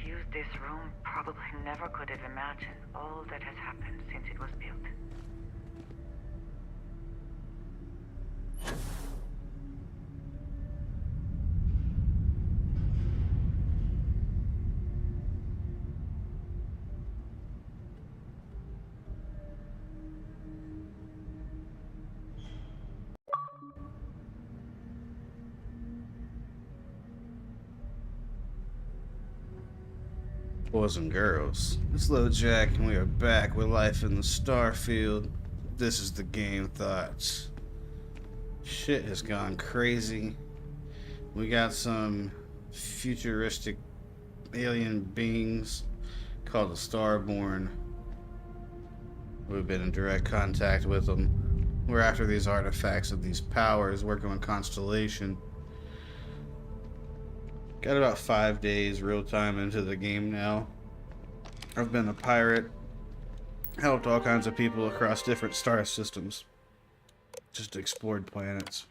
used this room probably never could have imagined all that has happened since it was built. Boys and girls, it's LoJaK and we are back with life in the Starfield. This is the GameTHOTS. Shit has gone crazy. We got some futuristic alien beings called the Starborn. We've been in direct contact with them. We're after these artifacts of these powers, working on Constellation. Got about 5 days real time into the game now. I've been a pirate, helped all kinds of people across different star systems, just explored planets,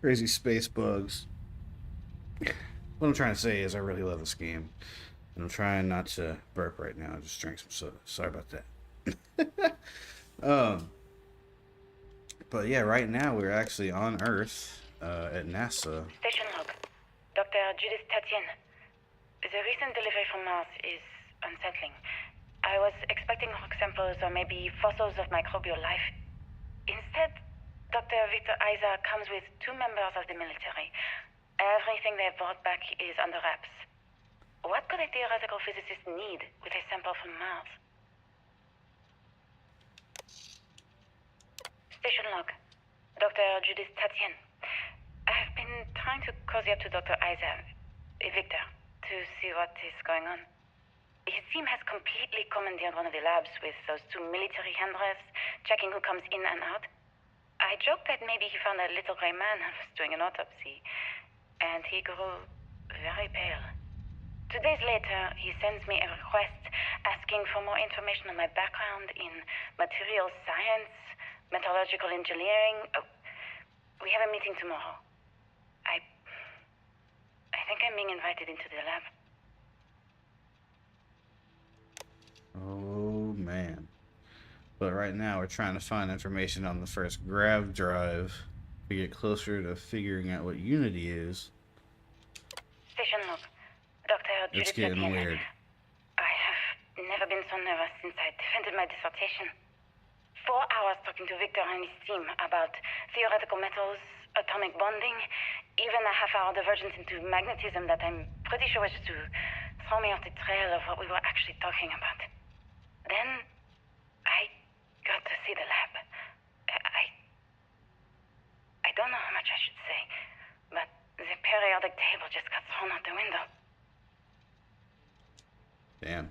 crazy space bugs. What I'm trying to say is I really love this game, and I'm trying not to burp right now. I just drank some soda. Sorry about that. But yeah, right now we're actually on Earth at NASA. Station log. Dr. Judith Tatien. The recent delivery from Mars is unsettling. I was expecting rock samples or maybe fossils of microbial life. Instead, Dr. Victor Isa comes with 2 members of the military. Everything they brought back is under wraps. What could a theoretical physicist need with a sample from Mars? Station log. Dr. Judith Tatien. I've been trying to cozy up to Dr. Isa, Victor, to see what is going on. His team has completely commandeered one of the labs with those 2 military handlers, checking who comes in and out. I joked that maybe he found a little gray man and was doing an autopsy, and he grew very pale. 2 days later, he sends me a request asking for more information on my background in material science, metallurgical engineering. Oh, we have a meeting tomorrow. I think I'm being invited into the lab. Oh man. But right now we're trying to find information on the first grav drive to get closer to figuring out what Unity is. Station log. Dr. It's Judith getting Tatien. weird. I have never been so nervous since I defended my dissertation. 4 hours talking to Victor and his team about theoretical metals, atomic bonding, even a half-hour divergence into magnetism that I'm pretty sure was to throw me off the trail of what we were actually talking about. Then, I got to see the lab. I don't know how much I should say, but the periodic table just got thrown out the window. Damn.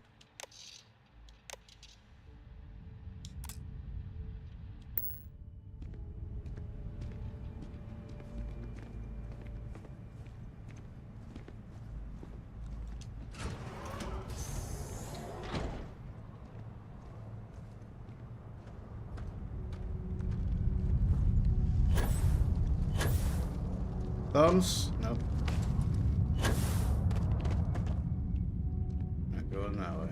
Thumbs? Nope. Not going that way.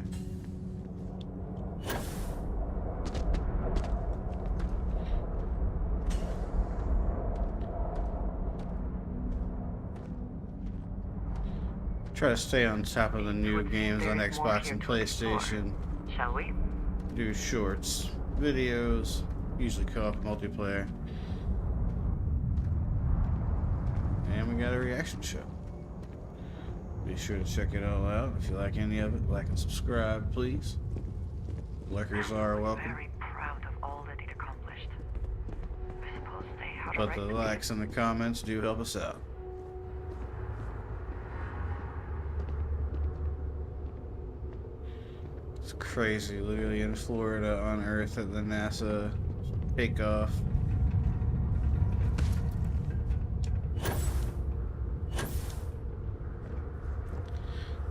Try to stay on top of the new games on Xbox and PlayStation. Shall we? Do shorts, videos, usually co-op multiplayer. And we got a reaction show. Be sure to check it all out. If you like any of it, like and subscribe, please. Lurkers are welcome. Very proud of all that it accomplished. I suppose they had a But right the to be. likes and the comments do help us out. It's crazy, literally in Florida on Earth at the NASA takeoff.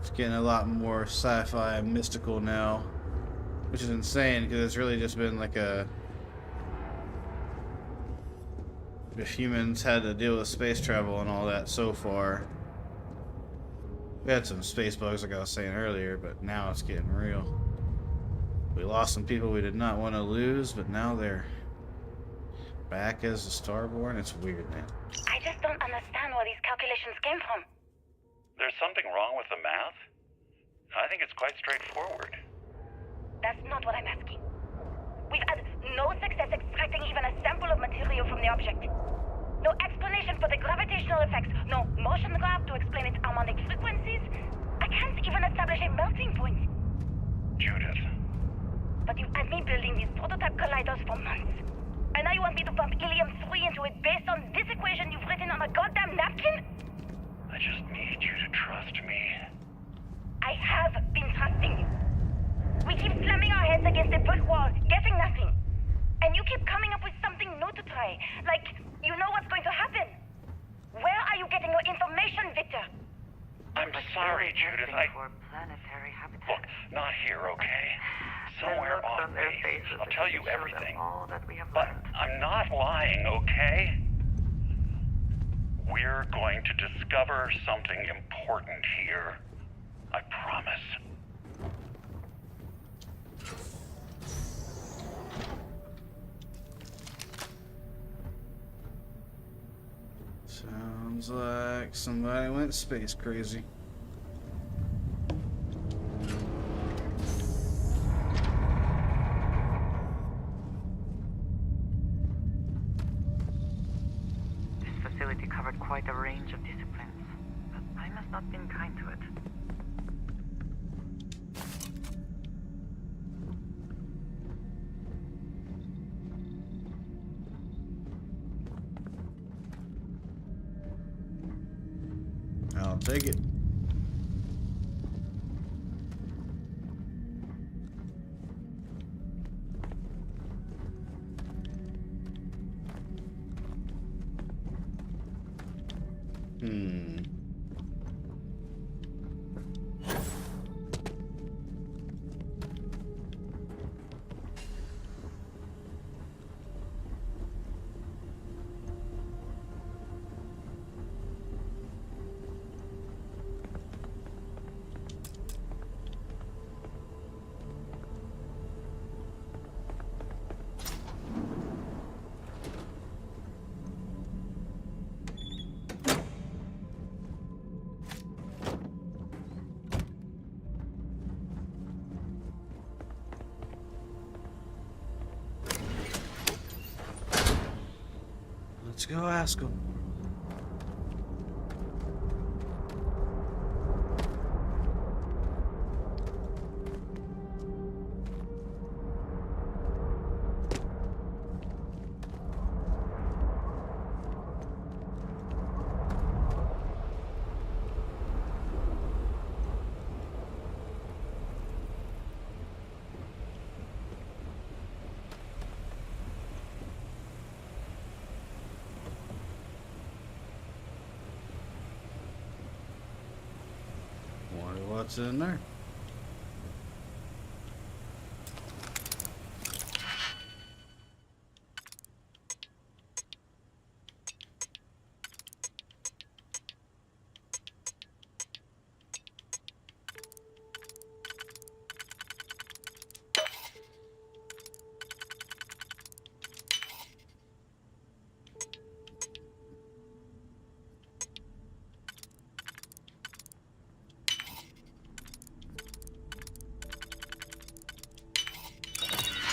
It's getting a lot more sci-fi and mystical now, which is insane because it's really just been like if humans had to deal with space travel and all that so far. We had some space bugs, like I was saying earlier, but now it's getting real. We lost some people we did not want to lose, but now they're back as the Starborn. It's weird, man. I just don't understand where these calculations came from. There's something wrong with the math? I think it's quite straightforward. That's not what I'm asking. We've had no success extracting even a sample of material from the object. No explanation for the gravitational effects. No motion graph to explain its harmonic frequencies. I can't even establish a melting point. Judith. But you've had me building these prototype colliders for months. And now you want me to pump helium-3 into it based on this equation you've written on a goddamn napkin? I just need you to trust me. I have been trusting you. We keep slamming our heads against a brick wall, getting nothing. And you keep coming up with something new to try. Like, you know what's going to happen. Where are you getting your information, Victor? I'm sorry, Judith. For planetary habitat. Look, not here, okay? Somewhere on base. I'll tell you everything. All that we have But learned. I'm not lying, okay? We're going to discover something important here. I promise. Sounds like somebody went space crazy. This facility covered quite a range of disciplines, but time has not been kind to it. I'll take it. Let's go ask him. Wonder what's in there.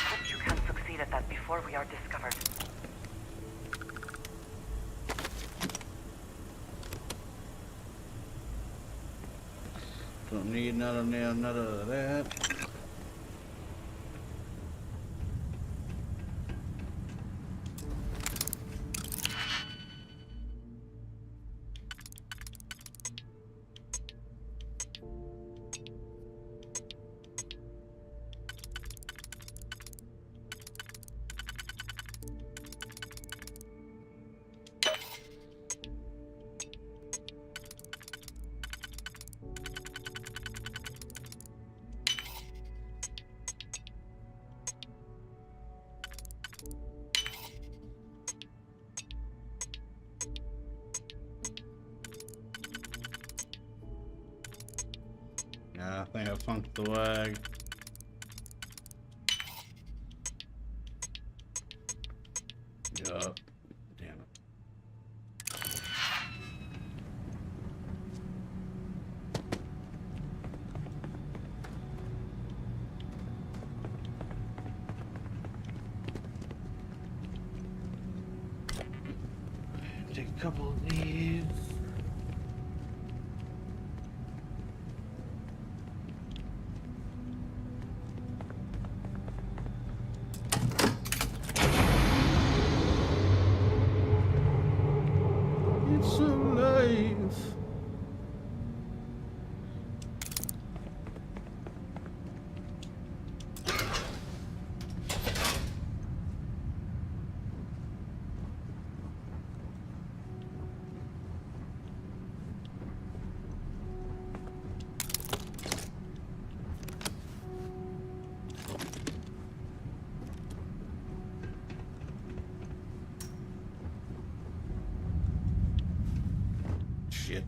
Hope you can succeed at that before we are discovered. Don't need none of that. Yeah, I think I funked the wag. Yup. Damn it. Take a couple of these. It's alive. Shit.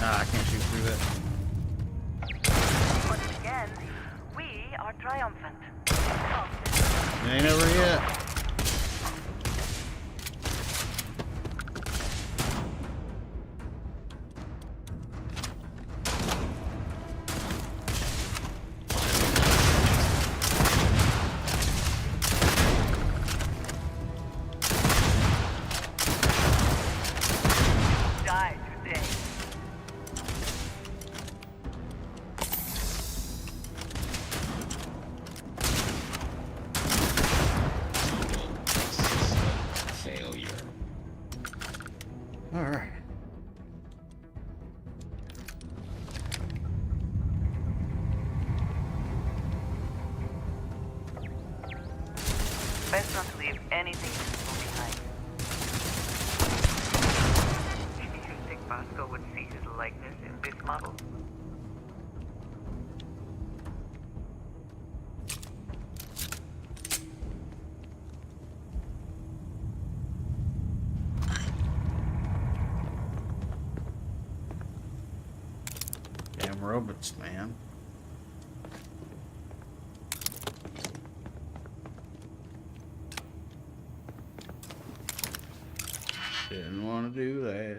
Ah, I can't shoot through that. Once again, we are triumphant. It ain't over yet. Die today. Failure. All right. Best not to leave anything useful behind. You think Bosco would see his likeness in this model? Damn robots, man. Didn't want to do that.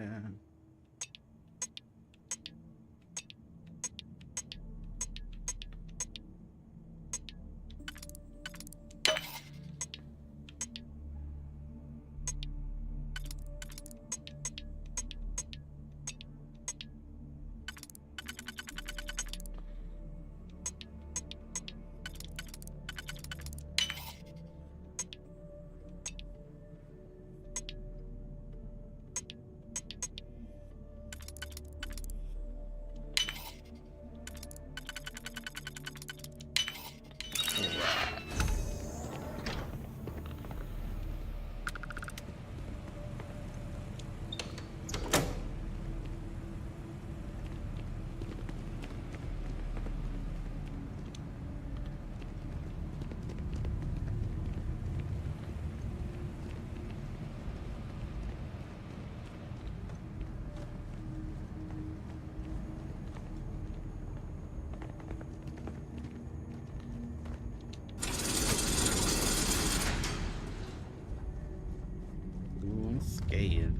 Ooh, I'm scared.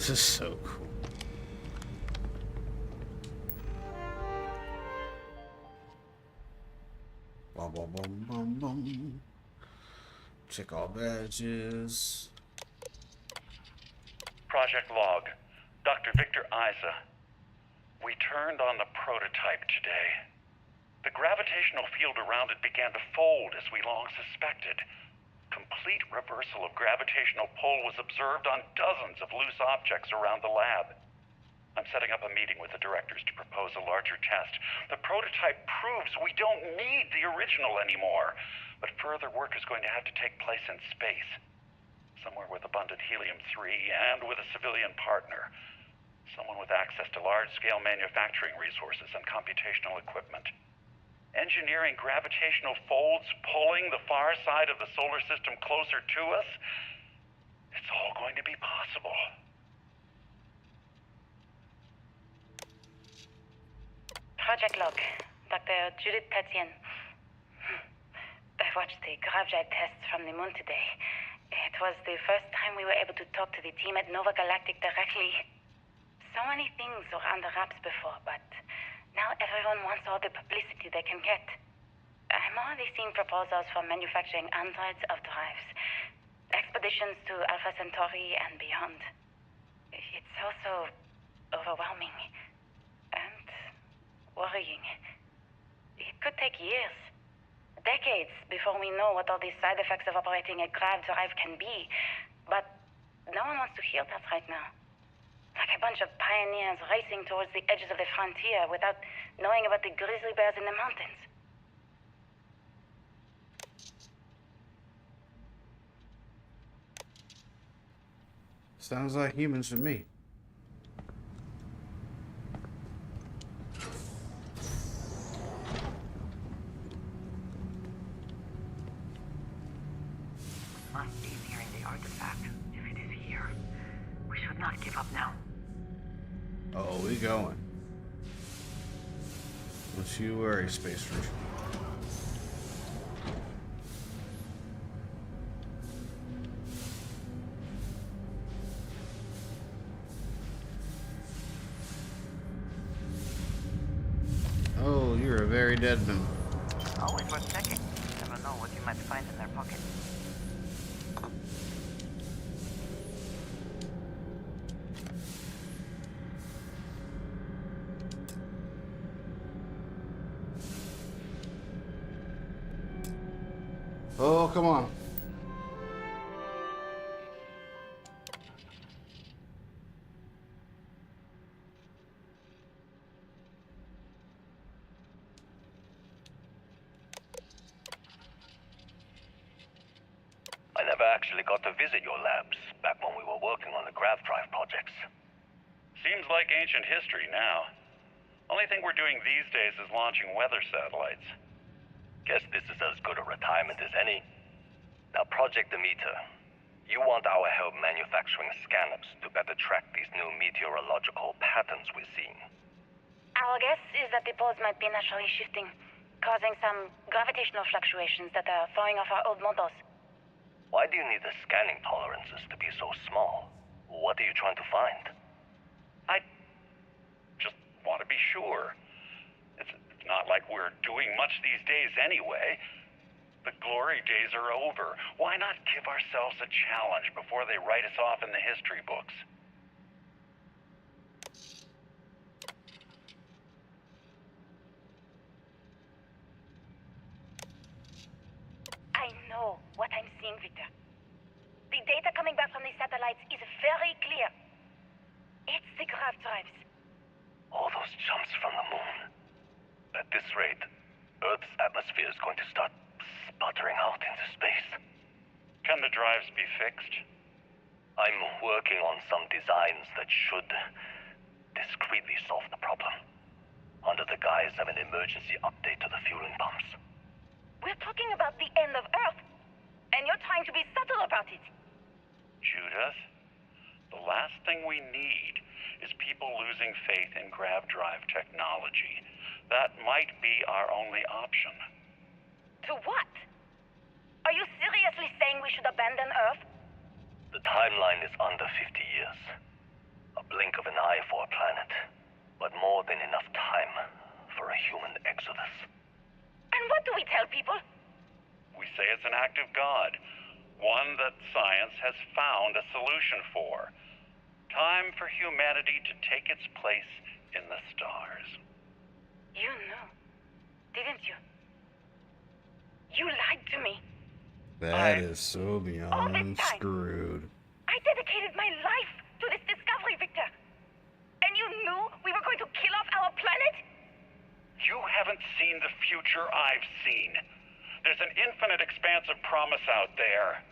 this is so cool. Bum, bum, bum, bum, bum. Check all badges. Project Log. Dr. Victor Isa. We turned on the prototype today. The gravitational field around it began to fold as we long suspected. Complete reversal of gravitational pull was observed on dozens of loose objects around the lab. I'm setting up a meeting with the directors to propose a larger test. The prototype proves we don't need the original anymore, but further work is going to have to take place in space. Somewhere with abundant helium-3 and with a civilian partner. Someone with access to large-scale manufacturing resources and computational equipment. Engineering gravitational folds pulling the far side of the solar system closer to us, it's all going to be possible. Project Log, Dr. Judith Tatian. I watched the GameTHOTS tests from the moon today. It was the first time we were able to talk to the team at Nova Galactic directly. So many things were under wraps before, but now everyone wants all the publicity they can get. I'm already seeing proposals for manufacturing androids of drives, expeditions to Alpha Centauri and beyond. It's also overwhelming and worrying. It could take years, decades, before we know what all the side effects of operating a grav drive can be. But no one wants to hear that right now. Like a bunch of pioneers racing towards the edges of the frontier without knowing about the grizzly bears in the mountains. Sounds like humans to me. Must be nearing the artifact. If it is here, we should not give up now. Oh, we going. Don't you worry, Space Fish. Oh, you're a very dead man. Always worth checking. You never know what you might find in their pockets. Oh, come on. I never actually got to visit your labs back when we were working on the grav drive projects. Seems like ancient history now. Only thing we're doing these days is launching weather satellites. Guess this is as good a retirement as any. Now, Project Demeter, you want our help manufacturing scanners to better track these new meteorological patterns we're seeing. Our guess is that the poles might be naturally shifting, causing some gravitational fluctuations that are throwing off our old models. Why do you need the scanning tolerances to be so small? What are you trying to find? I just want to be sure. It's not like we're doing much these days anyway. The glory days are over. Why not give ourselves a challenge before they write us off in the history books? I know what I'm seeing, Victor. The data coming back from the satellites is very clear. It's the grav drives. All those jumps from the moon. At this rate, Earth's atmosphere is going to start sputtering out into space. Can the drives be fixed? I'm working on some designs that should discreetly solve the problem, under the guise of an emergency update to the fueling pumps. We're talking about the end of Earth, and you're trying to be subtle about it. Judith, the last thing we need is people losing faith in grav drive technology. That might be our only option. To what? Are you seriously saying we should abandon Earth? The timeline is under 50 years. A blink of an eye for a planet, but more than enough time for a human exodus. And what do we tell people? We say it's an act of God, one that science has found a solution for. Time for humanity to take its place in the stars. You knew, didn't you? You lied to me. That is so beyond screwed. I dedicated my life to this discovery, Victor. And you knew we were going to kill off our planet? You haven't seen the future I've seen. There's an infinite expanse of promise out there.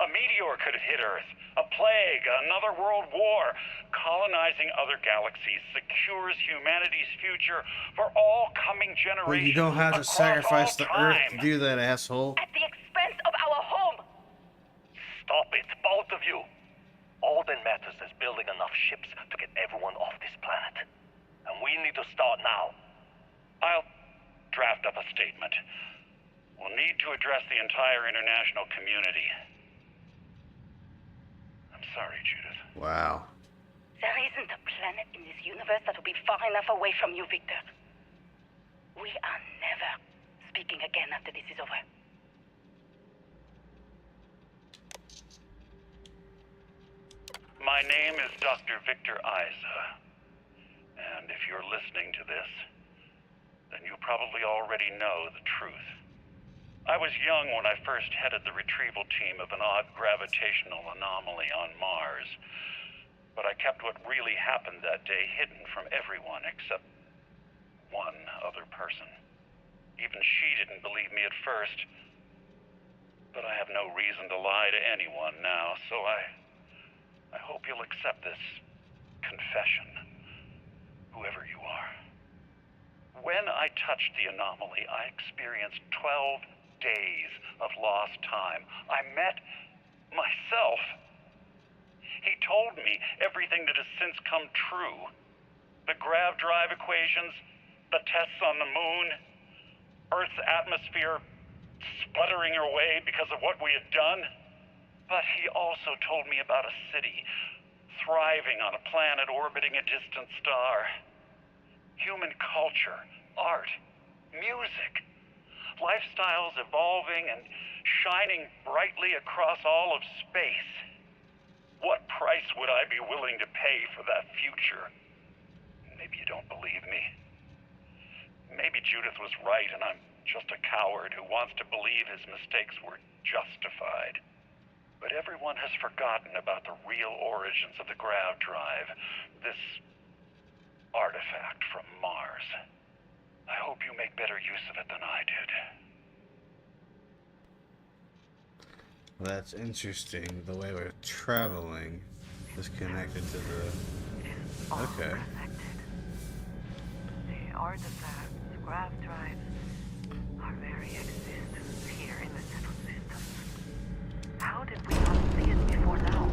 A meteor could hit Earth, a plague, another world war. Colonizing other galaxies secures humanity's future for all coming generations. Well, you don't have to across sacrifice all the Earth to time. do that, asshole. At the expense of our home. Stop it, both of you. All that matters is building enough ships to get everyone off this planet. And we need to start now. I'll draft up a statement. We'll need to address the entire international community. I'm sorry, Judith. Wow. There isn't a planet in this universe that will be far enough away from you, Victor. We are never speaking again after this is over. My name is Dr. Victor Isa. And if you're listening to this, then you probably already know the truth. I was young when I first headed the retrieval team of an odd gravitational anomaly on Mars. But I kept what really happened that day hidden from everyone except one other person. Even she didn't believe me at first. But I have no reason to lie to anyone now, so I hope you'll accept this confession, whoever you are. When I touched the anomaly, I experienced 12 days of lost time. I met myself. He told me everything that has since come true. The grav drive equations, the tests on the moon, Earth's atmosphere sputtering away because of what we had done. But he also told me about a city thriving on a planet orbiting a distant star. Human culture, art, music, lifestyles evolving and shining brightly across all of space. What price would I be willing to pay for that future? Maybe you don't believe me. Maybe Judith was right and I'm just a coward who wants to believe his mistakes were justified. But everyone has forgotten about the real origins of the grav drive, this artifact from Mars. I hope you make better use of it than I did. Well, that's interesting. The way we're traveling is connected to the... All Okay. connected. The artifacts, grav drives, our very existence here in the settled system. How did we not see it before now?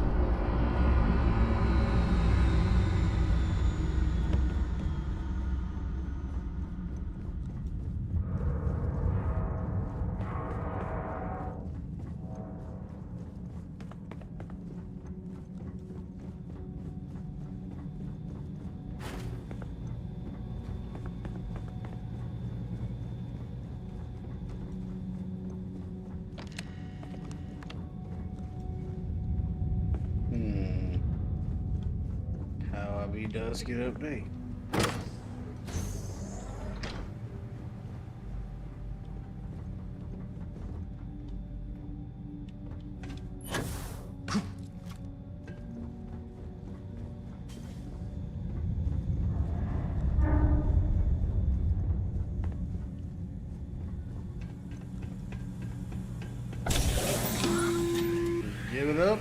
How he does get update. Give it up.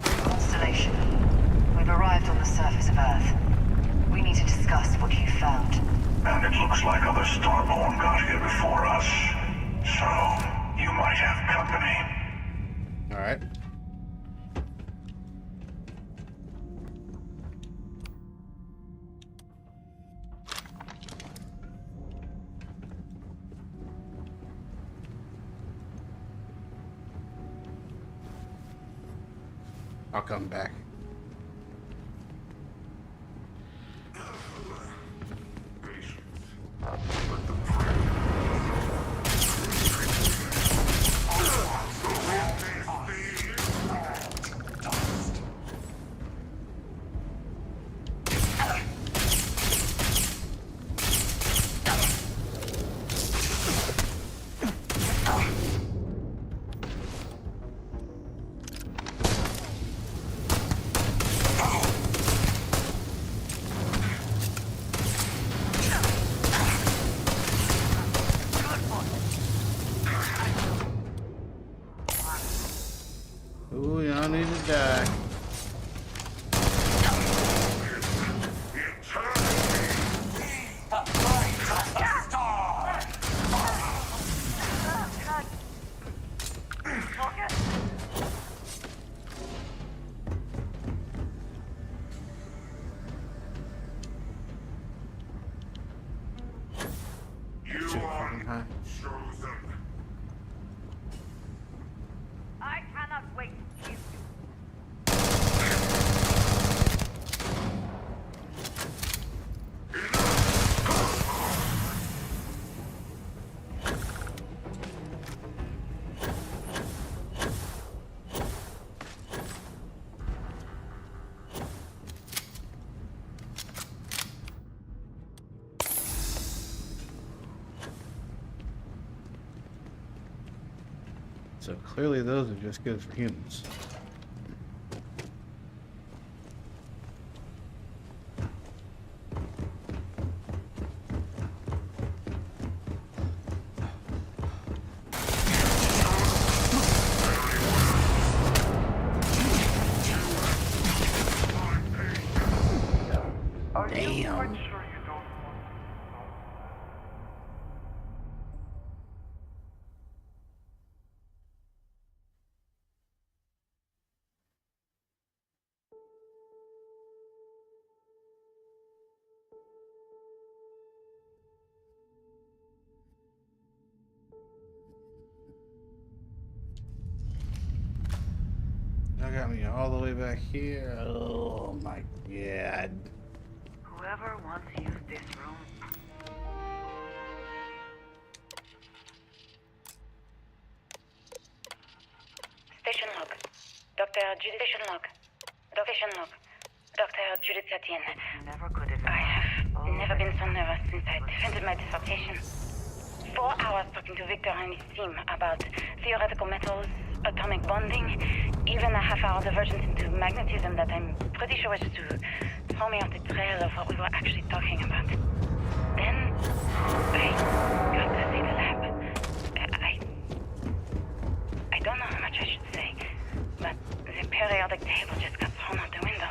Constellation, we've arrived on the surface of Earth. We need to discuss what you found. And it looks like other Starborn got here before us. So, you might have company. Alright. I'll come back. Ooh, y'all need to die. You are chosen. I cannot wait. So clearly those are just good for humans. Damn. Y'all got me all the way back here. Oh my god. Whoever wants to use this room. Station log. Dr. Judith Station log. Station log. Dr. Judith Satien. Never could have. I have never been so nervous since I defended my dissertation. 4 hours talking to Victor and his team about theoretical metals, atomic bonding, even a half-hour divergence into magnetism that I'm pretty sure was to throw me off the trail of what we were actually talking about. Then, I got to see the lab. I don't know how much I should say, but the periodic table just got thrown out the window.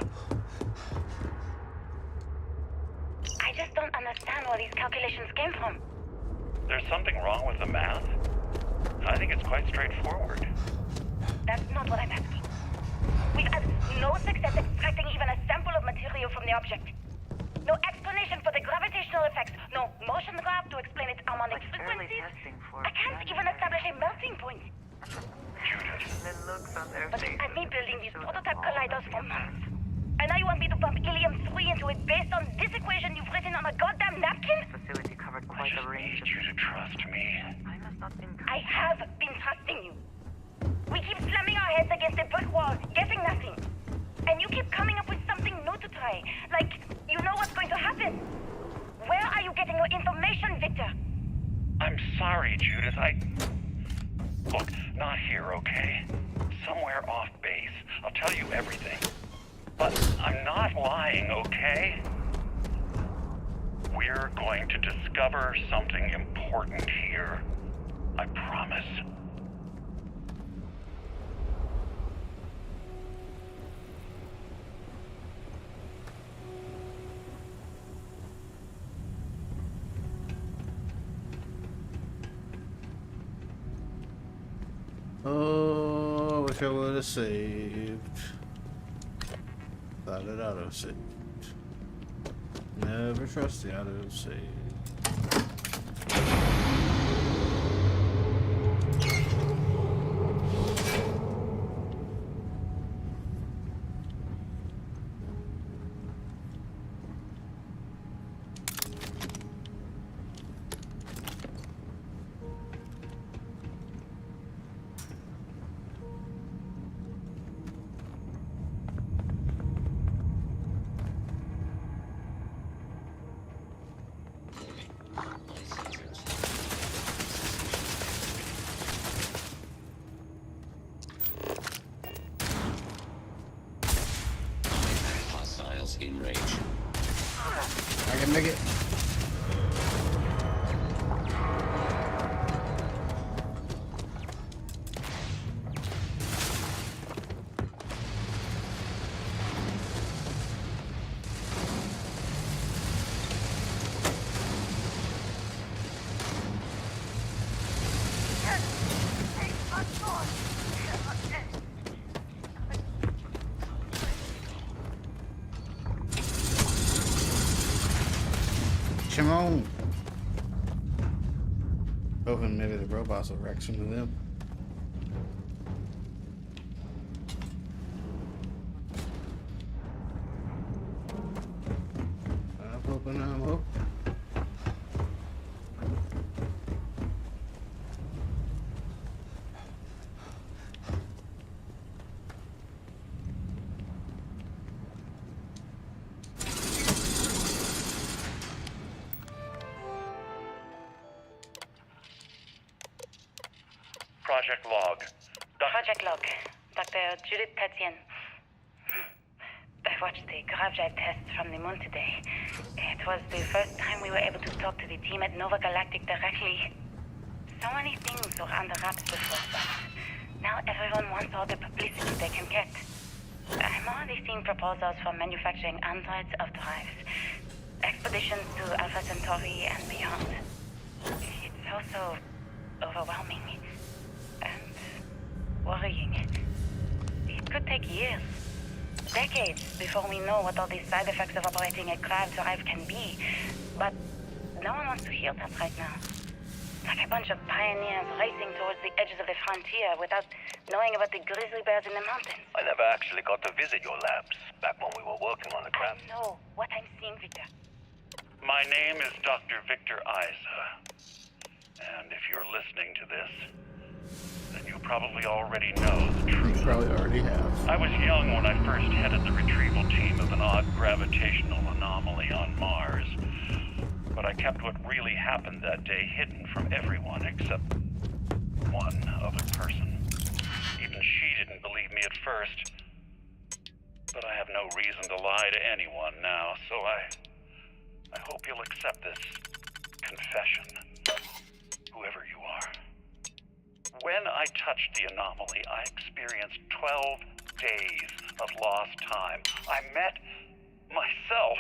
I just don't understand where these calculations came from. There's something wrong with the math? I think it's quite straightforward. That's not what I'm asking. We've had no success extracting even a sample of material from the object. No explanation for the gravitational effects. No motion graph to explain its harmonic Early frequencies. testing for I can't even establish a melting point. the looks on their But faces. I've been building these show prototype them all colliders the for difference. months. And now you want me to pump helium-3 into it based on this equation you've written on a goddamn napkin? Facility covered I quite just a range need of. you to trust me. I must not think. I have been trusting you. We keep slamming our heads against a brick wall, getting nothing. And you keep coming up with something new to try. Like, you know what's going to happen. Where are you getting your information, Victor? I'm sorry, Judith. Look, not here, okay? Somewhere off base. I'll tell you everything. But I'm not lying, okay? We're going to discover something important here. I promise. Oh, I wish I would have saved. Thought it auto saved. Never trust the auto save. was in range. I can make it. Come on. Hoping maybe the robots will wreck some of them. I'm hoping. Project log. Project log. Dr. Judith Tatian. I watched the GameTHOTS test from the moon today. It was the first time we were able to talk to the team at Nova Galactic directly. So many things were under wraps before, but now everyone wants all the publicity they can get. I'm already seeing proposals for manufacturing androids of drives, expeditions to Alpha Centauri and beyond. It's also overwhelming and worrying. It could take years, decades, before we know what all the side effects of operating a grav drive can be. But no one wants to hear that right now. Like a bunch of pioneers racing towards the edges of the frontier without knowing about the grizzly bears in the mountains. I never actually got to visit your labs back when we were working on the I grav. know what I'm seeing, Victor. My name is Dr. Victor Isa. And if you're listening to this, then you probably already know the You truth. probably already have. I was young when I first headed the retrieval team of an odd gravitational anomaly on Mars. But I kept what really happened that day hidden from everyone except one other person. Even she didn't believe me at first. But I have no reason to lie to anyone now, so I hope you'll accept this confession, whoever you are. When I touched the anomaly, I experienced 12 days of lost time. I met myself.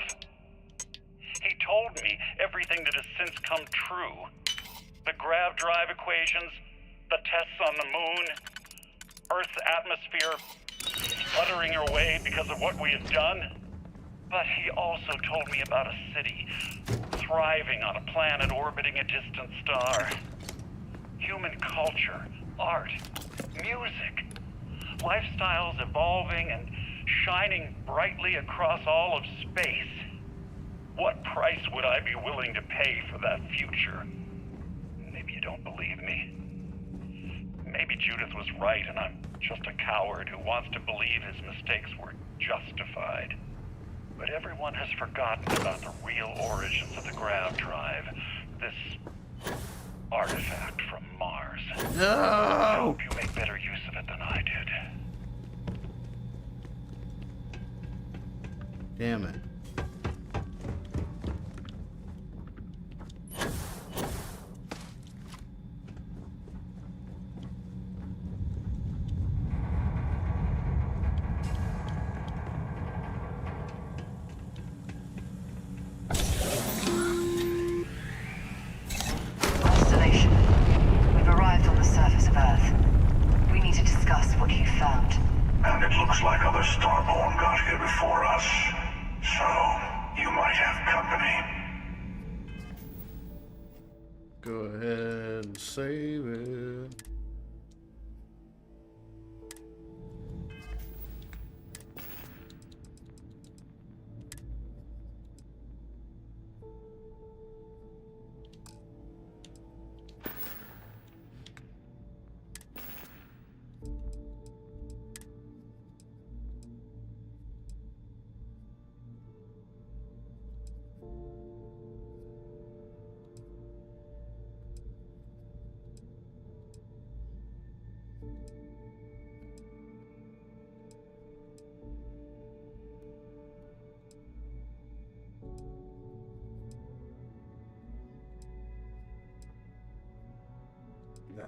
He told me everything that has since come true. The grav drive equations, the tests on the moon, Earth's atmosphere sputtering away because of what we had done. But he also told me about a city thriving on a planet orbiting a distant star. Human culture, art, music, lifestyles evolving and shining brightly across all of space. What price would I be willing to pay for that future? Maybe you don't believe me. Maybe Judith was right and I'm just a coward who wants to believe his mistakes were justified. But everyone has forgotten about the real origins of the grav drive. This artifact from Mars. I No! hope you make better use of it than I did. Damn it. Constellation, we've arrived on the surface of Earth. We need to discuss what you found. And it looks like other Starborn got here before us. So,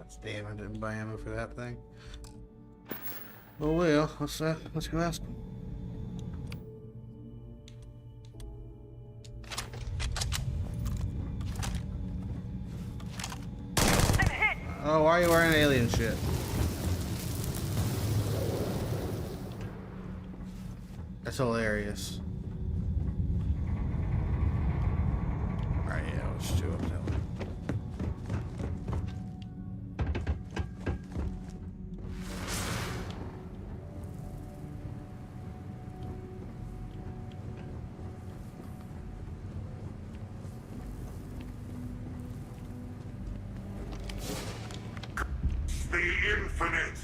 God damn, I didn't buy ammo for that thing. Oh well, let's go ask him. Oh, why are you wearing alien shit? That's hilarious. Alright, yeah, let's do it that way. The infinite.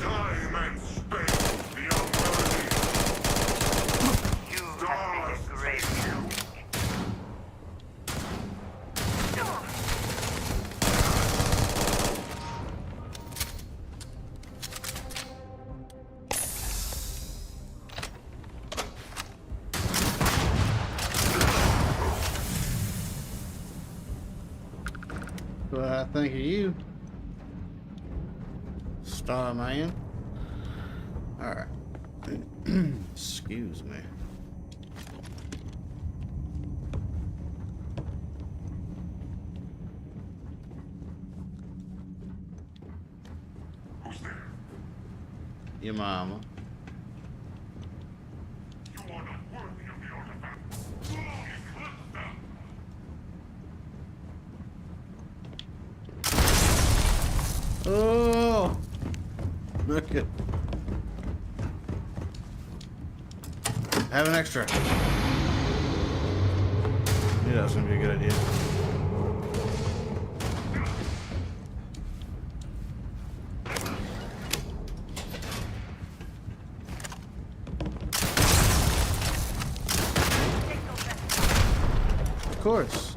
Time and space, the unworthy. You have made a grave mistake. What I think of you, Starman. Alright. Excuse me. Who's there? Your mama. You are not worthy of the artifact. Oh! Look at. Have an extra. Yeah, that's gonna be a good idea. Of course.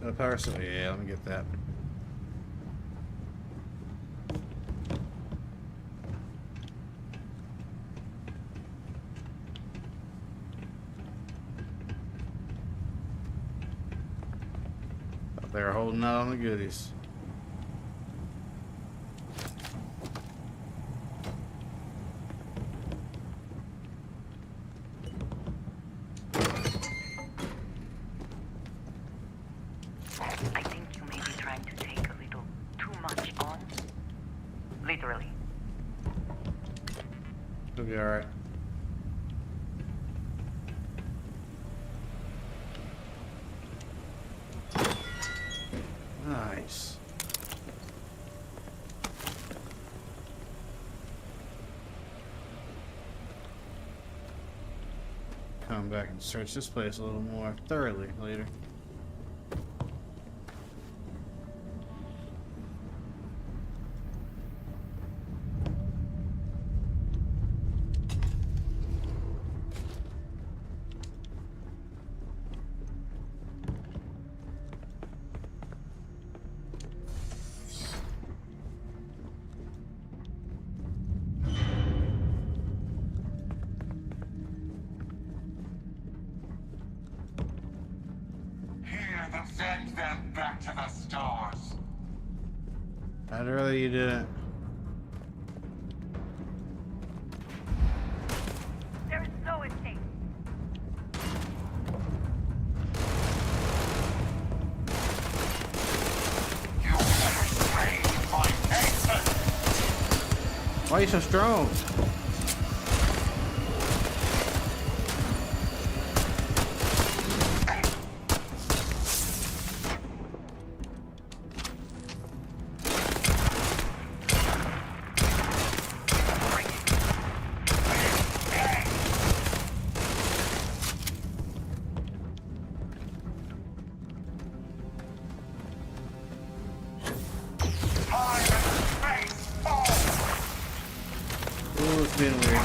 A parcel. Yeah, let me get that. They're holding out on the goodies. I think you may be trying to take a little too much on. Literally. It'll be alright. Nice. Come back and search this place a little more thoroughly later. Here that sends them back to the stars. I'd rather you didn't. There is no escape. You have betrayed my nation. Why are you so strong? Ooh, it's being weird.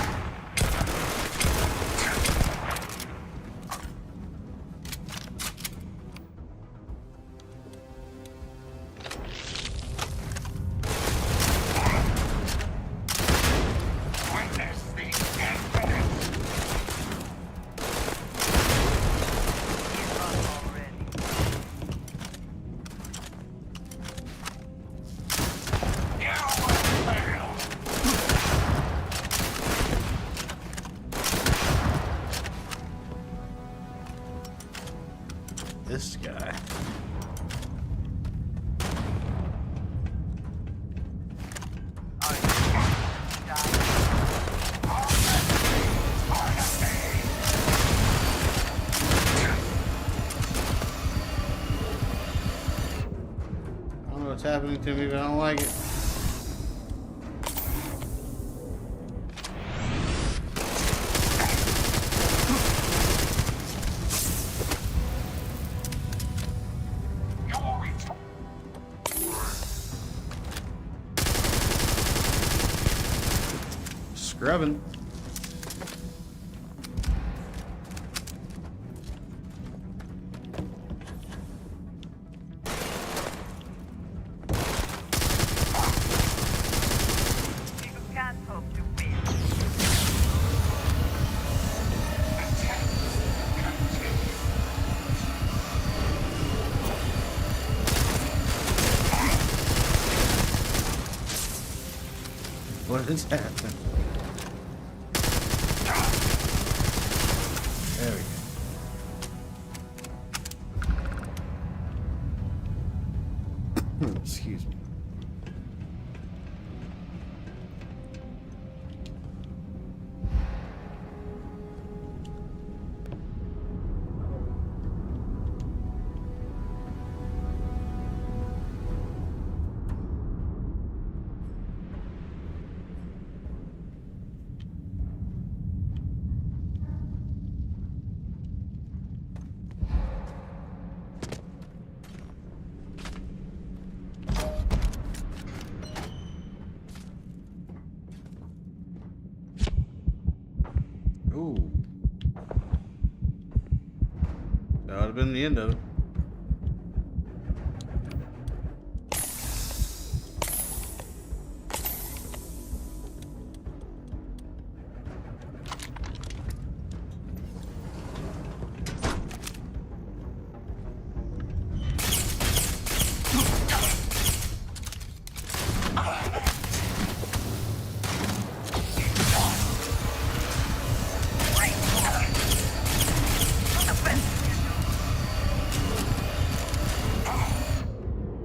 This guy. I don't know what's happening to me, but I don't like it. Scrubbing. You can't hope to win. What is happening? There we go. Excuse me. Ooh. That would have been the end of it.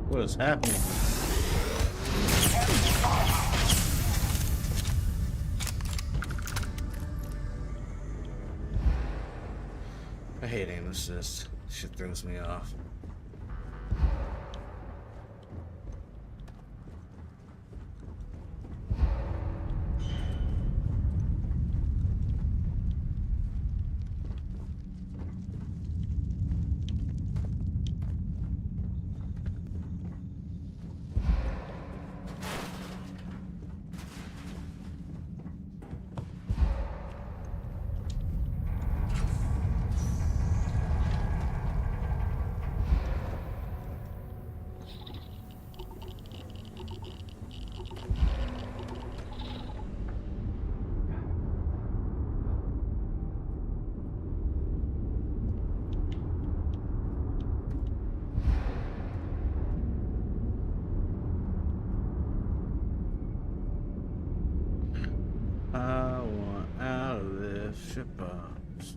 What is happening? I hate aim assist. Shit throws me off. I want out of this shitbox.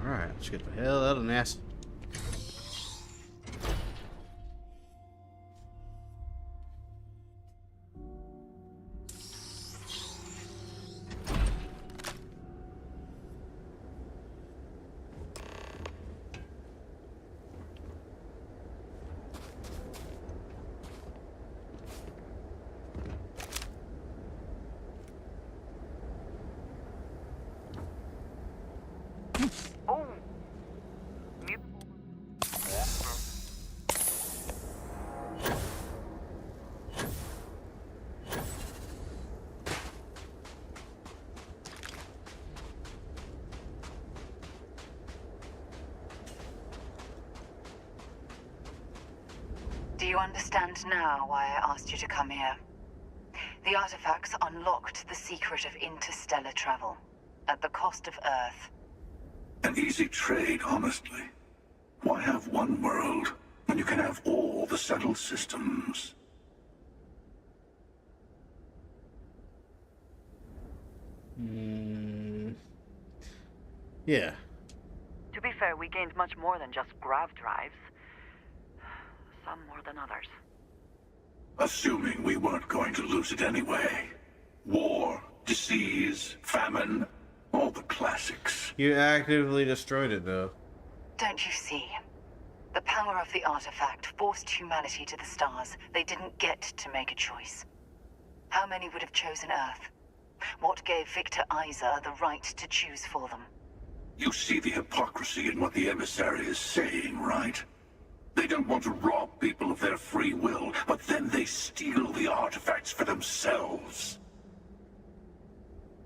Alright, let's get the hell out of NASA. Oh! Do you understand now why I asked you to come here? The artifacts unlocked the secret of interstellar travel, at the cost of Earth. An easy trade, honestly. Why have one world when you can have all the settled systems? Yeah. To be fair, we gained much more than just grav drives. Some more than others. Assuming we weren't going to lose it anyway. War, disease, famine, all the classics. You actively destroyed it, though. Don't you see? The power of the artifact forced humanity to the stars. They didn't get to make a choice. How many would have chosen Earth? What gave Victor Isa the right to choose for them? You see the hypocrisy in what the emissary is saying, right? They don't want to rob people of their free will, but then they steal the artifacts for themselves.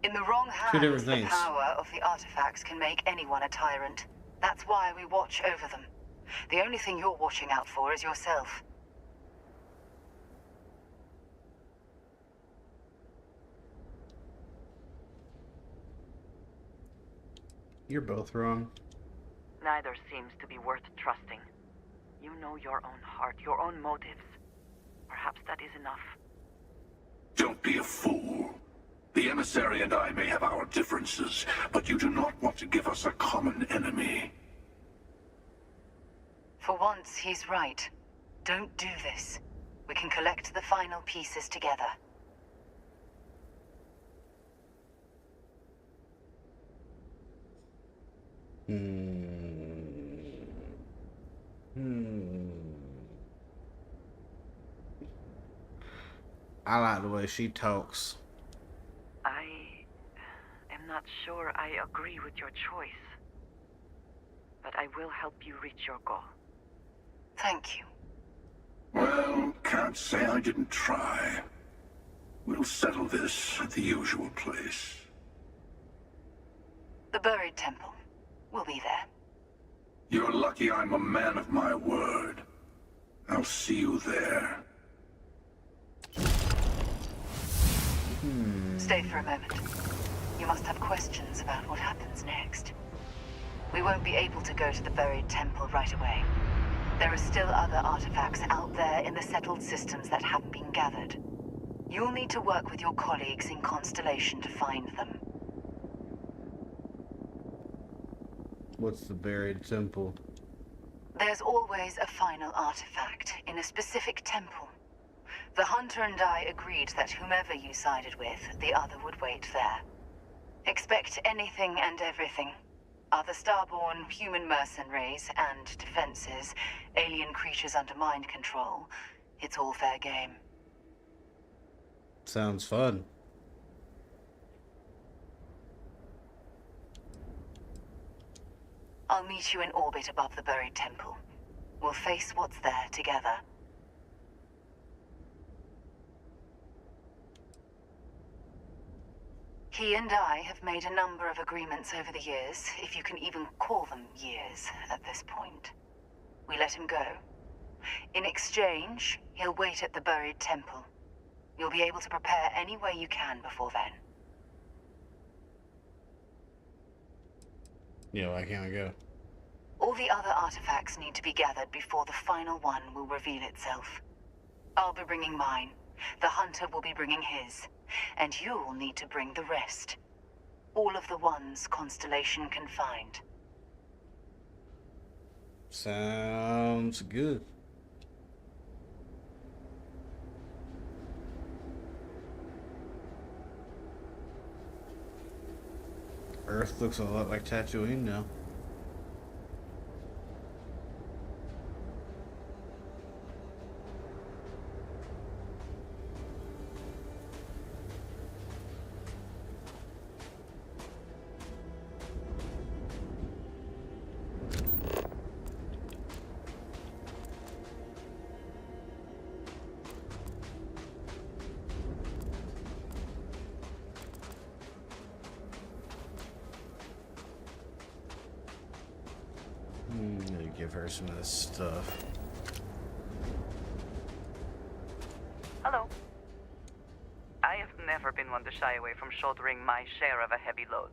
In the wrong Two different hands, the things. power of the artifacts can make anyone a tyrant. That's why we watch over them. The only thing you're watching out for is yourself. You're both wrong. Neither seems to be worth trusting. You know your own heart, your own motives. Perhaps that is enough. Don't be a fool. The emissary and I may have our differences, but you do not want to give us a common enemy. For once, he's right. Don't do this. We can collect the final pieces together. I like the way she talks. I am not sure I agree with your choice. But I will help you reach your goal. Thank you. Well, can't say I didn't try. We'll settle this at the usual place. The buried temple. We'll be there. You're lucky I'm a man of my word. I'll see you there. Stay for a moment. You must have questions about what happens next. We won't be able to go to the buried temple right away. There are still other artifacts out there in the settled systems that haven't been gathered. You'll need to work with your colleagues in Constellation to find them. What's the buried temple? There's always a final artifact in a specific temple. The Hunter and I agreed that whomever you sided with, the other would wait there. Expect anything and everything. Other Starborn, human mercenaries, and defenses, alien creatures under mind control. It's all fair game. Sounds fun. I'll meet you in orbit above the buried temple. We'll face what's there together. He and I have made a number of agreements over the years, if you can even call them years at this point. We let him go. In exchange, he'll wait at the buried temple. You'll be able to prepare any way you can before then. Yeah, why can't I go? All the other artifacts need to be gathered before the final one will reveal itself. I'll be bringing mine. The Hunter will be bringing his. And you'll need to bring the rest. All of the ones Constellation can find. Sounds good. Earth looks a lot like Tatooine now. Gonna give her some of this stuff. Hello. I have never been one to shy away from shouldering my share of a heavy load.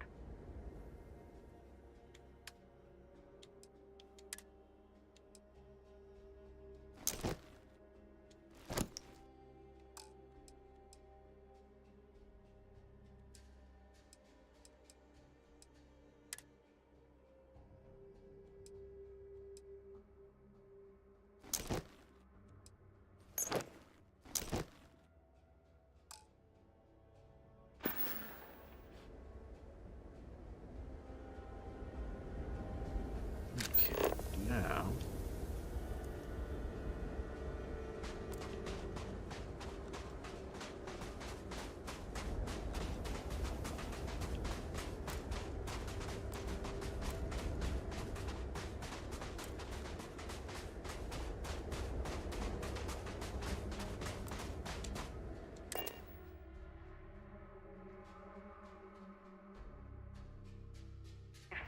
Okay, now.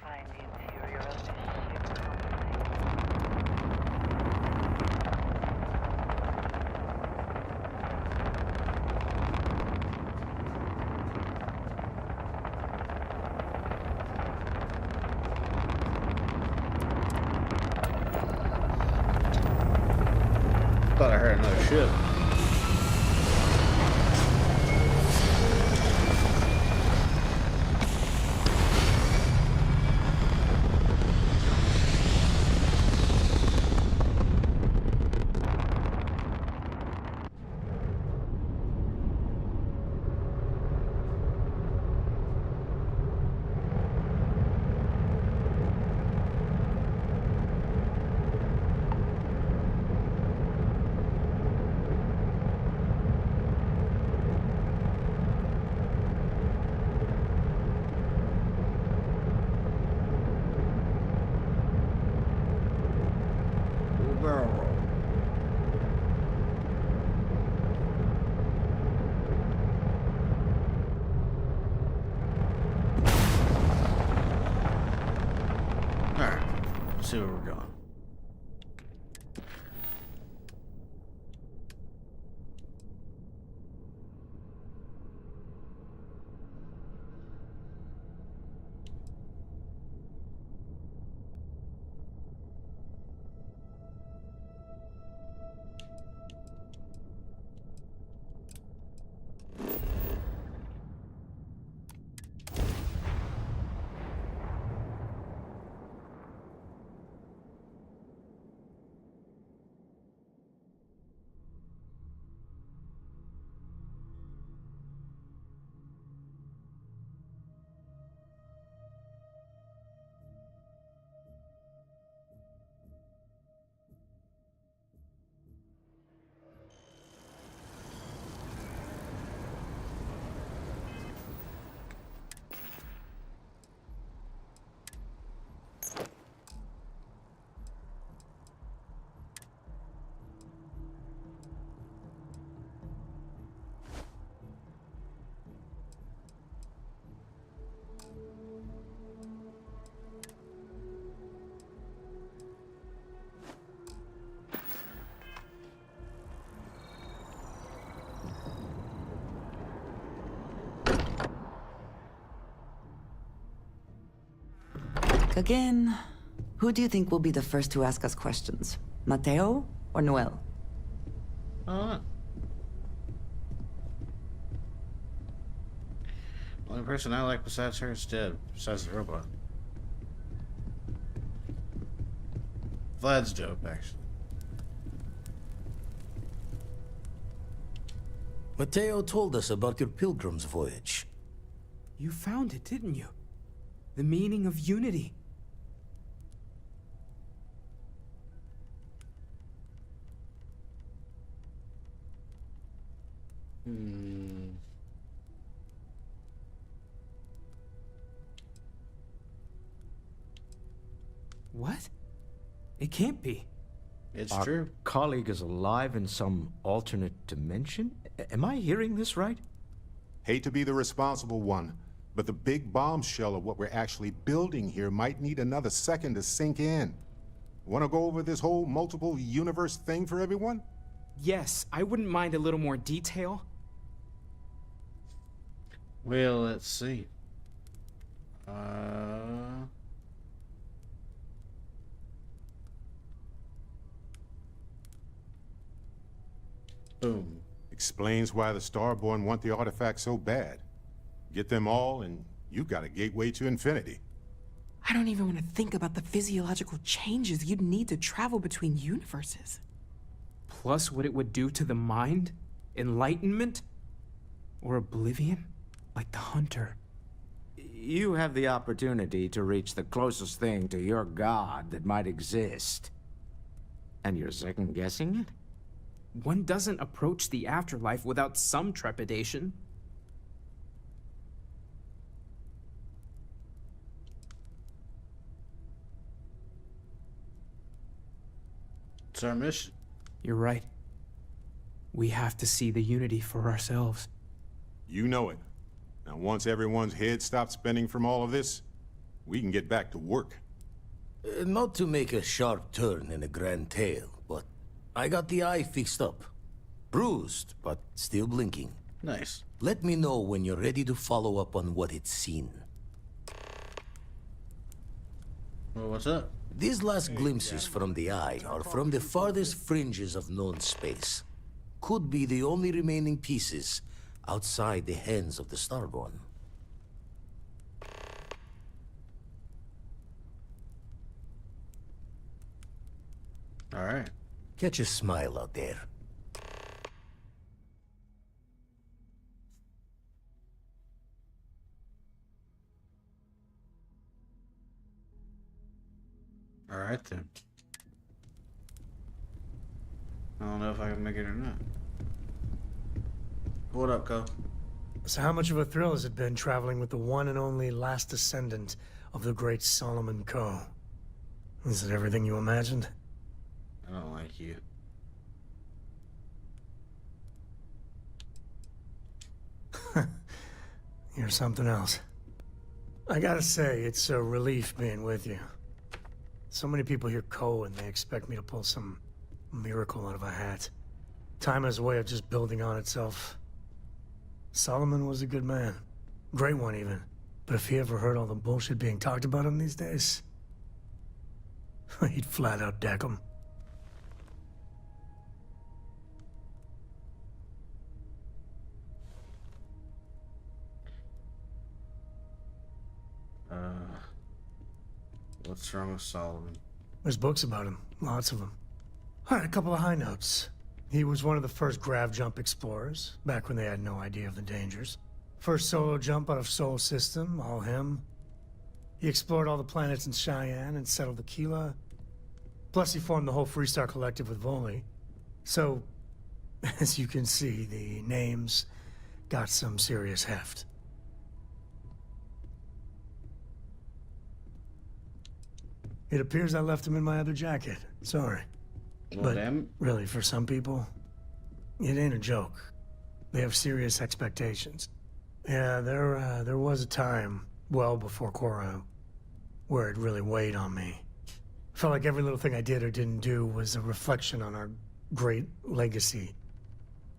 Find the interior of this ship complex. Thought I heard another ship. Barrel. Alright, let's see where we're going. Again, who do you think will be the first to ask us questions? Mateo or Noel? Only person I like besides her is dead, besides the robot. Vlad's dope, actually. Mateo told us about your pilgrim's voyage. You found it, didn't you? The meaning of unity. What? It can't be. It's Our true. colleague is alive in some alternate dimension? Am I hearing this right? Hate to be the responsible one, but the big bombshell of what we're actually building here might need another second to sink in. Want to go over this whole multiple universe thing for everyone? Yes, I wouldn't mind a little more detail. Well, let's see. Boom. Explains why the Starborn want the artifact so bad. Get them all, and you got a gateway to infinity. I don't even want to think about the physiological changes you'd need to travel between universes. Plus what it would do to the mind? Enlightenment? Or oblivion? Like the Hunter. You have the opportunity to reach the closest thing to your god that might exist. And you're second-guessing it? One doesn't approach the afterlife without some trepidation. It's our mission. You're right. We have to see the unity for ourselves. You know it. Now, once everyone's head stops spinning from all of this, we can get back to work. Not to make a sharp turn in a grand tale, but I got the eye fixed up. Bruised, but still blinking. Nice. Let me know when you're ready to follow up on what it's seen. Well, what's up? These last glimpses from the eye are from the farthest fringes of known space. Could be the only remaining pieces outside the hands of the Starborn. All right. Catch a smile out there. All right, then. I don't know if I can make it or not. What up, Cole? So how much of a thrill has it been traveling with the one and only last descendant of the great Solomon Coe? Is it everything you imagined? I don't like you. You're something else. I gotta say, it's a relief being with you. So many people hear Coe and they expect me to pull some miracle out of a hat. Time has a way of just building on itself. Solomon was a good man. Great one, even. But if he ever heard all the bullshit being talked about him these days, he'd flat out deck him. What's wrong with Solomon? There's books about him. Lots of them. All right, a couple of high notes. He was one of the first grav jump explorers, back when they had no idea of the dangers. First solo jump out of Sol System, all him. He explored all the planets in Cheyenne and settled Aquila. Plus he formed the whole Freestar Collective with Voli. So, as you can see, the names got some serious heft. It appears I left him in my other jacket. Sorry. Well, But damn. really, for some people, it ain't a joke. They have serious expectations. Yeah, there was a time, well before Cora, where it really weighed on me. Felt like every little thing I did or didn't do was a reflection on our great legacy.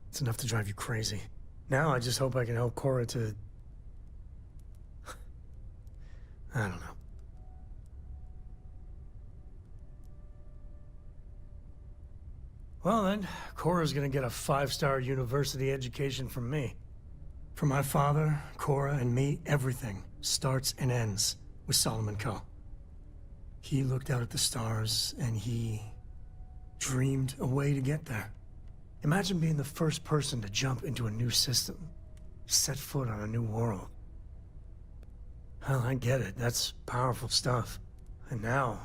It's enough to drive you crazy. Now I just hope I can help Cora to... I don't know. Well then, Cora's gonna get a 5-star university education from me. For my father, Cora, and me, everything starts and ends with Solomon Coe. He looked out at the stars and he dreamed a way to get there. Imagine being the first person to jump into a new system, set foot on a new world. Well, I get it. That's powerful stuff. And now...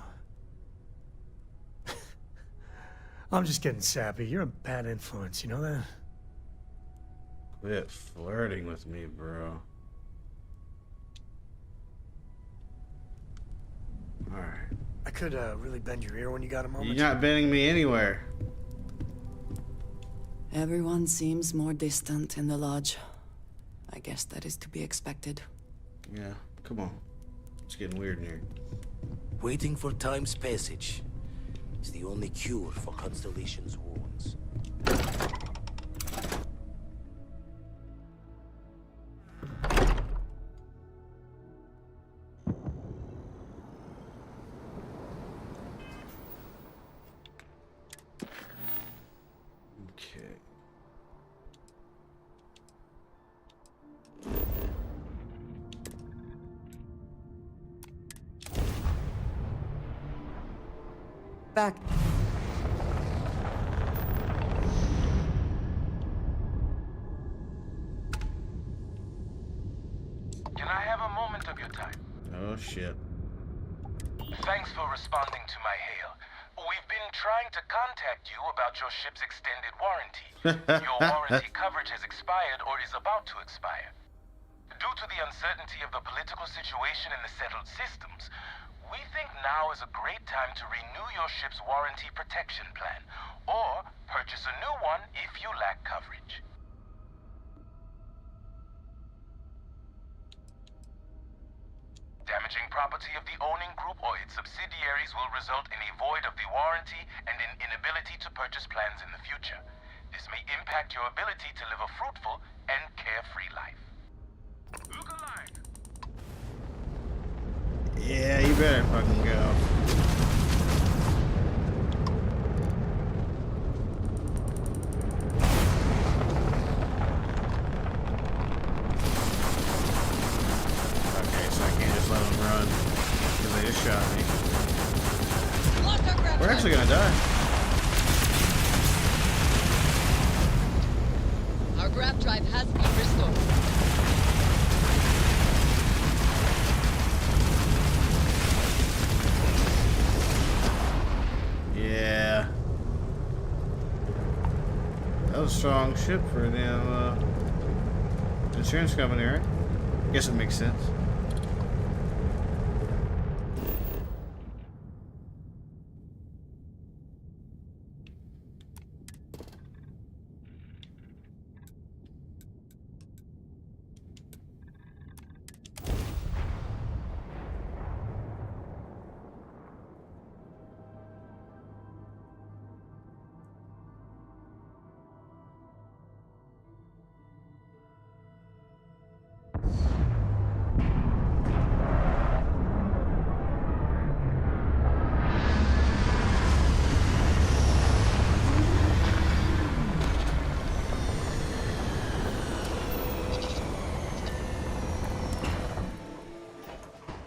I'm just getting sappy. You're a bad influence, you know that? Quit flirting with me, bro. Alright. I could really bend your ear when you got a moment. You're not bending me anywhere. Everyone seems more distant in the lodge. I guess that is to be expected. Yeah, come on. It's getting weird in here. Waiting for time's passage is the only cure for Constellation's wounds. Okay. Back. Can I have a moment of your time? Oh shit. Thanks for responding to my hail. We've been trying to contact you about your ship's extended warranty. Your warranty coverage has expired or is about to expire. Due to the uncertainty of the political situation in the settled systems, we think now is a great time to renew your ship's warranty protection plan, or purchase a new one if you lack coverage. Damaging property of the owning group or its subsidiaries will result in a void of the warranty and an inability to purchase plans in the future. This may impact your ability to live a fruitful and carefree life. Look alive! Yeah, you better fucking go. Okay, so I can't just let them run because they just shot me. We're actually gonna die. Our grav drive has been restored. Yeah. That was a strong ship for the insurance company, right? Guess it makes sense.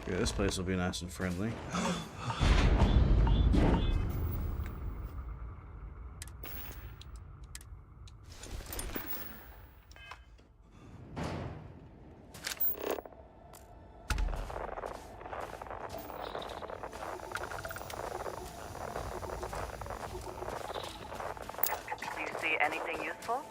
Yeah, this place will be nice and friendly. Do you see anything useful?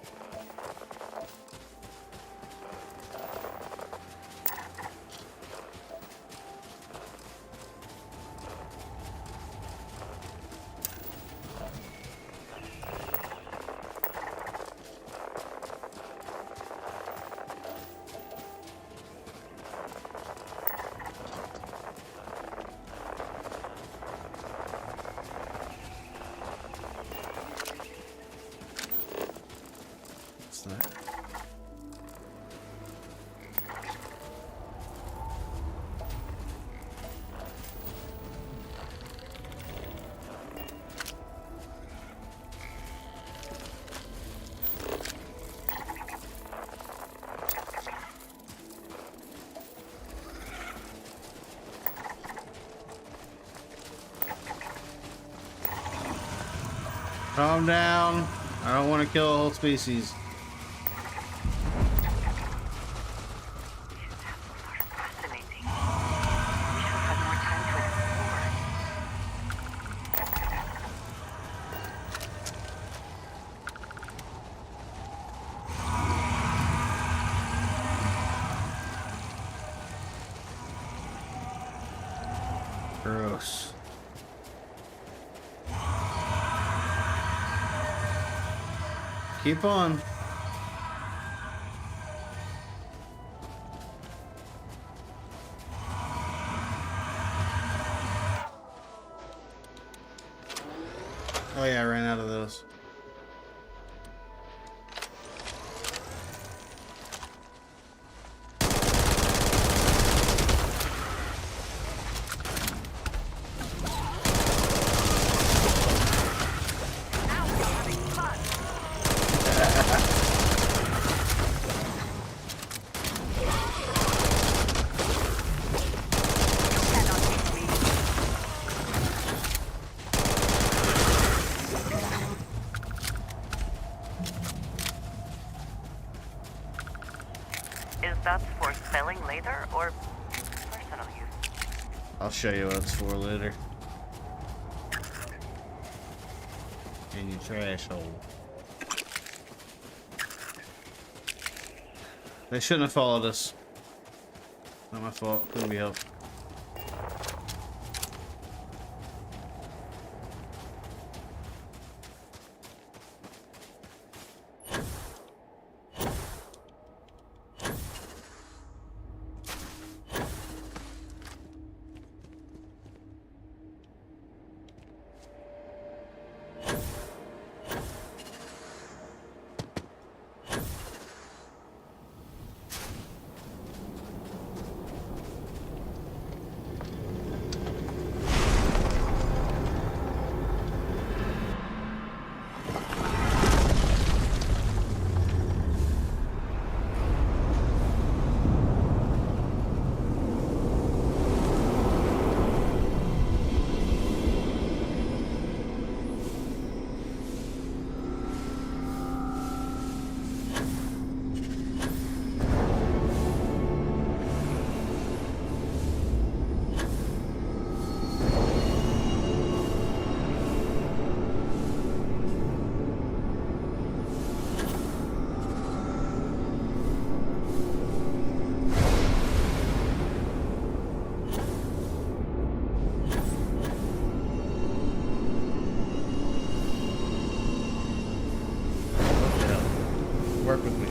Calm down. I don't want to kill a whole species. Fascinating. We should have had more time to explore. Gross. Keep on. Oh yeah, I ran out of those. Is that for selling later or personal use? I'll show you what it's for later. In your trash hole. They shouldn't have followed us. Not my fault. Couldn't be helped. Work with me.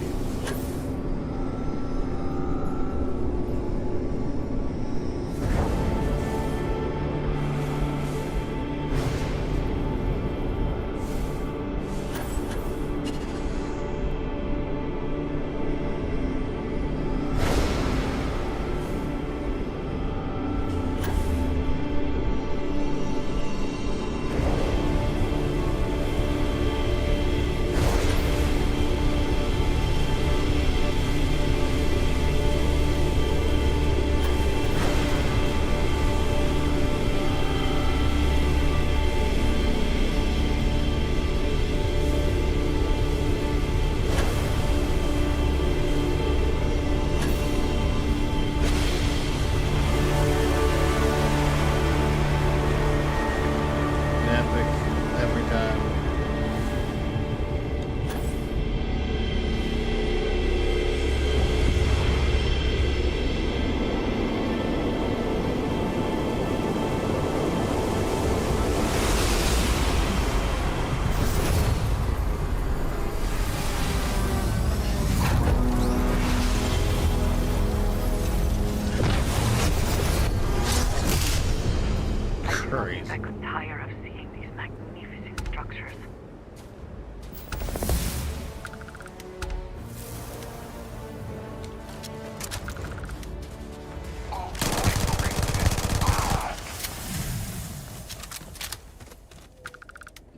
I could tire of seeing these magnificent structures.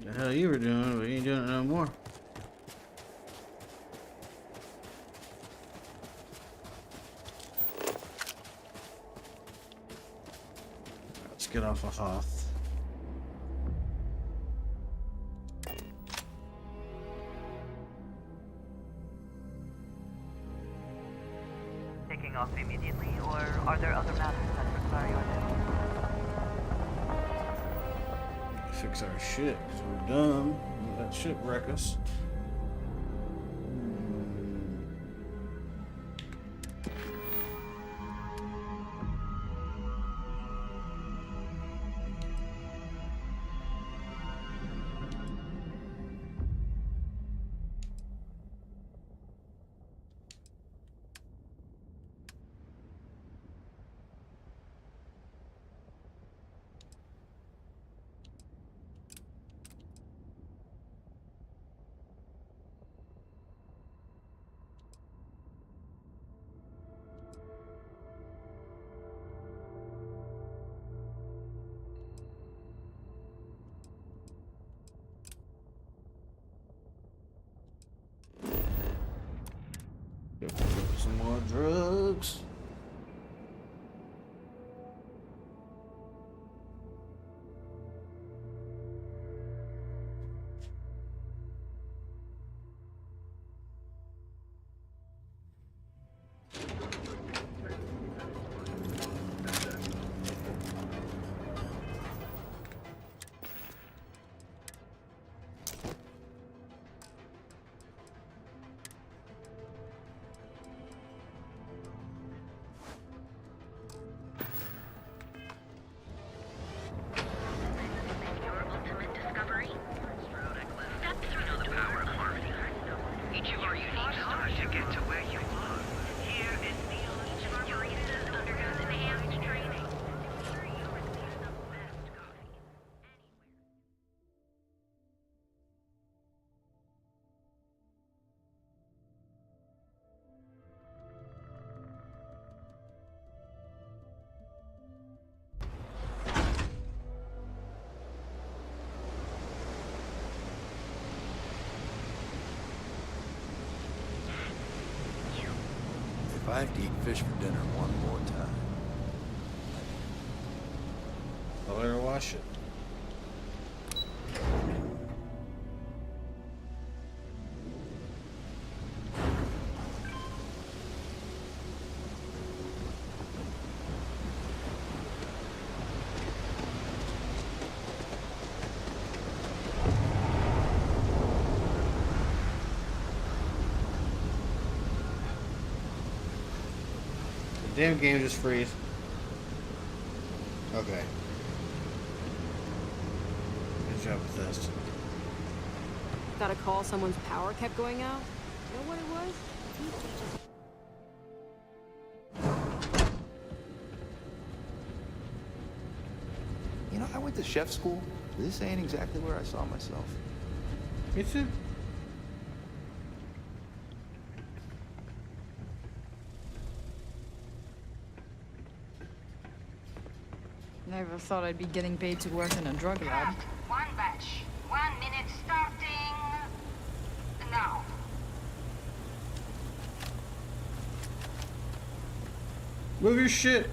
The hell you were doing, but you ain't doing it no more. Let's get off of Hoth. taking off immediately, or are there other matters that require your attention? Fix our shit, because we're dumb. Let that shit wreck us. Some more drugs. If I have to eat fish for dinner one more time. I'll let her wash it. Damn game just freeze. Okay. Good job with this. Got a call someone's power kept going out? You know what it was? You know, I went to chef school. This ain't exactly where I saw myself. Me too. Never thought I'd be getting paid to work in a drug lab. One batch. 1 minute starting now. Move your shit.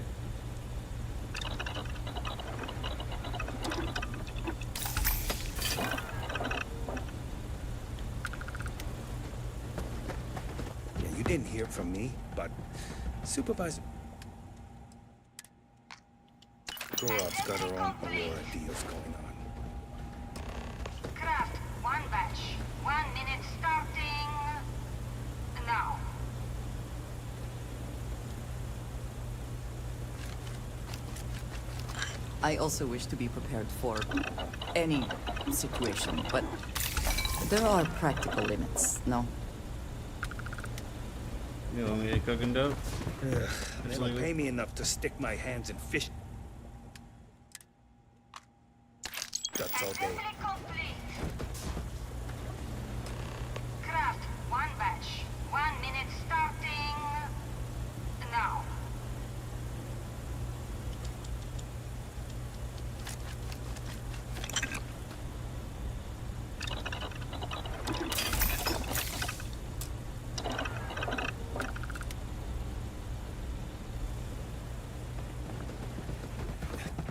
Yeah, you didn't hear from me, but Supervisor Grow-up's got her own Aurora deals going on. Craft. 1 batch. 1 minute starting now. I also wish to be prepared for any situation, but there are practical limits, no? You want me to cook and dope? Ugh, they don't pay me enough to stick my hands in fish. That's all day. Craft. 1 batch. 1 minute starting now.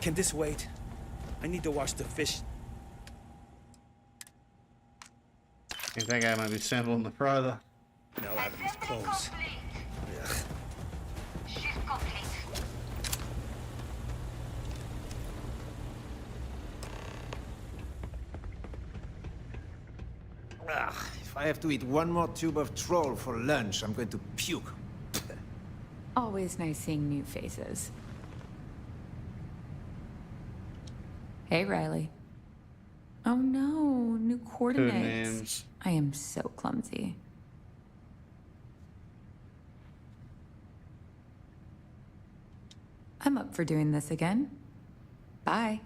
Can this wait? I need to wash the fish. I think that guy might be sampling the product. Now out of these clothes. Ugh. If I have to eat one more tube of troll for lunch, I'm going to puke. Always nice seeing new faces. Hey, Riley. Oh no, new coordinates. names. I am so clumsy. I'm up for doing this again. Bye.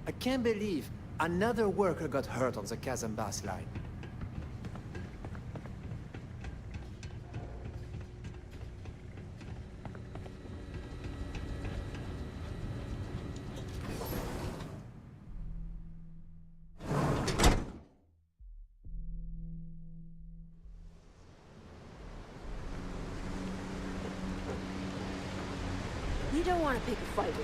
I can't believe another worker got hurt on the Kazambas line. You don't want to pick a fight with me.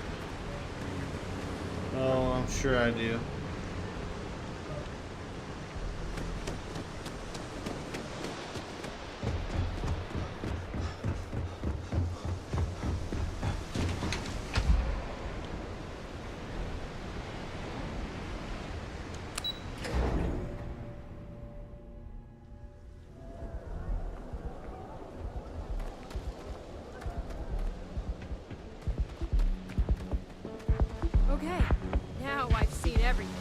Oh, I'm sure I do. Okay, now I've seen everything.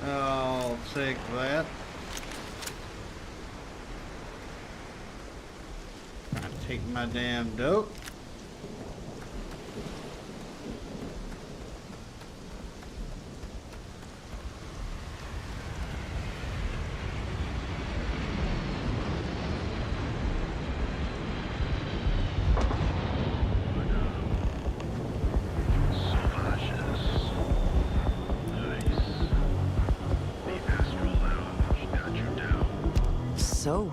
I'll take that. I'll take my damn dope. So,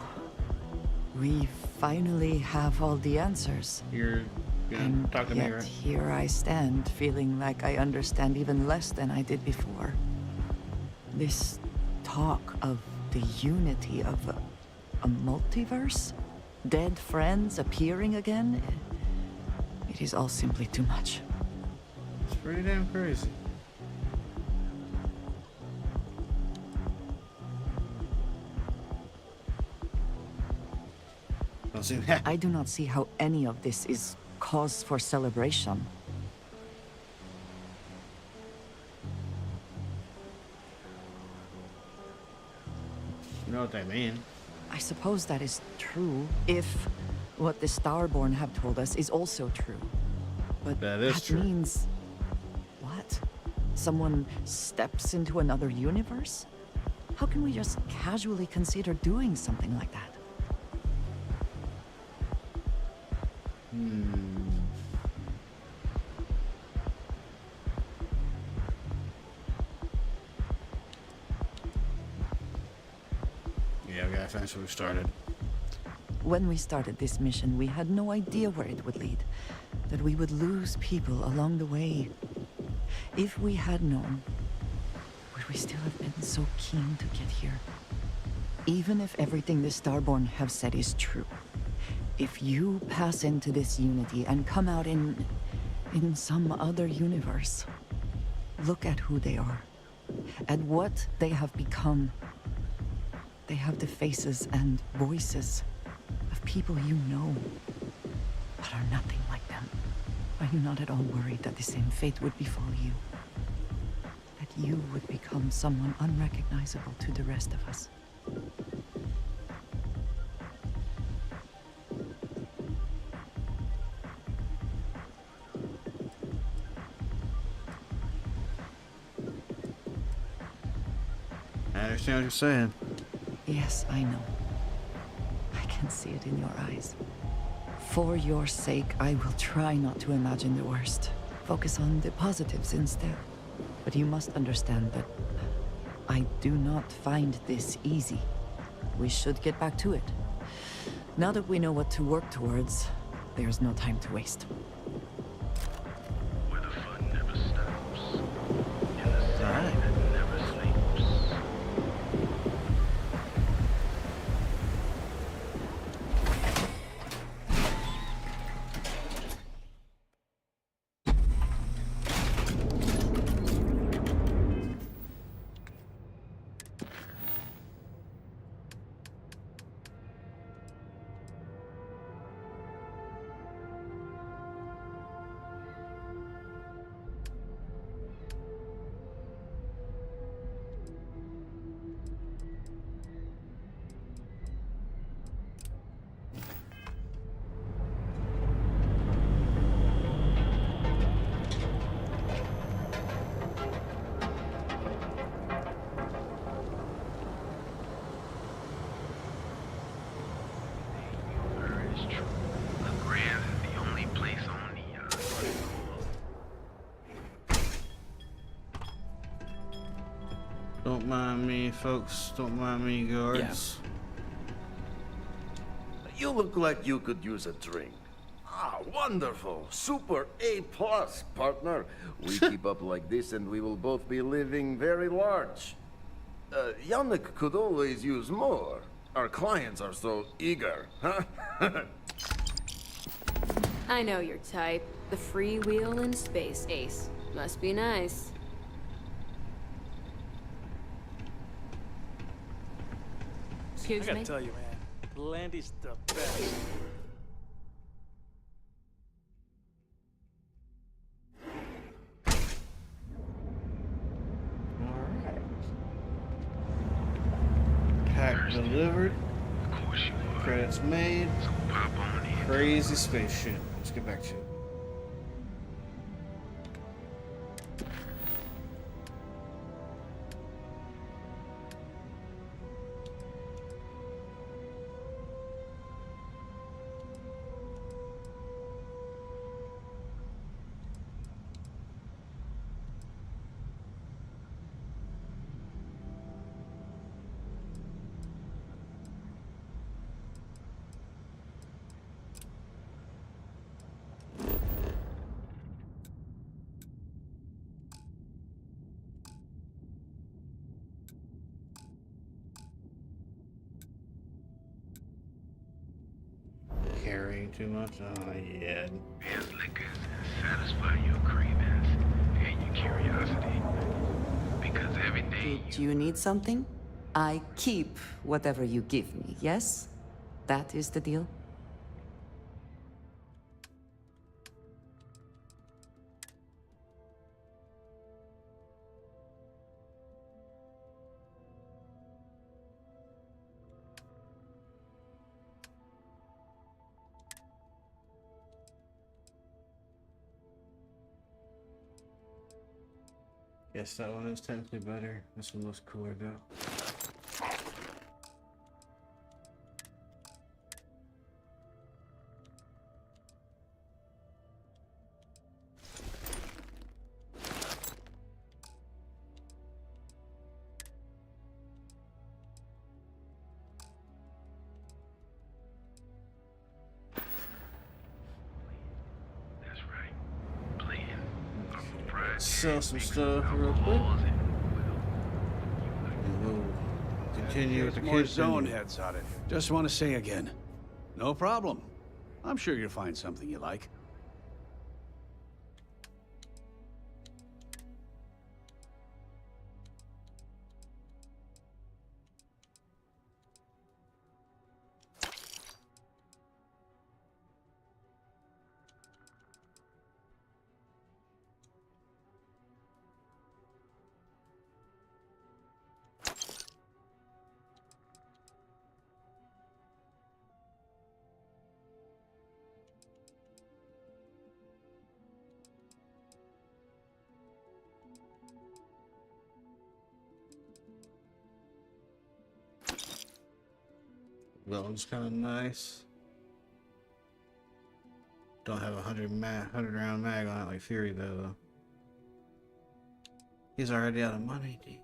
we finally have all the answers. You're gonna And talk to me, yet right? here I stand, feeling like I understand even less than I did before. This talk of the unity of a multiverse? Dead friends appearing again? It is all simply too much. It's pretty damn crazy. Don't seem happy. I do not see how any of this is cause for celebration. You know what I mean? I suppose that is true if what the Starborn have told us is also true. But that is true. Means what? Someone steps into another universe? How can we just casually consider doing something like that? Yeah, we gotta finish what we started. When we started this mission, we had no idea where it would lead. That we would lose people along the way. If we had known, would we still have been so keen to get here? Even if everything the Starborn have said is true, if you pass into this unity and come out in some other universe, look at who they are, at what they have become. They have the faces and voices of people you know, but are nothing like them. Are you not at all worried that the same fate would befall you? That you would become someone unrecognizable to the rest of us? I understand what you're saying. Yes, I know. I can see it in your eyes. For your sake, I will try not to imagine the worst. Focus on the positives instead. But you must understand that I do not find this easy. We should get back to it. Now that we know what to work towards, there's no time to waste. Where the fun never stops. And the city that never sleeps. Don't mind me, folks. Don't mind me, guards. You look like you could use a drink. Ah, wonderful. Super A+, partner. We keep up like this and we will both be living very large. Yannick could always use more. Our clients are so eager, huh? I know your type. The freewheel in space, Ace. Must be nice. Excuse I gotta me? tell you, man, Landy's the best. Alright. Pack delivered. Credits made. Crazy spaceship. Let's get back to it. Carrying too much? Oh, yeah. As liquors satisfy your cravings and your curiosity. Because every day Did you need something? I keep whatever you give me, yes? That is the deal? Yes, that one is technically better. This one looks cooler though. that's right. Playing Sell some stuff real quick. And we'll continue with the More kids. zone heads on it. Just want to say again, no problem. I'm sure you'll find something you like. That one's kind of nice. Don't have a 100 round mag on it like Fury though. He's already out of money, dude.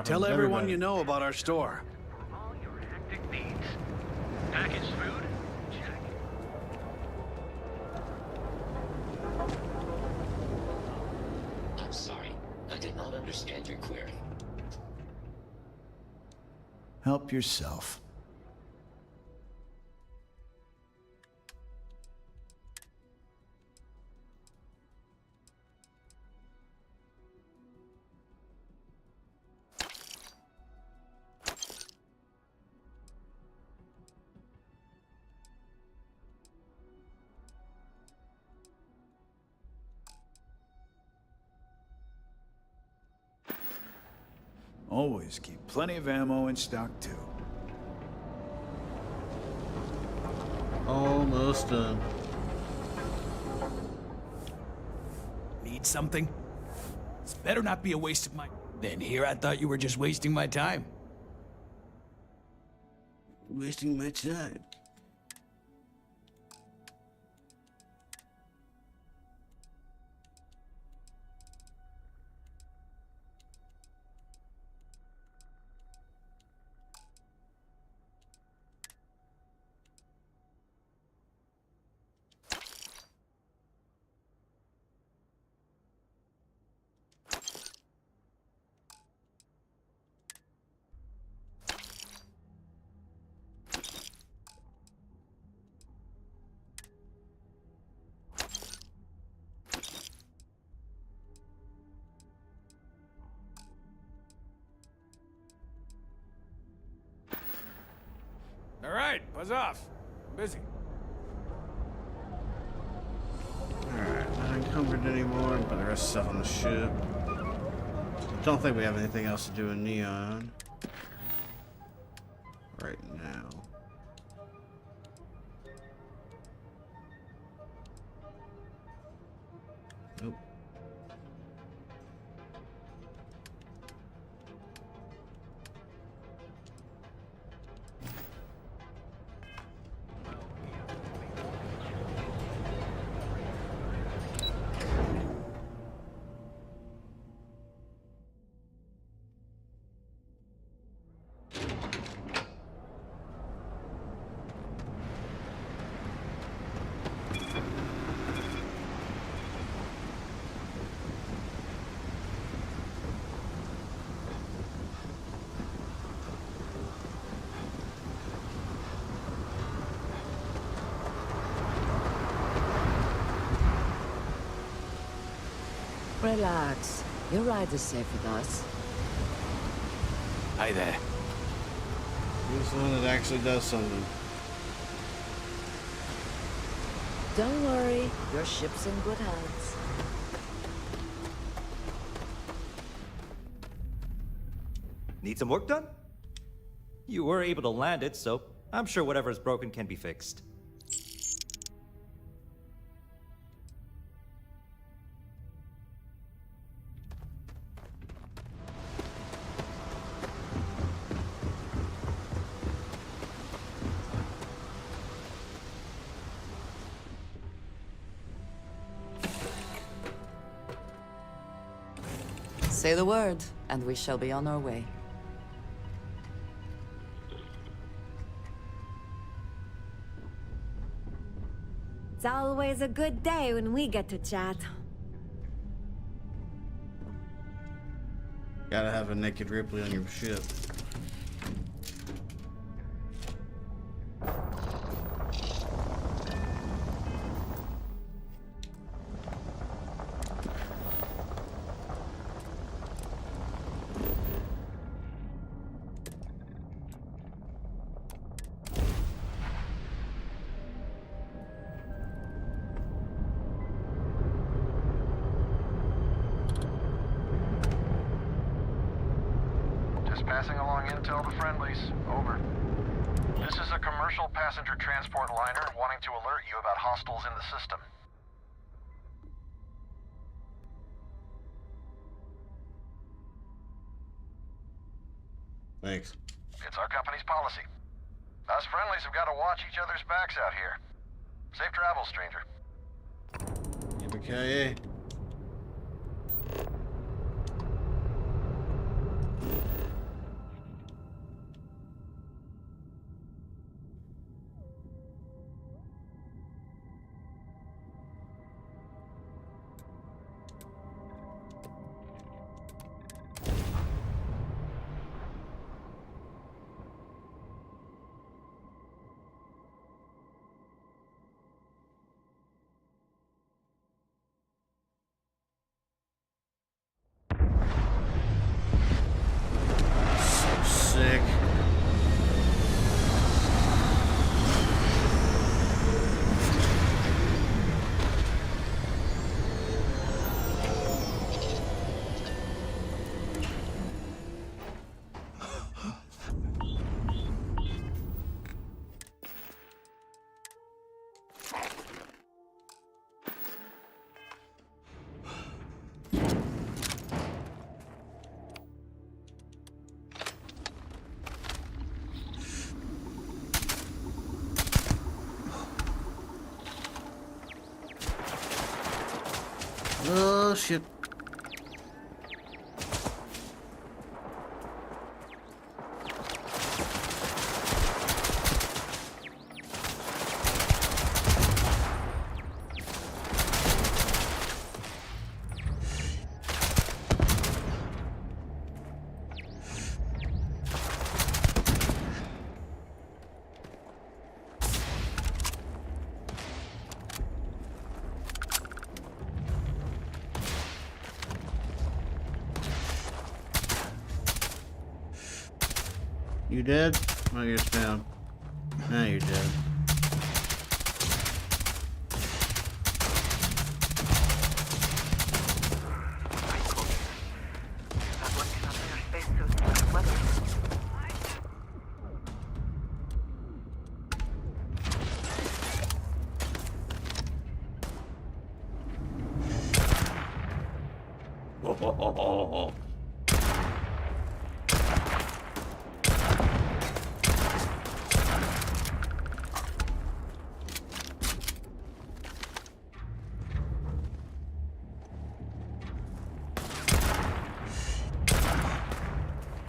Tell everyone you know about our store. All your hectic needs. Packaged food? Check. I'm sorry. I did not understand your query. Help yourself. Always keep plenty of ammo in stock, too. Almost done. Need something? This better not be a waste of my... Then here I thought you were just wasting my time. Wasting my time. All right, buzz off. I'm busy. Alright, not encumbered anymore, but there is stuff on the ship. Don't think we have anything else to do in Neon right now. Nope. Relax. Your ride is safe with us. Hi there. He's the one that actually does something. Don't worry, your ship's in good hands. Need some work done? You were able to land it, so I'm sure whatever's broken can be fixed. Say the word, and we shall be on our way. It's always a good day when we get to chat. Gotta have a naked Ripley on your ship. Passing along intel to friendlies. Over. This is a commercial passenger transport liner wanting to alert you about hostiles in the system. Thanks. It's our company's policy. Us friendlies have got to watch each other's backs out here. Safe travels, stranger. Yippee-ki-yay. So sick. Oh shit. You dead? Oh, you're down. Now you're dead.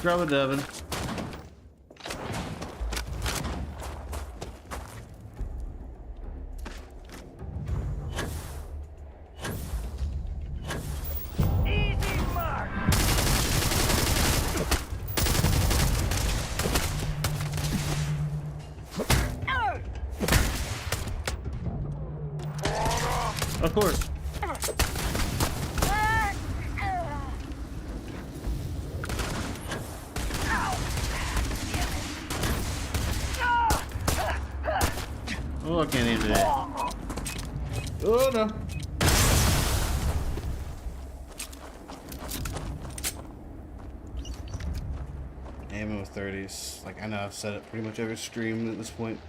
Grab a Devin. Of course. Oh, I can't aim that. Oh no. Aiming with 30s. Like, I know I've said it pretty much every stream at this point.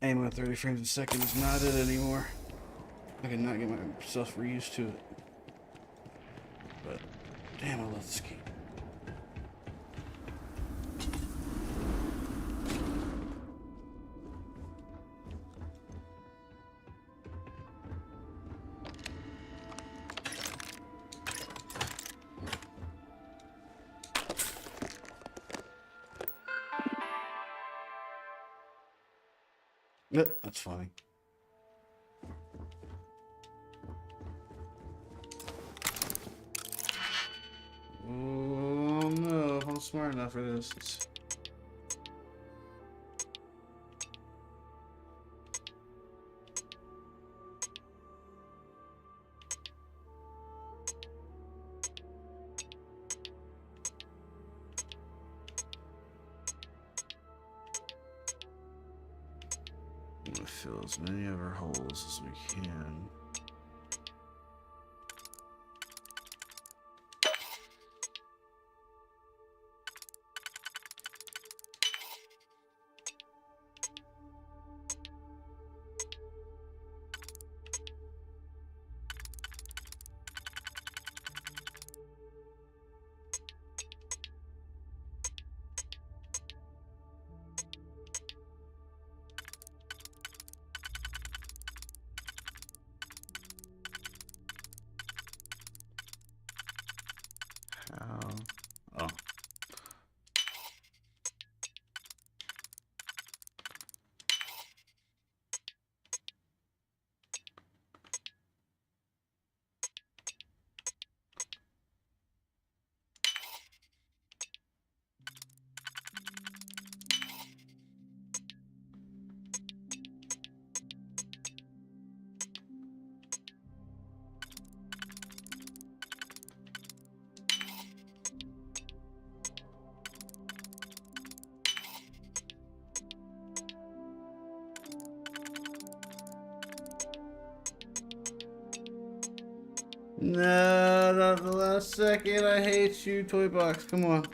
Aiming with 30 frames a second is not it anymore. I cannot get myself reused to it. But, damn, I love this game. Yep, that's funny. Oh no, I'm smart enough for this. I'm gonna fill as many of our holes as we can. No, not the last second. I hate you, toy box. Come on.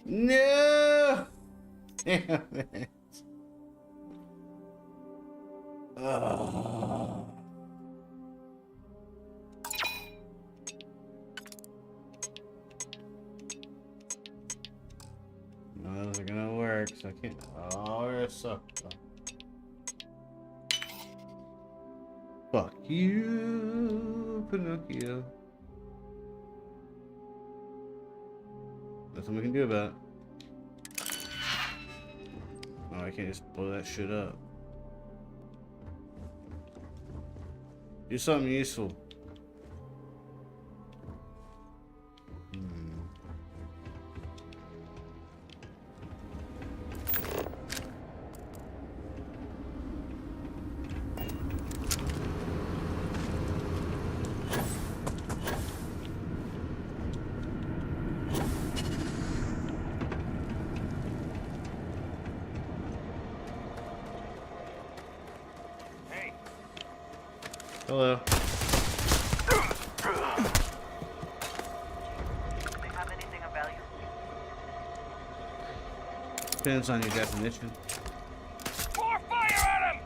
No! Damn it. Oh. No, those are gonna work, so I can't. Oh, you're so. Fuck you, Pinocchio. Nothing we can do about it. Oh, I can't just blow that shit up. Do something useful. Hello. Do they have anything of value? Depends on your definition. More fire at him!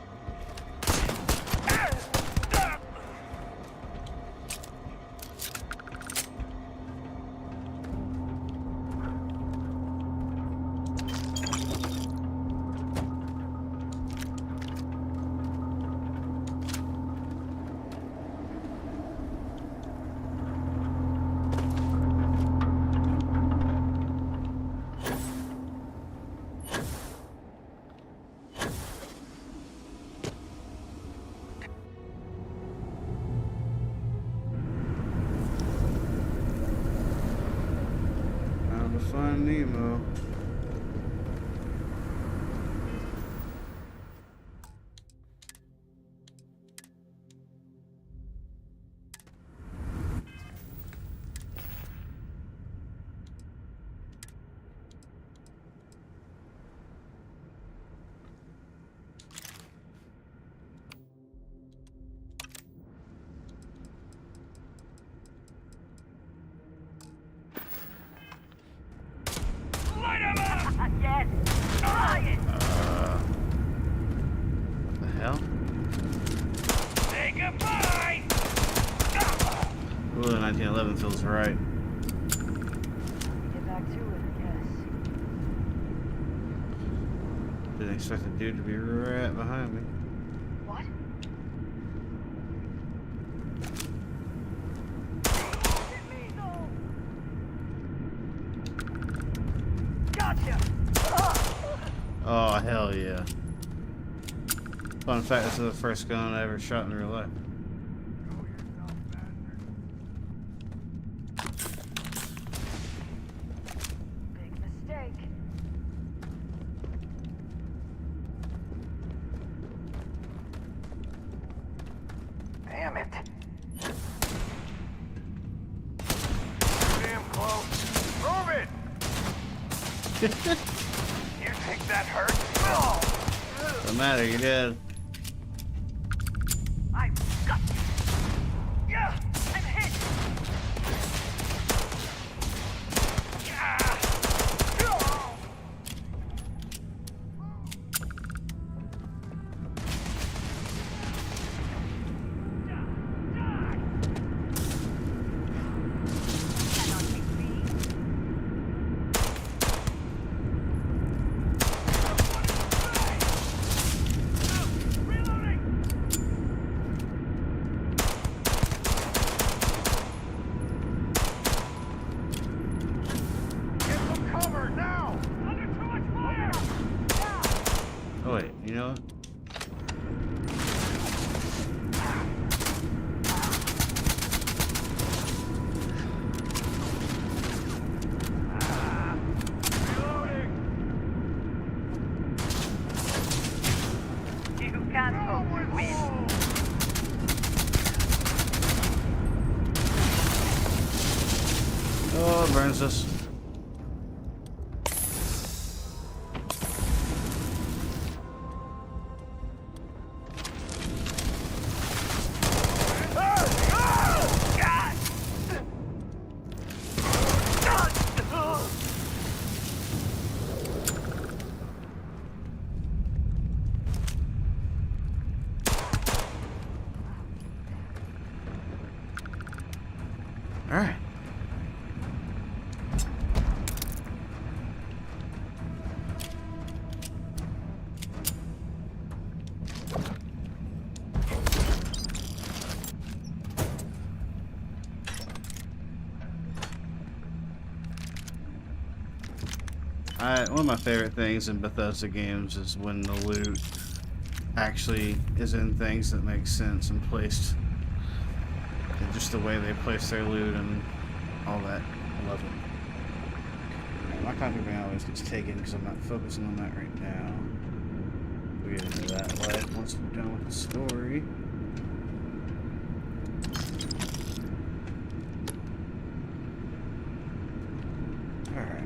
Time to find Nemo. Light him up! Yes! What the hell? Say goodbye! Ooh, the 1911 feels right. Get back to it, I guess. Didn't expect the dude to be right behind me. What? Gotcha! Oh, hell yeah. Fun fact, this is the first gun I ever shot in real life. Big mistake. Damn it. Damn close. Move it! You think that hurt? Oh. Doesn't matter, you're dead. I got you. Yeah, I'm hit. Oh wait, you know what? You can't hope to win. Oh, it burns us. Alright. One of my favorite things in Bethesda games is when the loot actually is in things that make sense and placed, and just the way they place their loot and all that. I love it. My contraband always gets taken because I'm not focusing on that right now. We'll get into that life once we're done with the story. Alright.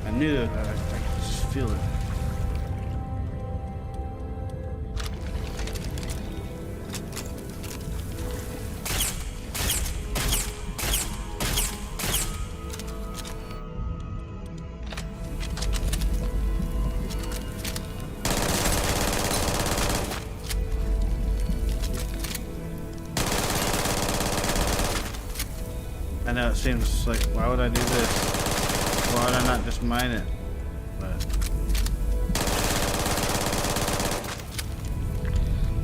I knew that. I could just feel it. I know it seems like, why would I do this? Why would I not just mine it? But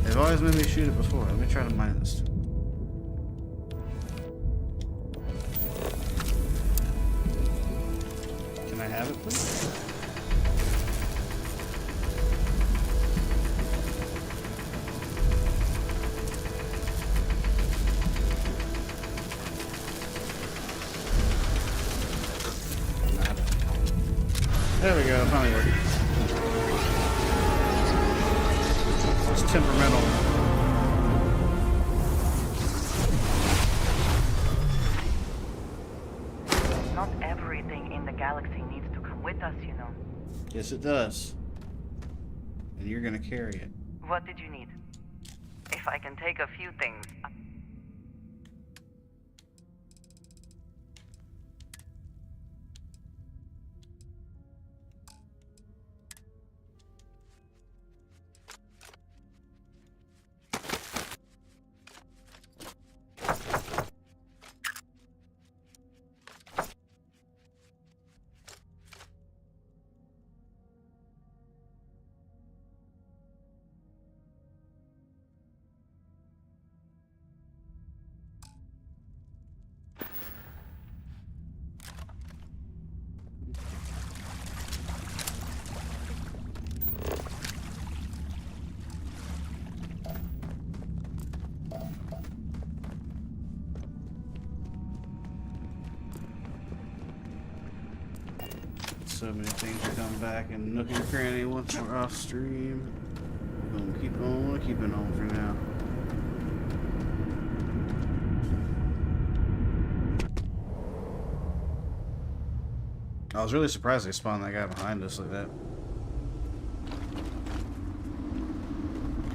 they've always made me shoot it before. Let me try to mine this. Can I have it, please? There we go, finally working. It's temperamental. Not everything in the galaxy needs to come with us, you know. Yes, it does. And you're gonna carry it. What did you need? If I can take a few things. So many things to come back and nook and cranny once we're off stream. We're gonna keep on keeping on for now. I was really surprised they spawned that guy behind us like that.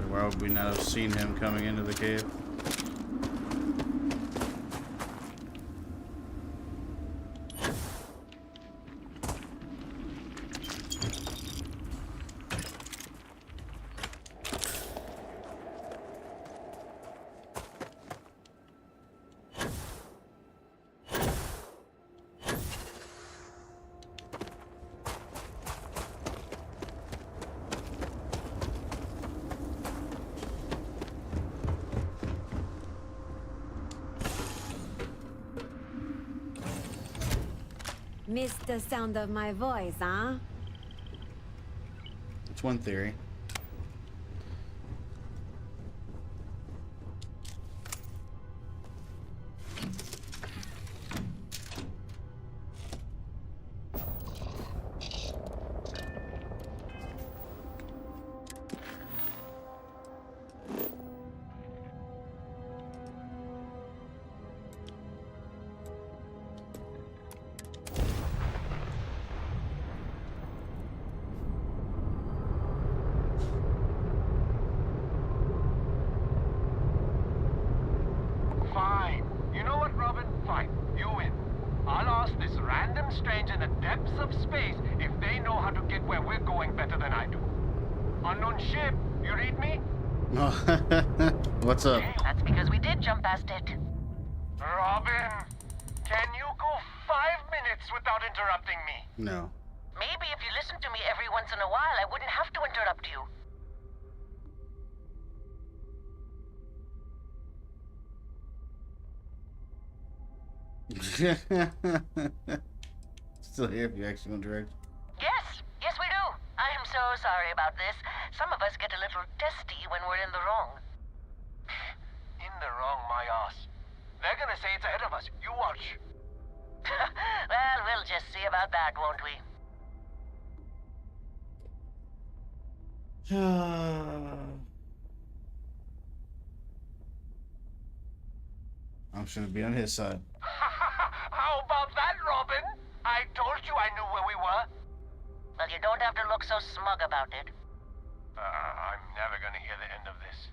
Why would we not have seen him coming into the cave? Missed the sound of my voice, huh? It's one theory. where we're going better than I do. Unknown ship, you read me? What's up? That's because we did jump past it. Robin, can you go 5 minutes without interrupting me? No. Maybe if you listen to me every once in a while, I wouldn't have to interrupt you. Still here if you actually want direct. Yes, yes we do. I am so sorry about this. Some of us get a little testy when we're in the wrong. In the wrong, my ass. They're gonna say it's ahead of us. You watch. Well, we'll just see about that, won't we? I'm sure to be on his side. How about that, Robin? I told you I knew where we were. Well, you don't have to look so smug about it. I'm never gonna hear the end of this.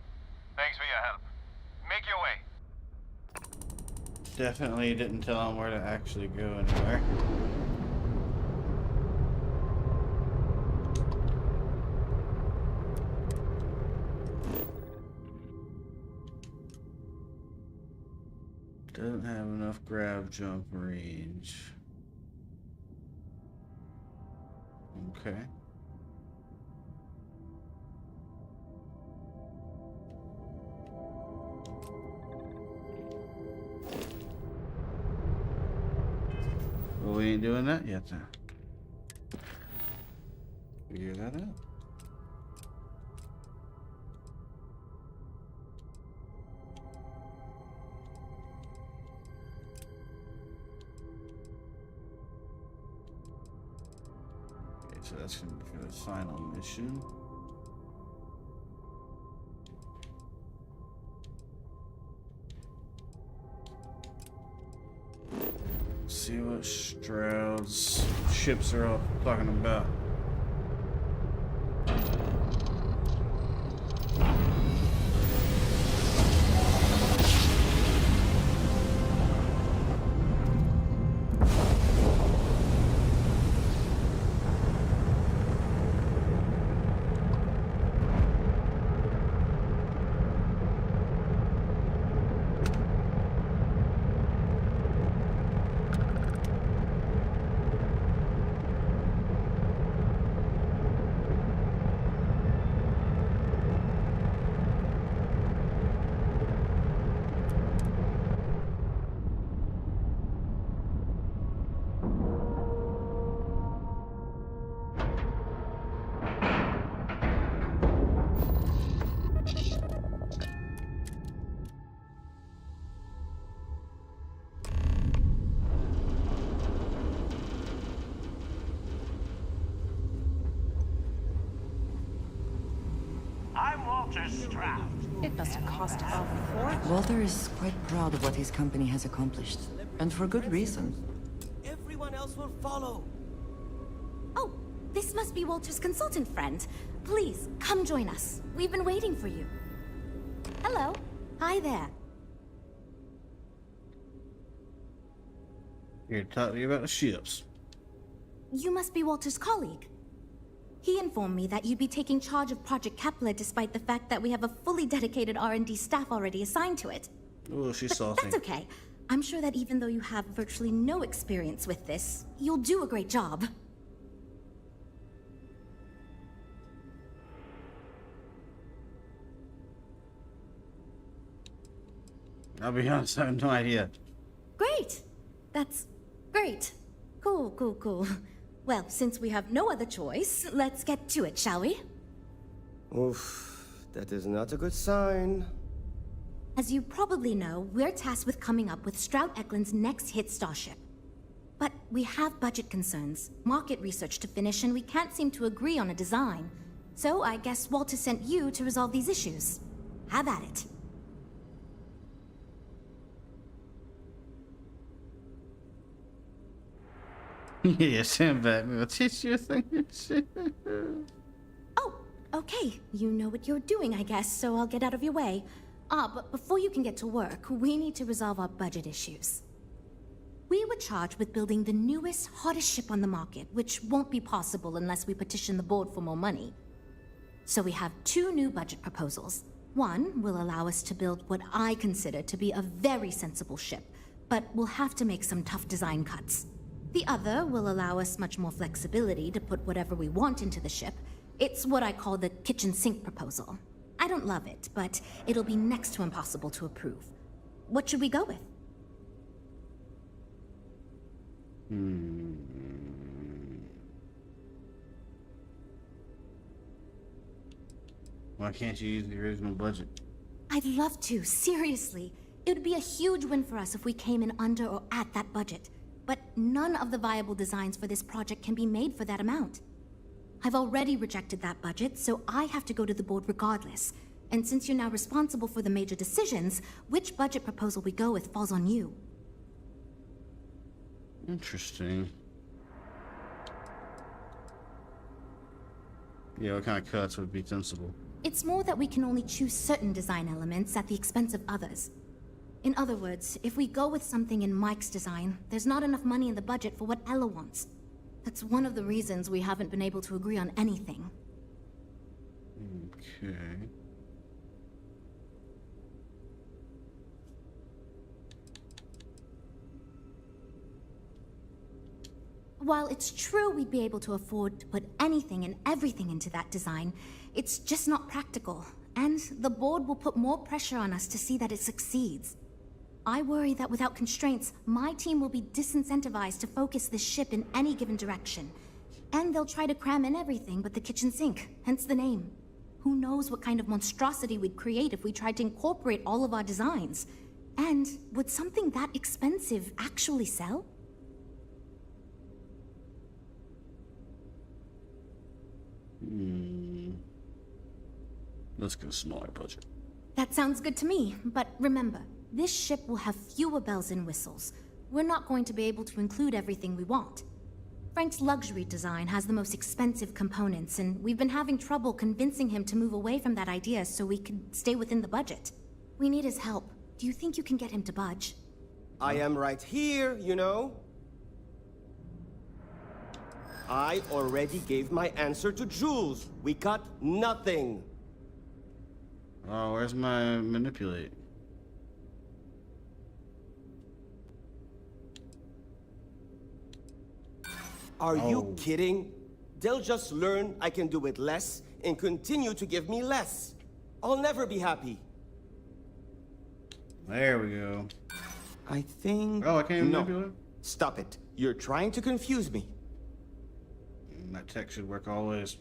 Thanks for your help. Make your way. Definitely didn't tell him where to actually go anywhere. Doesn't have enough grab jump range. Okay. Well, we ain't doing that yet then. Figure that out. So that's going to be for the final mission. Let's see what Stroud's ships are all talking about. It must have cost a fortune. Walter is quite proud of what his company has accomplished, and for good reason. Everyone else will follow. Oh, this must be Walter's consultant friend. Please, come join us. We've been waiting for you. Hello. Hi there. Here to talk to you about the ships. You must be Walter's colleague. He informed me that you'd be taking charge of Project Kepler despite the fact that we have a fully dedicated R&D staff already assigned to it. Oh, she's But salty. that's okay. I'm sure that even though you have virtually no experience with this, you'll do a great job. I'll be honest, I have no idea. Great! That's great. Cool, cool, cool. Well, since we have no other choice, let's get to it, shall we? Oof, that is not a good sign. As you probably know, we're tasked with coming up with Stroud Eklund's next hit starship. But we have budget concerns, market research to finish, and we can't seem to agree on a design. So I guess Walter sent you to resolve these issues. Have at it. Yeah, stand back. I'll teach you a thing. Okay, you know what you're doing, I guess, so I'll get out of your way. But before you can get to work, we need to resolve our budget issues. We were charged with building the newest, hottest ship on the market, which won't be possible unless we petition the board for more money. So we have two new budget proposals. One will allow us to build what I consider to be a very sensible ship, but we'll have to make some tough design cuts. The other will allow us much more flexibility to put whatever we want into the ship. It's what I call the kitchen sink proposal. I don't love it, but it'll be next to impossible to approve. What should we go with? Why can't you use the original budget? I'd love to, seriously. It would be a huge win for us if we came in under or at that budget. But none of the viable designs for this project can be made for that amount. I've already rejected that budget, so I have to go to the board regardless. And since you're now responsible for the major decisions, which budget proposal we go with falls on you. Interesting. Yeah, what kind of cuts would be sensible? It's more that we can only choose certain design elements at the expense of others. In other words, if we go with something in Mike's design, there's not enough money in the budget for what Ella wants. That's one of the reasons we haven't been able to agree on anything. Okay. While it's true we'd be able to afford to put anything and everything into that design, it's just not practical, and the board will put more pressure on us to see that it succeeds. I worry that without constraints, my team will be disincentivized to focus this ship in any given direction. And they'll try to cram in everything but the kitchen sink, hence the name. Who knows what kind of monstrosity we'd create if we tried to incorporate all of our designs? And would something that expensive actually sell? Let's go smaller budget. That sounds good to me, but remember, this ship will have fewer bells and whistles. We're not going to be able to include everything we want. Frank's luxury design has the most expensive components, and we've been having trouble convincing him to move away from that idea so we could stay within the budget. We need his help. Do you think you can get him to budge? I am right here, you know. I already gave my answer to Jules. We got nothing. Oh, where's my manipulate? Are you kidding? They'll just learn I can do it less and continue to give me less. I'll never be happy. There we go. I think... Oh, I can't even manipulate? Stop it. You're trying to confuse me. That tech should work always.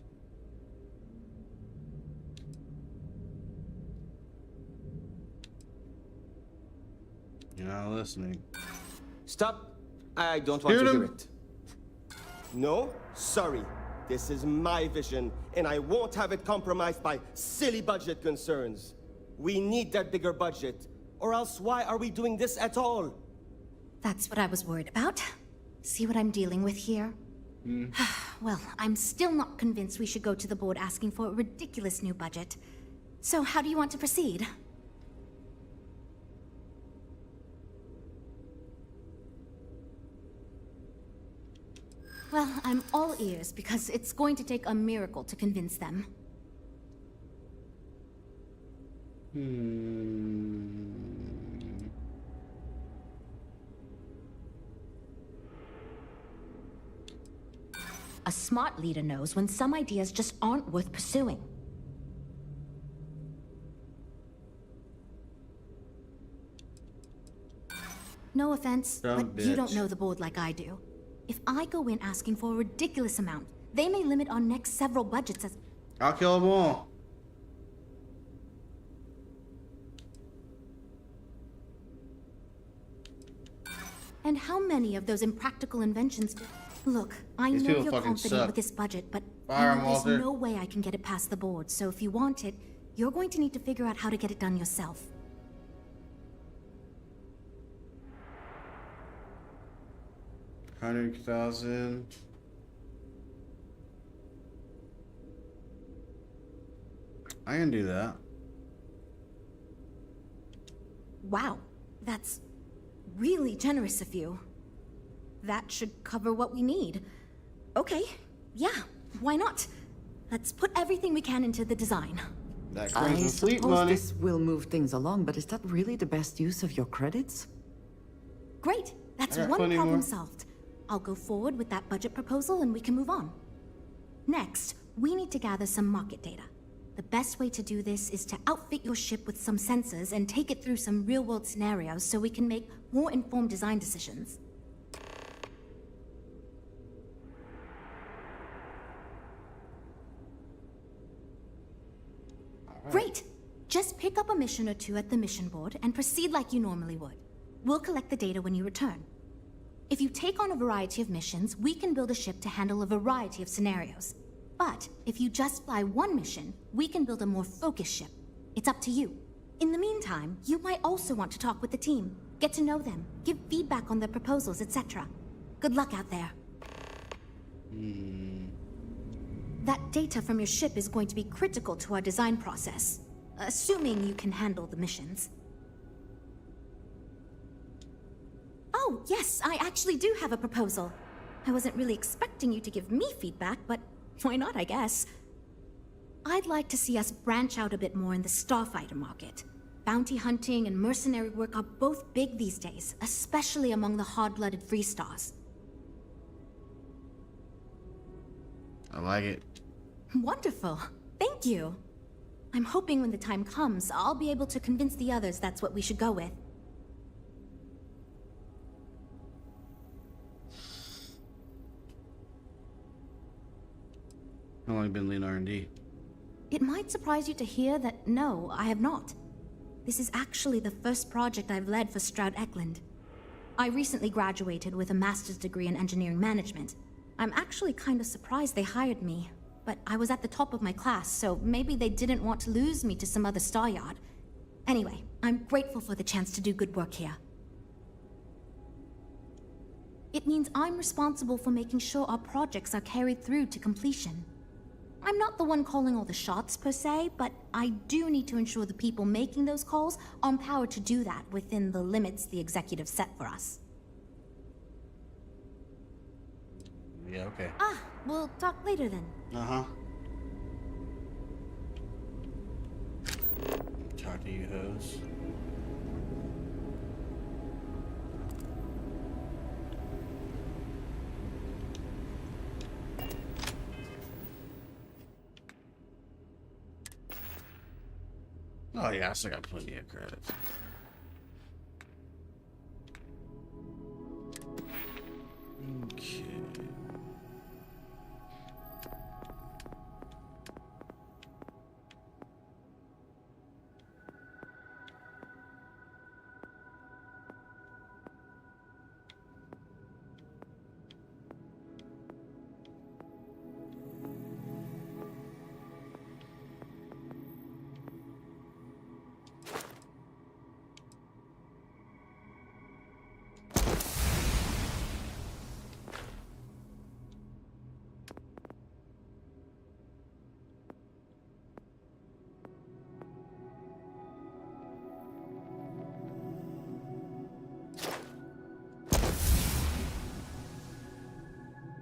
You're not listening. Stop. I don't want to hear it. No, sorry. This is my vision, and I won't have it compromised by silly budget concerns. We need that bigger budget, or else why are we doing this at all? That's what I was worried about. See what I'm dealing with here? Well, I'm still not convinced we should go to the board asking for a ridiculous new budget. So how do you want to proceed? Well, I'm all ears because it's going to take a miracle to convince them. A smart leader knows when some ideas just aren't worth pursuing. No offense, but you don't know the board like I do. If I go in asking for a ridiculous amount, they may limit our next several budgets as... I'll kill them all. And how many of those impractical inventions... Look, I know you're confident with this budget, but I know there's no way I can get it past the board, so if you want it, you're going to need to figure out how to get it done yourself. $100,000. I can do that. Wow, that's really generous of you. that should cover what we need. Okay, yeah, why not? Let's put everything we can into the design. That I crazy fleet suppose money. this will move things along, but is that really the best use of your credits? Great, that's I got one plenty problem more. solved. I'll go forward with that budget proposal and we can move on. Next, we need to gather some market data. The best way to do this is to outfit your ship with some sensors and take it through some real-world scenarios so we can make more informed design decisions. Great! Just pick up a mission or two at the mission board and proceed like you normally would. We'll collect the data when you return. If you take on a variety of missions, we can build a ship to handle a variety of scenarios. But if you just fly one mission, we can build a more focused ship. It's up to you. In the meantime, you might also want to talk with the team, get to know them, give feedback on their proposals, etc. Good luck out there. That data from your ship is going to be critical to our design process, assuming you can handle the missions. Oh, yes, I actually do have a proposal. I wasn't really expecting you to give me feedback, but why not, I guess? I'd like to see us branch out a bit more in the starfighter market. Bounty hunting and mercenary work are both big these days, especially among the hard-blooded free stars. I like it. Wonderful. Thank you. I'm hoping when the time comes, I'll be able to convince the others that's what we should go with. How long have you been leading R&D? It might surprise you to hear that no, I have not. This is actually the first project I've led for Stroud Eklund. I recently graduated with a master's degree in engineering management. I'm actually kind of surprised they hired me, but I was at the top of my class, so maybe they didn't want to lose me to some other star yard. Anyway, I'm grateful for the chance to do good work here. It means I'm responsible for making sure our projects are carried through to completion. I'm not the one calling all the shots per se, but I do need to ensure the people making those calls are empowered to do that within the limits the executive set for us. Yeah, okay. Ah, we'll talk later then. Uh-huh. Talk to you hoes. Oh yeah, I still got plenty of credits. Okay.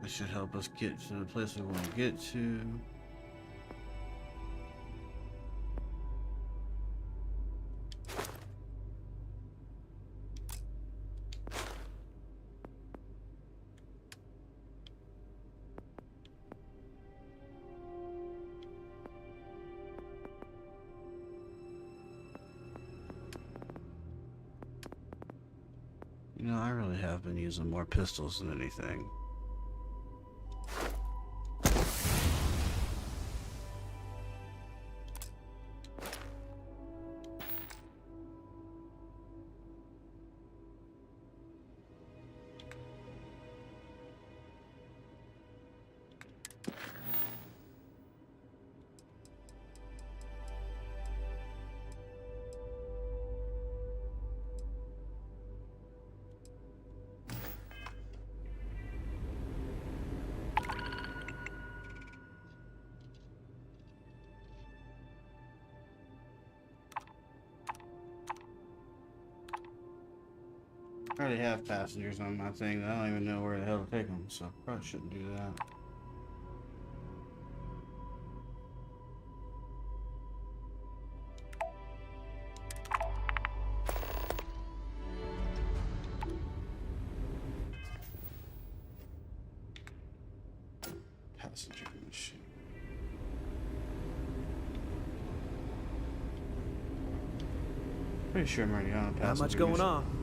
This should help us get to the place we want to get to. You know, I really have been using more pistols than anything. already have passengers on my thing. I don't even know where the hell to take them, so probably shouldn't do that. Passenger machine. Pretty sure I'm already on a passenger. Not much going machine. on.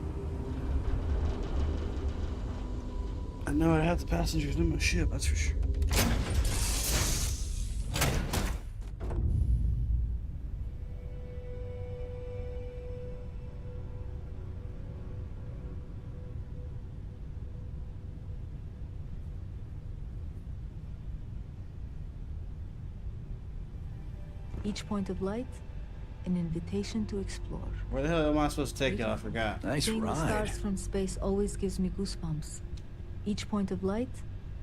I know I have the passengers in my ship, that's for sure. Each point of light, an invitation to explore. Where the hell am I supposed to take it? I forgot. Seeing the stars from space always gives me goosebumps. Each point of light,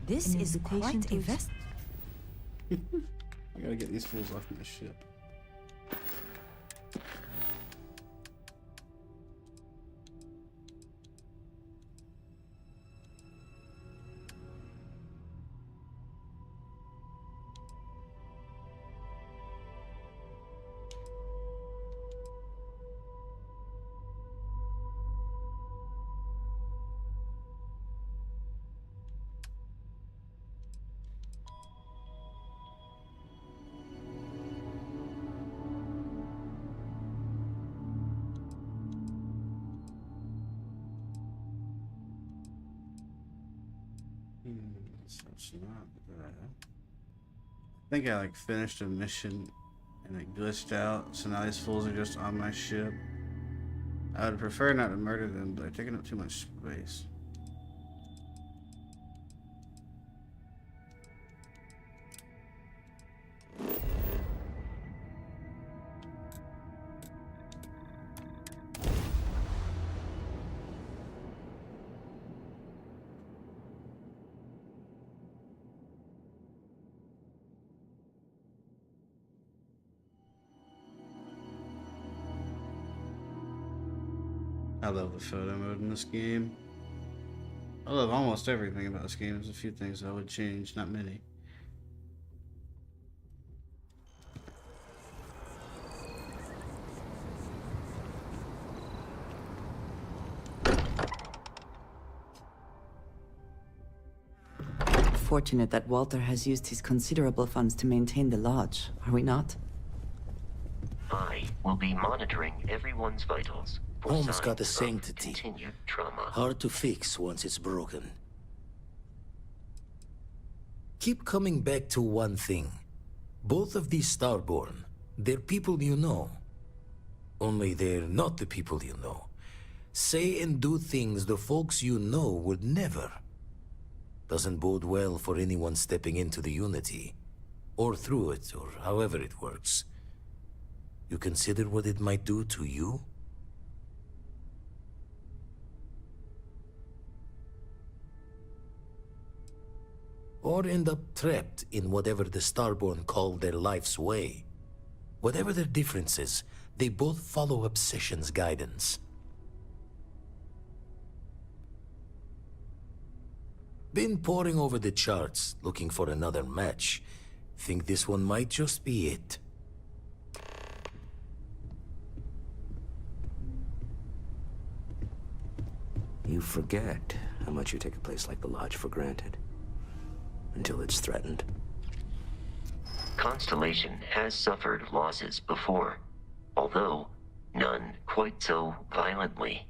this an is invitation quite to a vest. I gotta get these fools off my ship. So it's not that. I think I like finished a mission and it glitched out, so now these fools are just on my ship. I would prefer not to murder them, but they're taking up too much space. I love the photo mode in this game. I love almost everything about this game. There's a few things I would change, not many. Fortunate that Walter has used his considerable funds to maintain the lodge, are we not? I will be monitoring everyone's vitals. Home's got a sanctity. Continued trauma. Hard to fix once it's broken. Keep coming back to one thing. Both of these Starborn, they're people you know. Only they're not the people you know. Say and do things the folks you know would never. Doesn't bode well for anyone stepping into the Unity. Or through it, or however it works. You consider what it might do to you? Or end up trapped in whatever the Starborn call their life's way. Whatever their differences, they both follow Obsession's guidance. Been poring over the charts, looking for another match. Think this one might just be it. You forget how much you take a place like the Lodge for granted. Until it's threatened. Constellation has suffered losses before, although none quite so violently.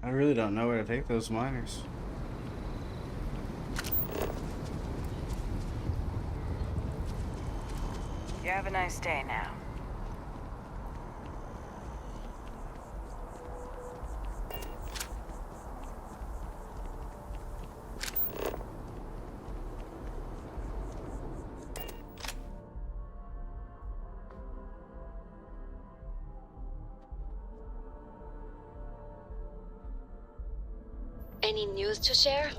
I really don't know where to take those miners. You have a nice day now. Any news to share?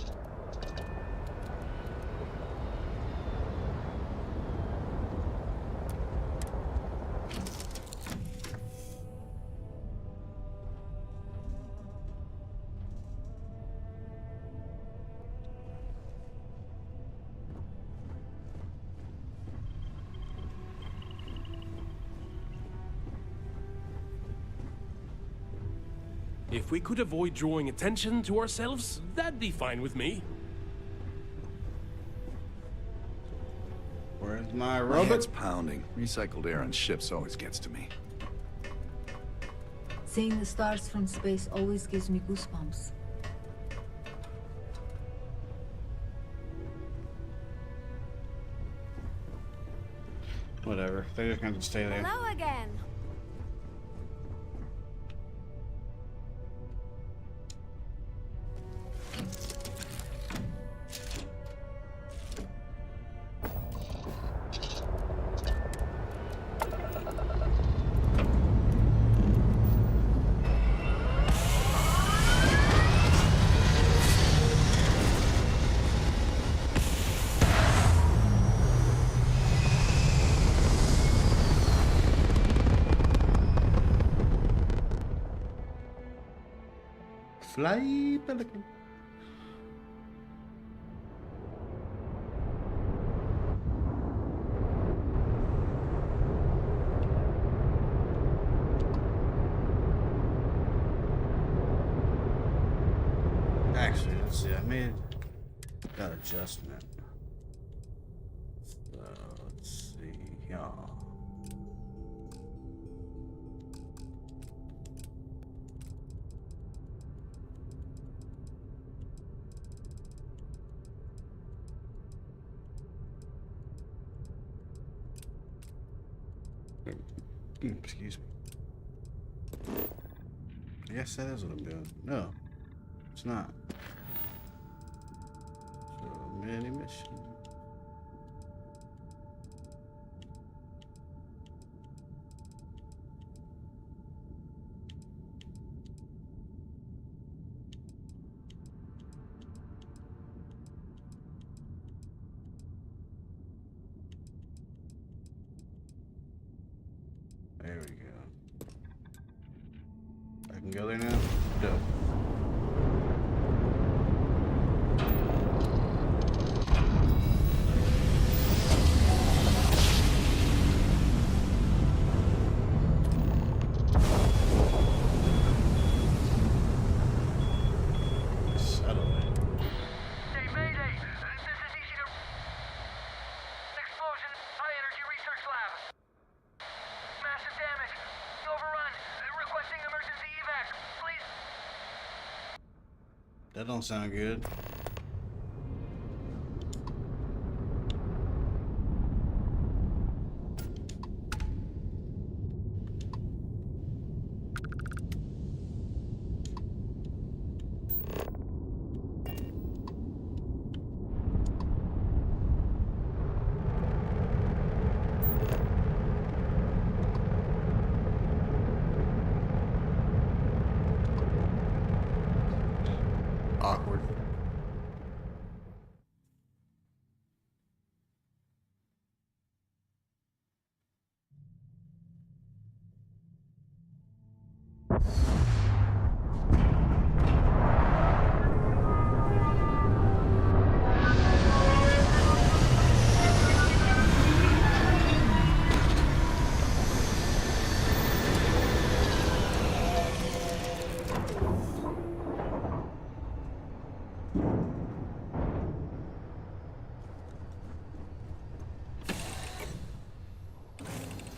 If we could avoid drawing attention to ourselves, that'd be fine with me. Where's My my robot? head's pounding. Recycled air on ships always gets to me. Seeing the stars from space always gives me goosebumps. Whatever. They're just gonna stay there. Hello again. Fly, pelican. Actually, let's see. I made that adjustment. So, let's see. Yeah. Excuse me. I guess that is what I'm doing. No, it's not. So many missions. There we go. I can go there now? Dope. Settle it. Hey, Mayday! This is easy to... Explosion, high energy research lab. Massive damage. Overrun. Requesting emergency evac. Please. That don't sound good. Awkward.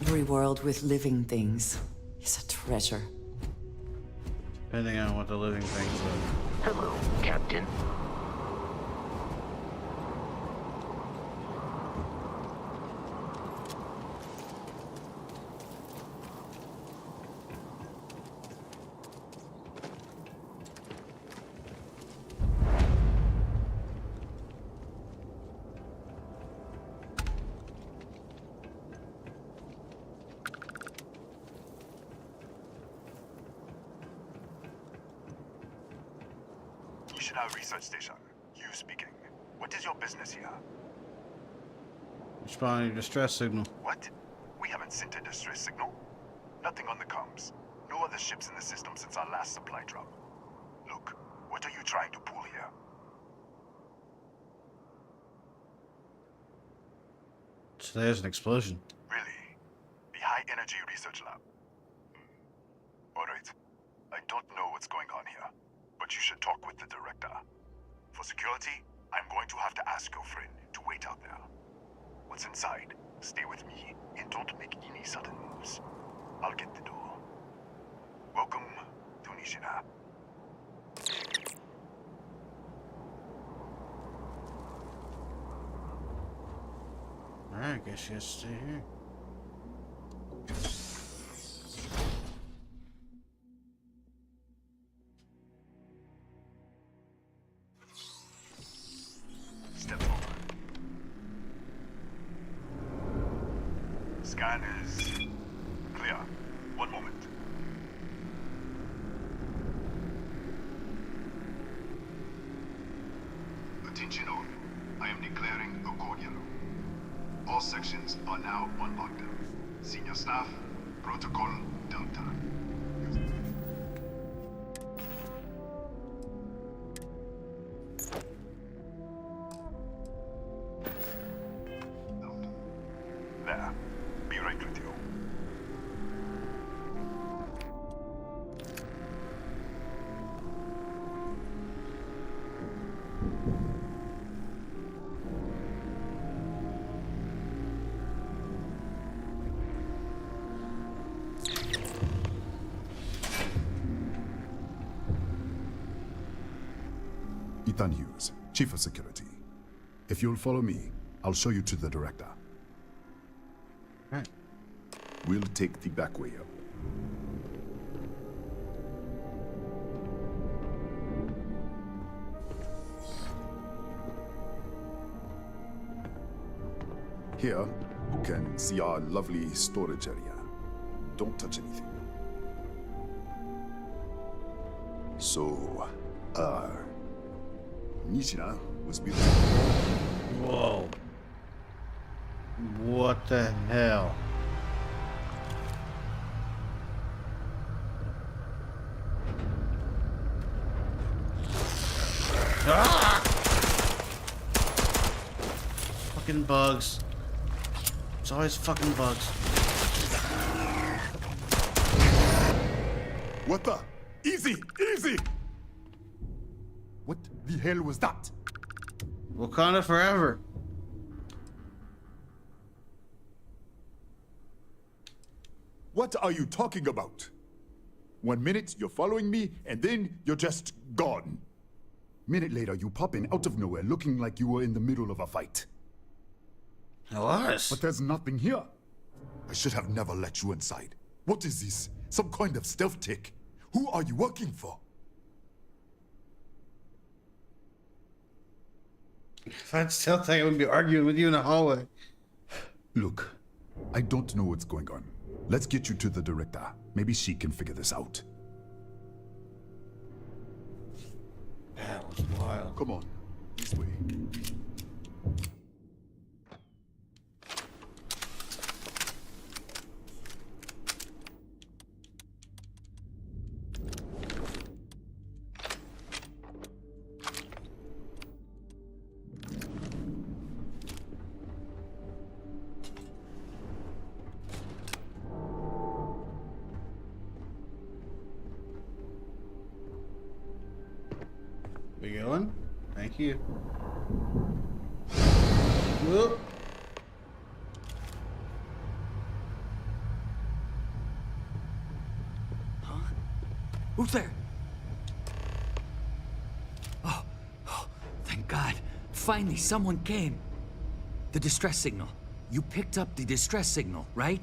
Every world with living things is a treasure. Depending on what the living things are. Hello, Captain. Research station. You speaking. What is your business here? Responding to distress signal. What? We haven't sent a distress signal. Nothing on the comms. No other ships in the system since our last supply drop. Look, what are you trying to pull here? So there's an explosion. Really? The high energy research lab? Alright. I don't know what's going on here, but you should talk with the director. For security, I'm going to have to ask your friend to wait out there. Once inside, stay with me and don't make any sudden moves. I'll get the door. Welcome to Nishina. Alright, I guess she has to stay here. Step forward. Scan is clear. One moment. Attention all. I am declaring a code yellow. All sections are now on lockdown. Senior staff, protocol Delta. There. Be right with you. Ethan Hughes, Chief of Security. If you'll follow me, I'll show you to the director. Right. We'll take the back way up. Here, you can see our lovely storage area. Don't touch anything. So, Nishina was built. Whoa. What the hell? Ah! Fucking bugs. It's always fucking bugs. What the? Easy! Easy! What the hell was that? Wakanda forever. What are you talking about? 1 minute you're following me, and then you're just gone. Minute later, you pop in out of nowhere looking like you were in the middle of a fight. I was. But there's nothing here. I should have never let you inside. What is this? Some kind of stealth tick? Who are you working for? If I'd still think I would be arguing with you in the hallway. Look, I don't know what's going on. Let's get you to the director. Maybe she can figure this out. That was wild. Come on, this way. We going? Thank you. Whoop. Huh? Who's there? Finally, someone came. The distress signal. You picked up the distress signal, right?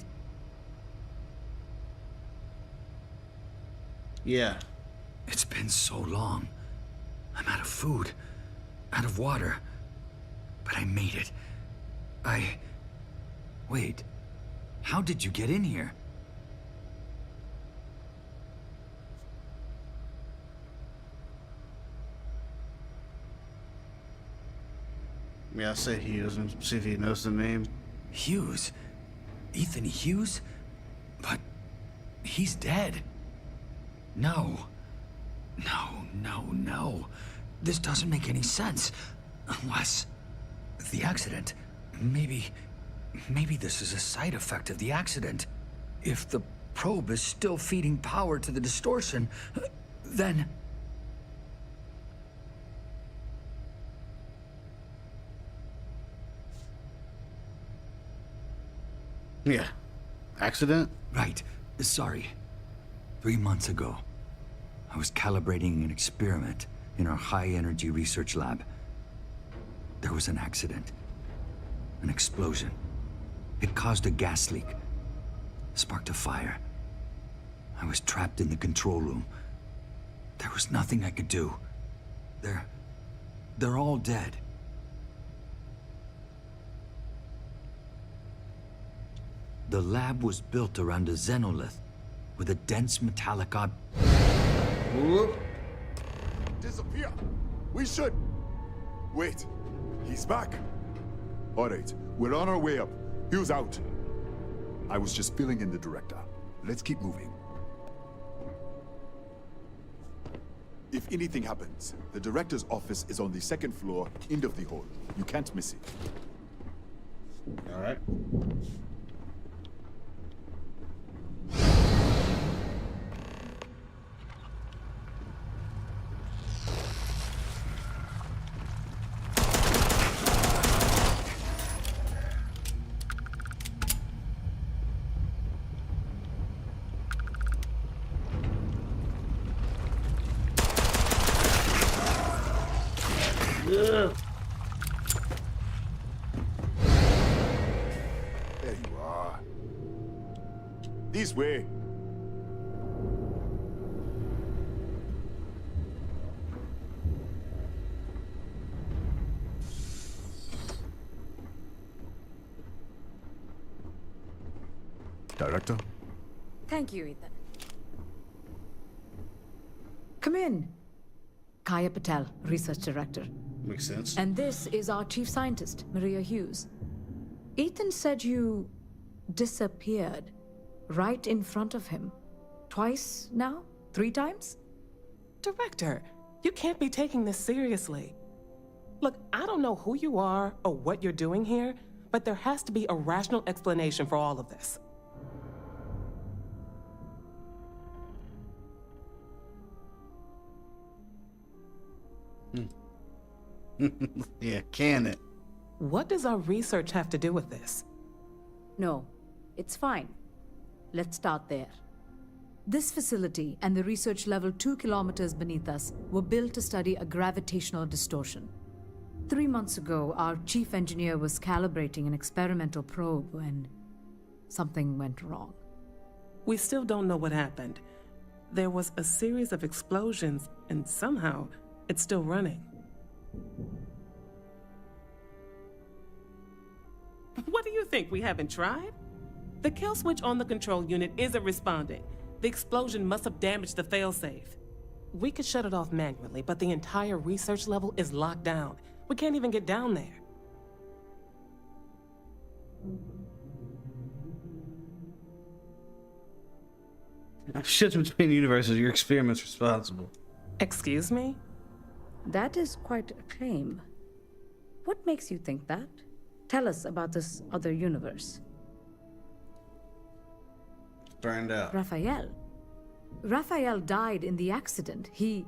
Yeah. It's been so long. I'm out of food, out of water. But I made it. Wait. How did you get in here? Yeah, I'll say Hughes and see if he knows the name. Hughes? Ethan Hughes? But he's dead. No. No. This doesn't make any sense. Unless the accident. Maybe this is a side effect of the accident. If the probe is still feeding power to the distortion, then... Yeah. Accident? Right. Sorry. 3 months ago, I was calibrating an experiment in our high-energy research lab. There was an accident. An explosion. It caused a gas leak. Sparked a fire. I was trapped in the control room. There was nothing I could do. They're all dead. The lab was built around a xenolith with a dense metallic Disappear! We should... Wait. He's back. Alright, we're on our way up. Hughes out. I was just filling in the director. Let's keep moving. If anything happens, the director's office is on the second floor, end of the hall. You can't miss it. Alright. There you are. This way. Director? Thank you, Ethan. Come in. Kaya Patel, Research Director. Makes sense. And this is our Chief Scientist, Maria Hughes. Ethan said you disappeared right in front of him. Twice now? 3 times? Director, you can't be taking this seriously. Look, I don't know who you are or what you're doing here, but there has to be a rational explanation for all of this. Yeah, can it? What does our research have to do with this? No, it's fine. Let's start there. This facility and the research level 2 kilometers beneath us were built to study a gravitational distortion. 3 months ago, our chief engineer was calibrating an experimental probe when something went wrong. We still don't know what happened. There was a series of explosions, and somehow it's still running. What do you think? We haven't tried? The kill switch on the control unit isn't responding. The explosion must have damaged the failsafe. We could shut it off manually, but the entire research level is locked down. We can't even get down there. Shit between universes, your experiment's responsible. Excuse me? That is quite a claim. What makes you think that? Tell us about this other universe. Burned out. Raphael. Raphael died in the accident. He...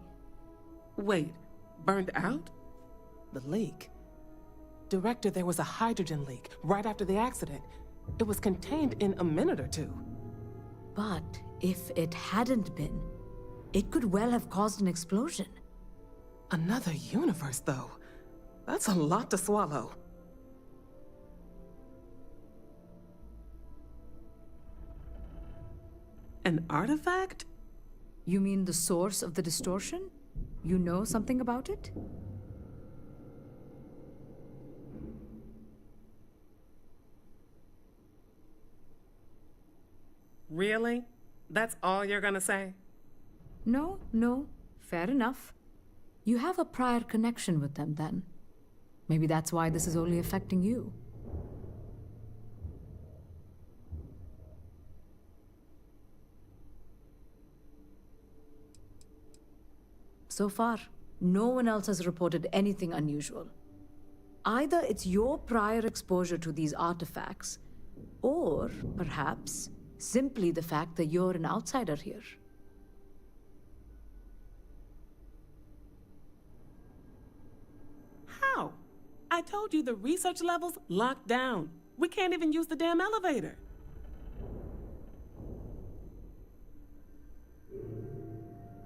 Wait, burned out? The leak. Director, there was a hydrogen leak right after the accident. It was contained in a minute or 2. But if it hadn't been, it could well have caused an explosion. Another universe, though. That's a lot to swallow. An artifact? You mean the source of the distortion? You know something about it? Really? That's all you're gonna say? No, fair enough. You have a prior connection with them then. Maybe that's why this is only affecting you. So far, no one else has reported anything unusual. Either it's your prior exposure to these artifacts, or perhaps simply the fact that you're an outsider here. How? I told you the research level's locked down. We can't even use the damn elevator.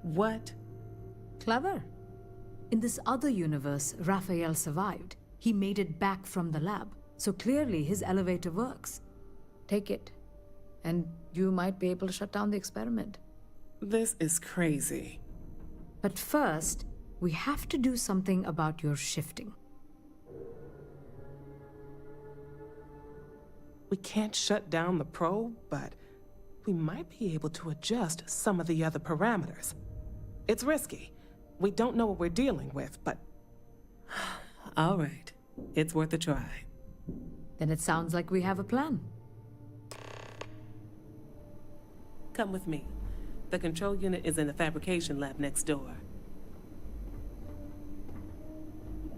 What? Clever. In this other universe, Raphael survived. He made it back from the lab, so clearly his elevator works. Take it, and you might be able to shut down the experiment. This is crazy. But first, we have to do something about your shifting. We can't shut down the probe, but we might be able to adjust some of the other parameters. It's risky. We don't know what we're dealing with, but... All right. It's worth a try. Then it sounds like we have a plan. Come with me. The control unit is in the fabrication lab next door.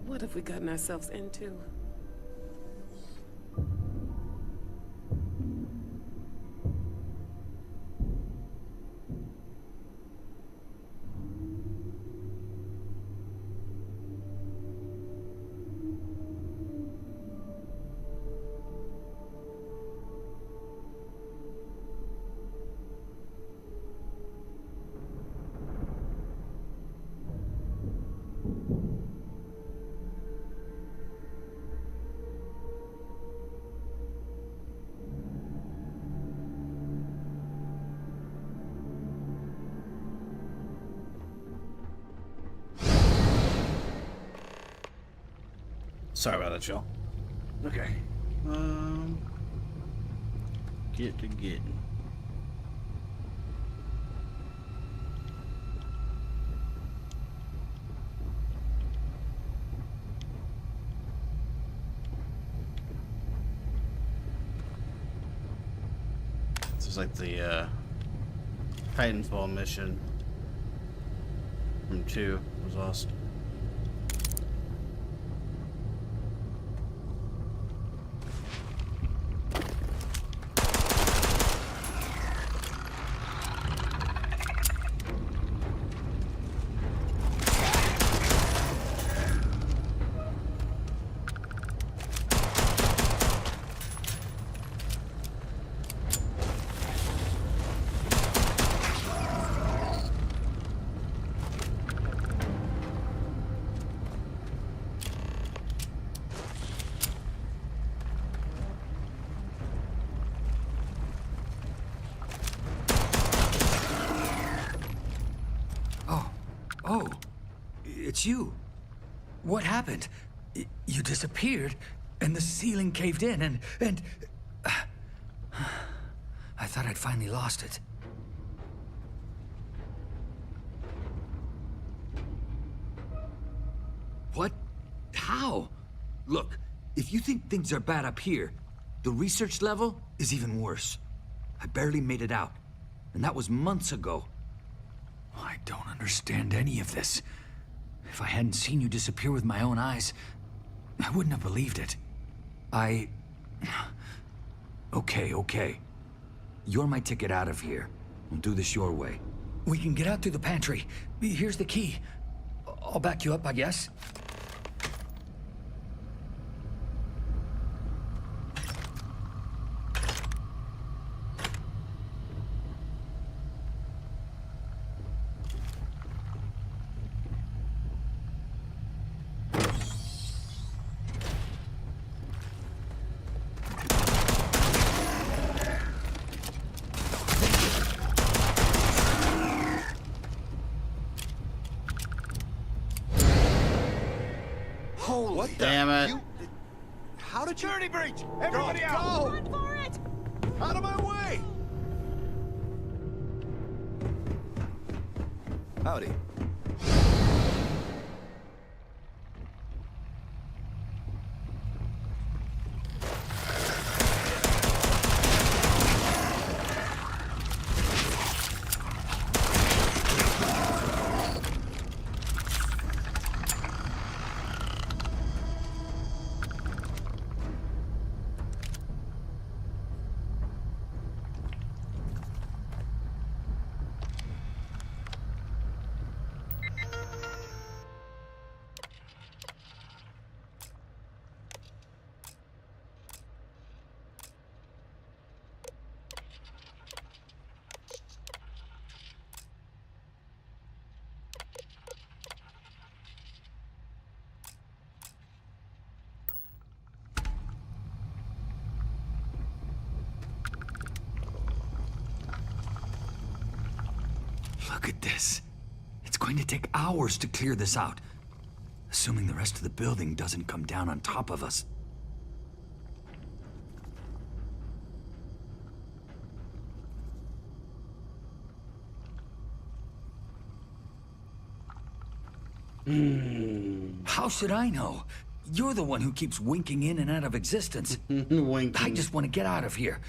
What have we gotten ourselves into? Sorry about that, y'all. Okay. Get to getting. This is like the Titanfall mission from 2. It was awesome. Oh, it's you. What happened? You disappeared, and the ceiling caved in, and... I thought I'd finally lost it. What? How? Look, if you think things are bad up here, the research level is even worse. I barely made it out, and that was months ago. I don't understand any of this. If I hadn't seen you disappear with my own eyes, I wouldn't have believed it. Okay. You're my ticket out of here. We'll do this your way. We can get out through the pantry. Here's the key. I'll back you up, I guess. Holy what damn it. How did you... Security breach! Everybody out! Run for it! Out of my way! Howdy. Look at this. It's going to take hours to clear this out. Assuming the rest of the building doesn't come down on top of us. How should I know? You're the one who keeps winking in and out of existence. Winking. I just want to get out of here.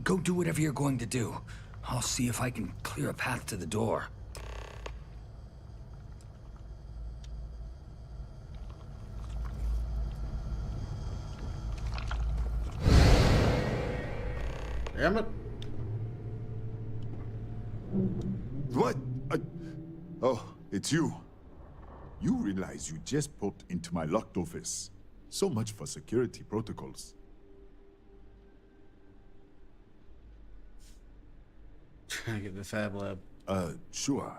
Go do whatever you're going to do. I'll see if I can clear a path to the door. Damn it. What? Oh, it's you. You realize you just popped into my locked office. So much for security protocols. Trying to get the Fab Lab. Sure.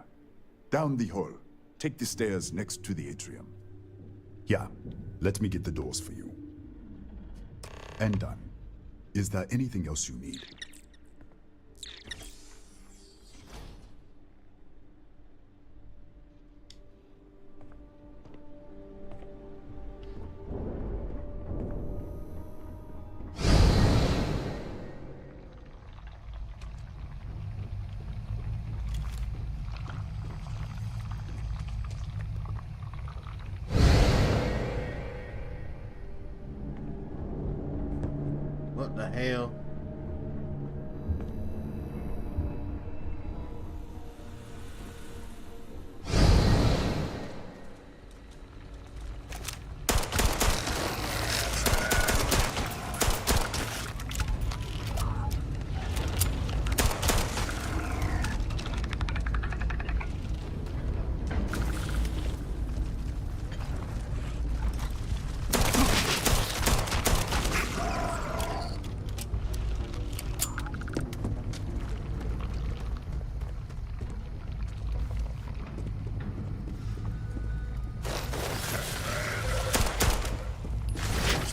Down the hall. Take the stairs next to the atrium. Yeah, let me get the doors for you. And done. Is there anything else you need? What the hell?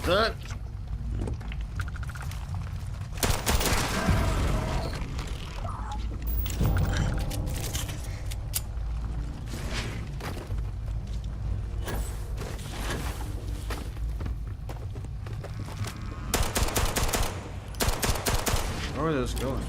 Stuck. Where are those going?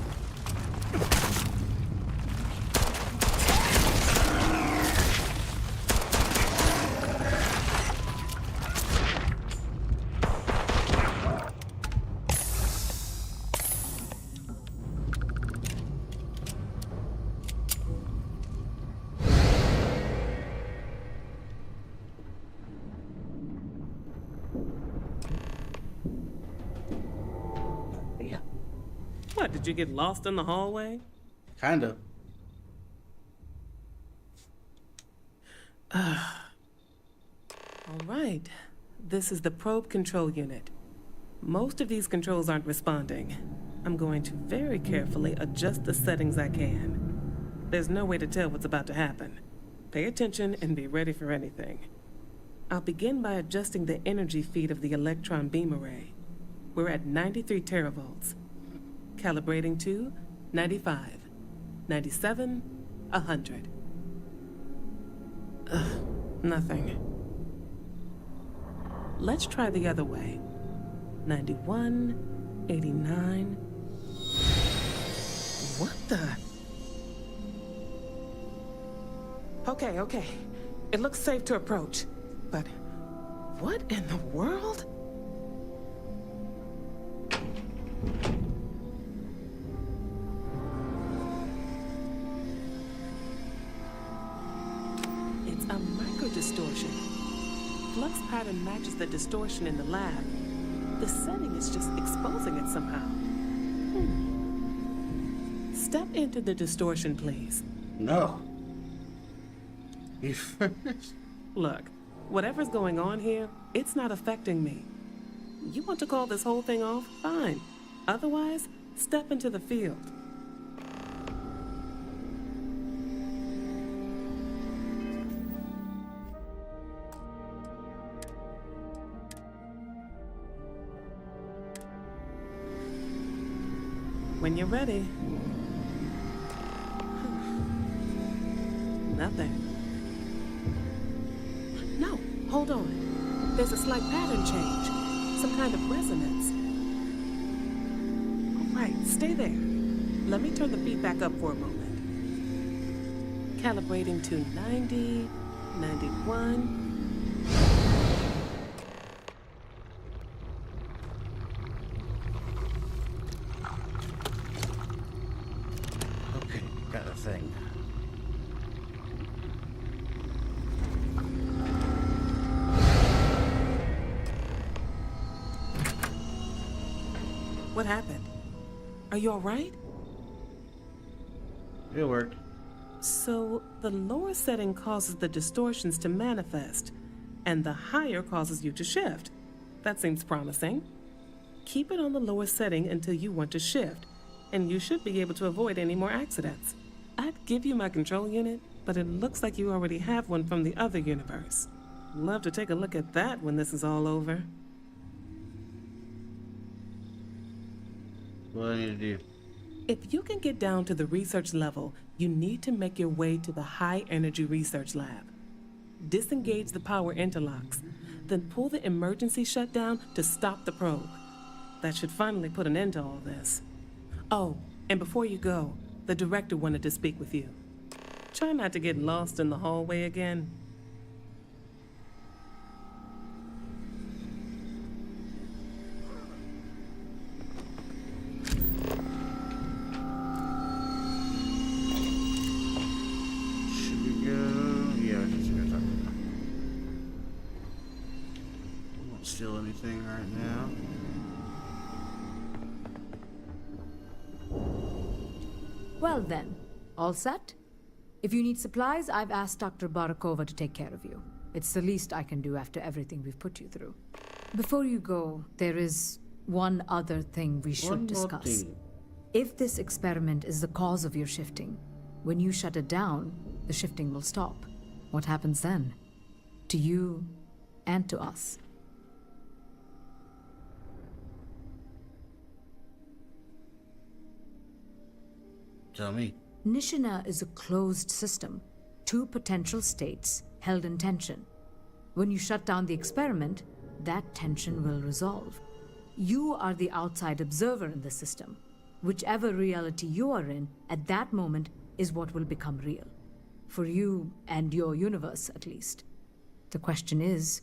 What, did you get lost in the hallway? Kinda. All right. This is the probe control unit. Most of these controls aren't responding. I'm going to very carefully adjust the settings I can. There's no way to tell what's about to happen. Pay attention and be ready for anything. I'll begin by adjusting the energy feed of the electron beam array. We're at 93 teravolts. Calibrating to 95, 97, 100. Nothing. Let's try the other way. 91, 89. What the? Okay. It looks safe to approach. But what in the world? It's a micro-distortion. Flux pattern matches the distortion in the lab. The setting is just exposing it somehow. Step into the distortion, please. No. You finished? Look, whatever's going on here, it's not affecting me. You want to call this whole thing off? Fine. Otherwise, step into the field. When you're ready. Nothing. No, hold on. There's a slight pattern change. Some kind of resonance. All right, stay there. Let me turn the feedback up for a moment. Calibrating to 90, 91. Okay, got a thing. What happened? Are you all right? It worked. So the lower setting causes the distortions to manifest, and the higher causes you to shift. That seems promising. Keep it on the lower setting until you want to shift, and you should be able to avoid any more accidents. I'd give you my control unit, but it looks like you already have one from the other universe. Love to take a look at that when this is all over. What do I need to do? If you can get down to the research level, you need to make your way to the high-energy research lab. Disengage the power interlocks, then pull the emergency shutdown to stop the probe. That should finally put an end to all this. Oh, and before you go, the director wanted to speak with you. Try not to get lost in the hallway again. Steal anything right now. Well then, all set? If you need supplies, I've asked Dr. Barakova to take care of you. It's the least I can do after everything we've put you through. Before you go, there is one other thing we should discuss. If this experiment is the cause of your shifting, when you shut it down, the shifting will stop. What happens then? To you and to us. Tell me. Nishina is a closed system. Two potential states held in tension. When you shut down the experiment, that tension will resolve. You are the outside observer in the system. Whichever reality you are in, at that moment, is what will become real. For you and your universe, at least. The question is,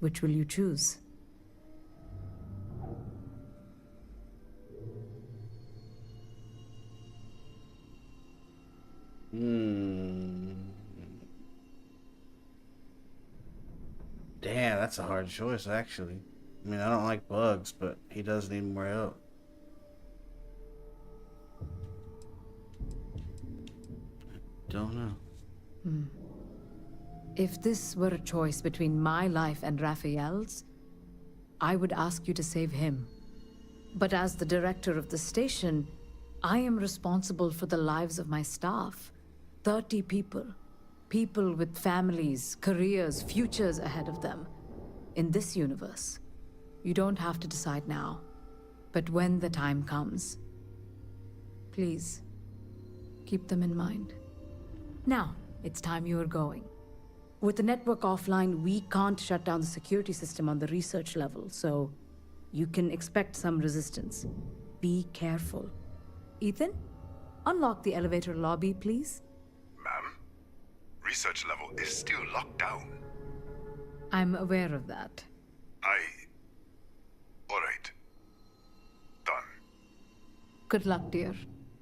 which will you choose? Damn, that's a hard choice, actually. I mean, I don't like bugs, but he does need more help. Don't know. If this were a choice between my life and Raphael's, I would ask you to save him. But as the director of the station, I am responsible for the lives of my staff. 30 people. People with families, careers, futures ahead of them. In this universe. You don't have to decide now. But when the time comes, please, keep them in mind. Now, it's time you are going. With the network offline, we can't shut down the security system on the research level, so you can expect some resistance. Be careful. Ethan, unlock the elevator lobby, please. Ma'am, research level is still locked down. I'm aware of that. All right. Done. Good luck, dear.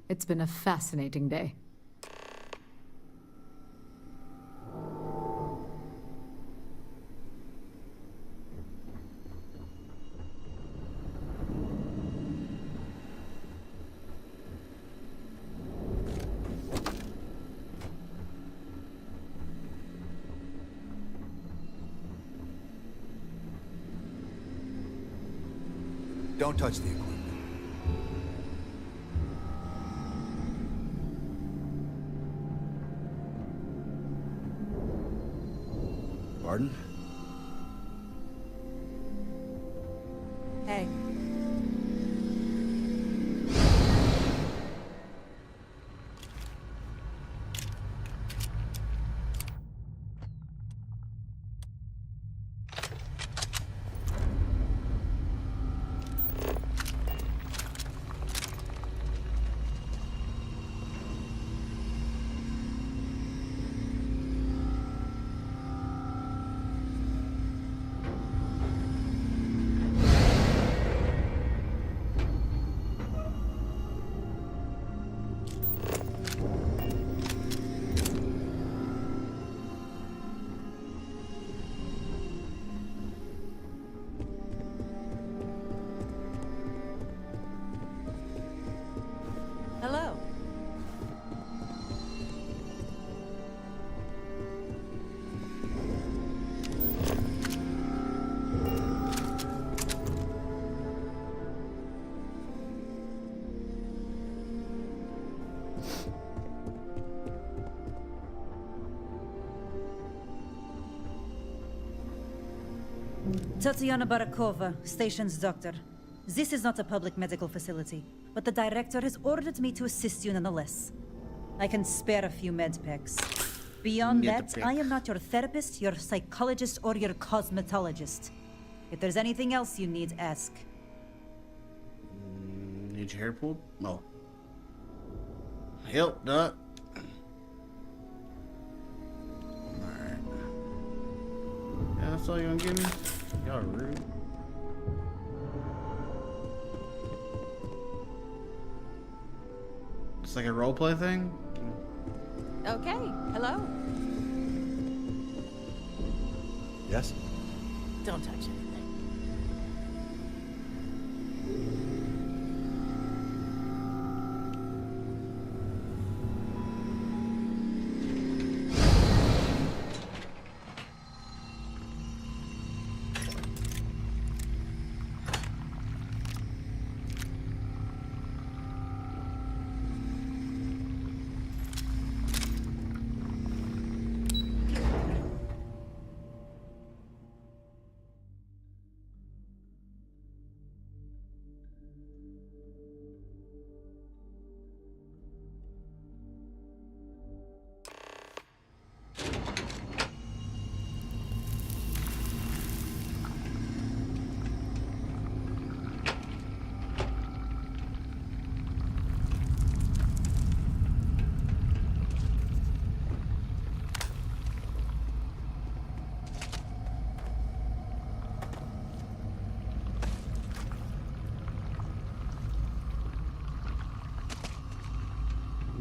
It's been a fascinating day. Don't touch the equipment. Pardon? Hey. Hello. Tatiana Barakova, station's doctor. This is not a public medical facility, but the director has ordered me to assist you nonetheless. I can spare a few med packs. Beyond that, I am not your therapist, your psychologist, or your cosmetologist. If there's anything else you need, ask. Need your hair pulled? No. Help, Doc. Alright. Yeah, that's all you're gonna give me? Y'all are rude. It's like a roleplay thing? Okay, hello. Yes? Don't touch anything.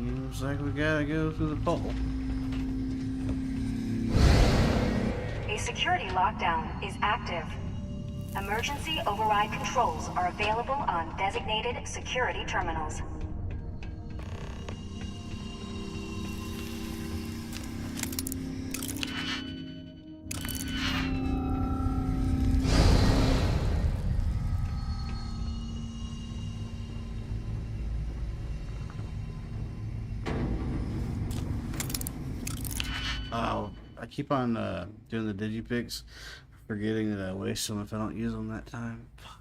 Looks like we gotta go through the pole. A security lockdown is active. Emergency override controls are available on designated security terminals. Oh, I keep on doing the digipicks, forgetting that I waste them if I don't use them that time. Fuck.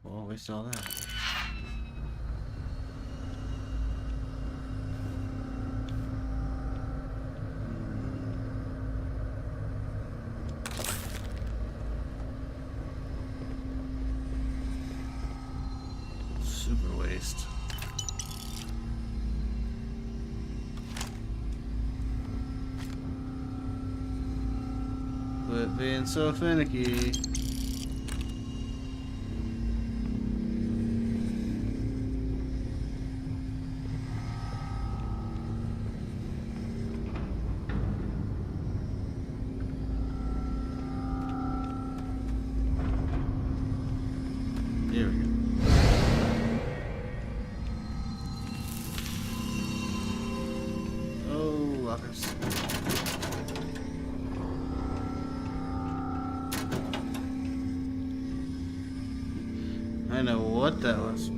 Well, waste all that. Quit being so finicky. Here we go. Oh, lockers. I know what that was.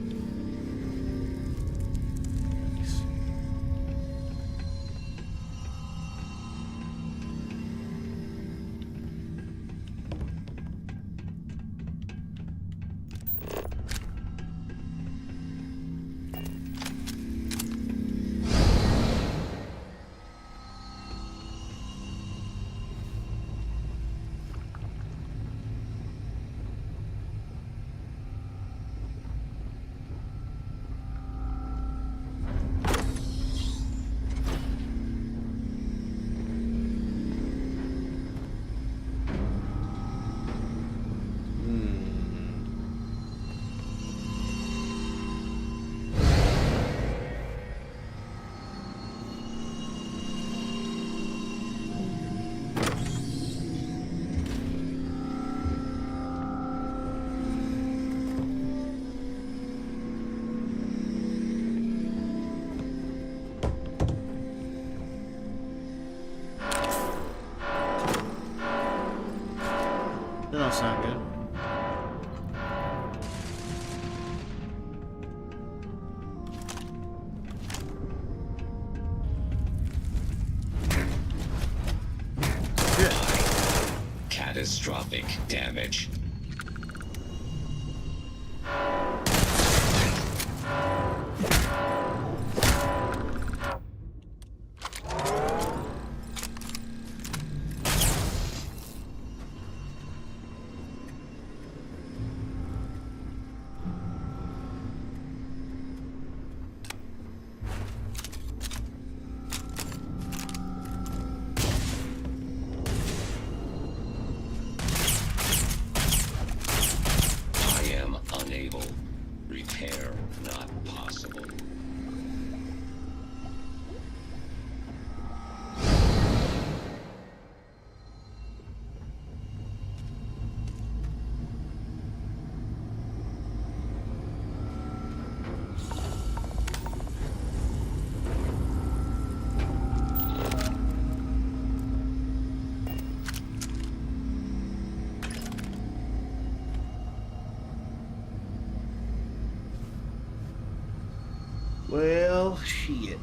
That don't sound good. Catastrophic damage. Unable. Repair not possible. Well, shit.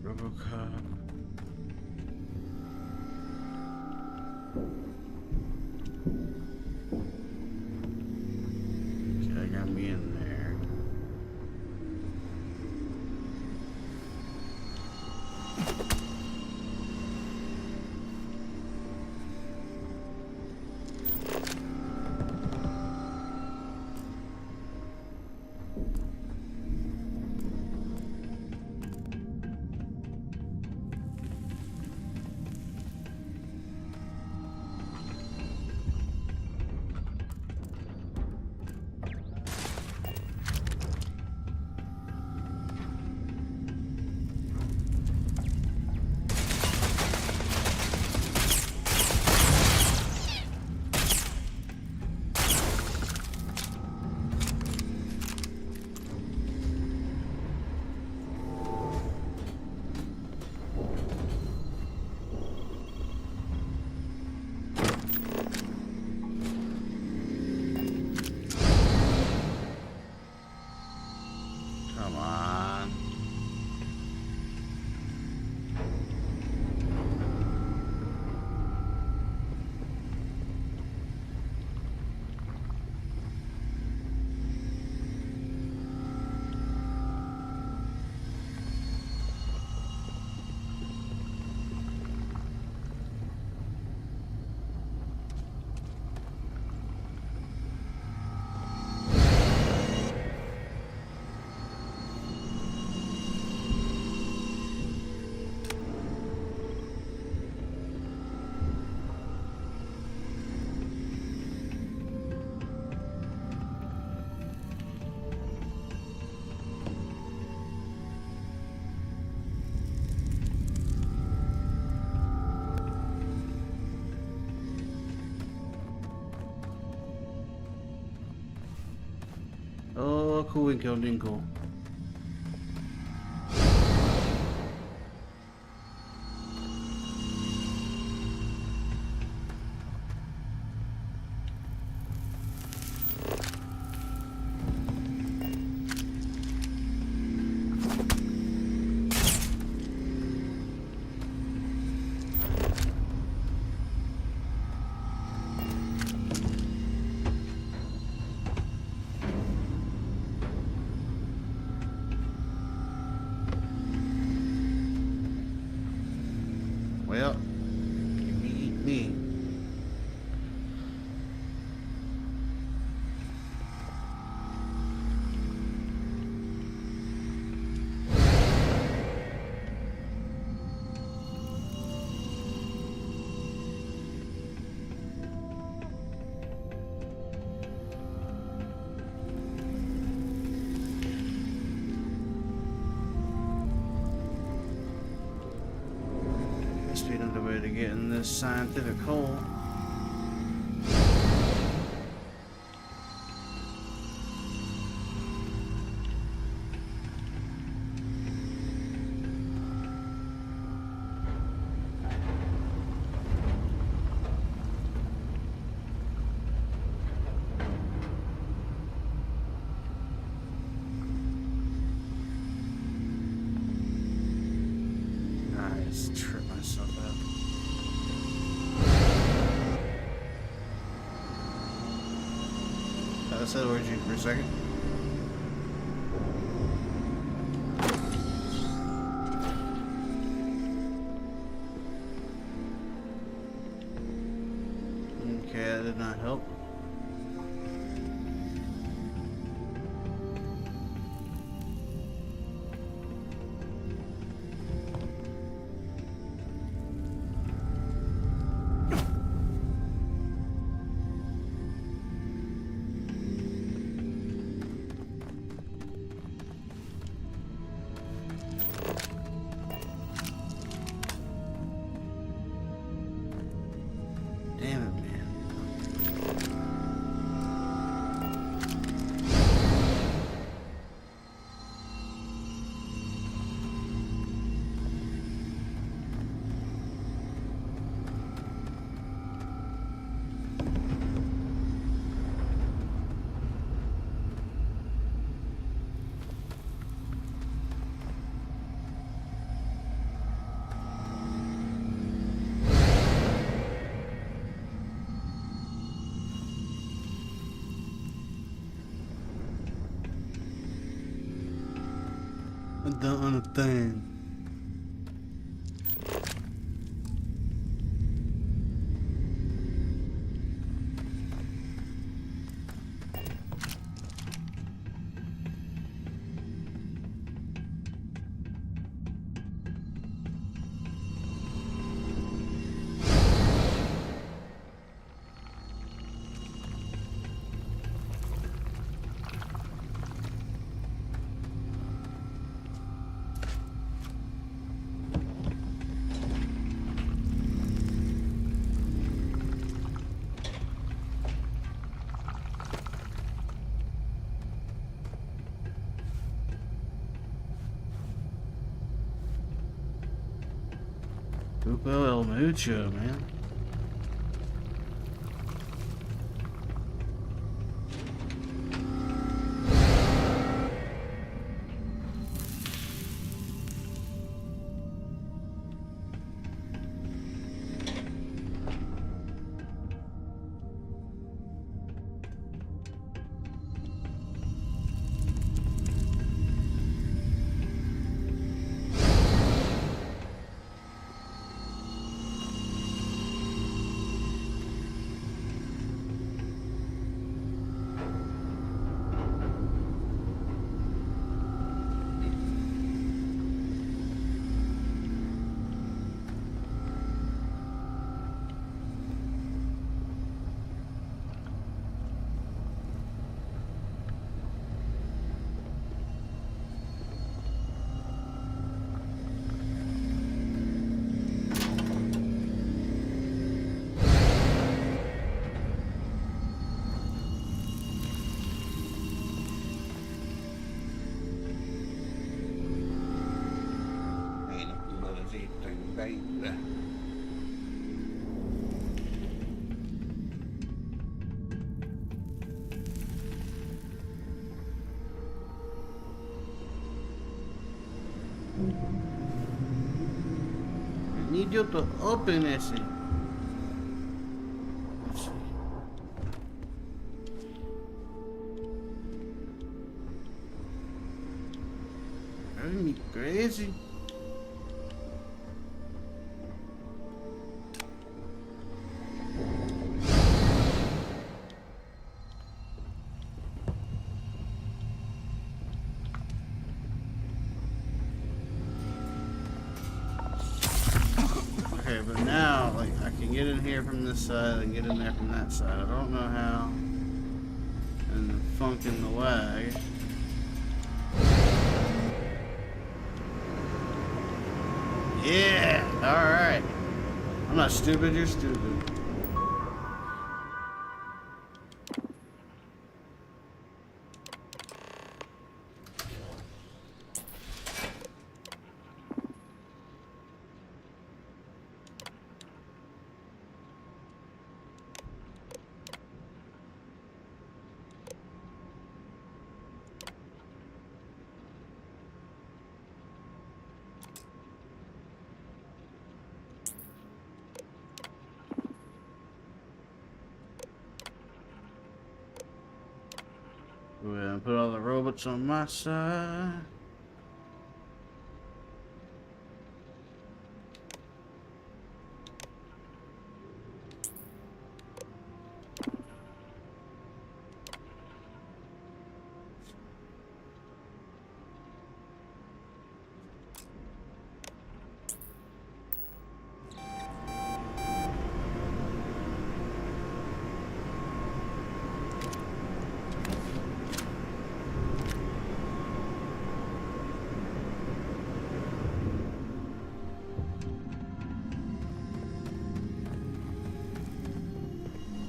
RoboCop. Okay, I got me in there. Winkle Winkle Dinkle. Well, eat me. Must be another way to get in this scientific hole. Trip myself up. I said where'd you for a second? Okay, that did not help. Damn it, man. I don't understand. Grupo El Mucho, man. ainda. I need you to open this. Driving me crazy. Okay, but now, like, I can get in here from this side and get in there from that side. I don't know how. And the funk in the wag. Yeah, alright. I'm not stupid, you're stupid. We'll put all the robots on my side.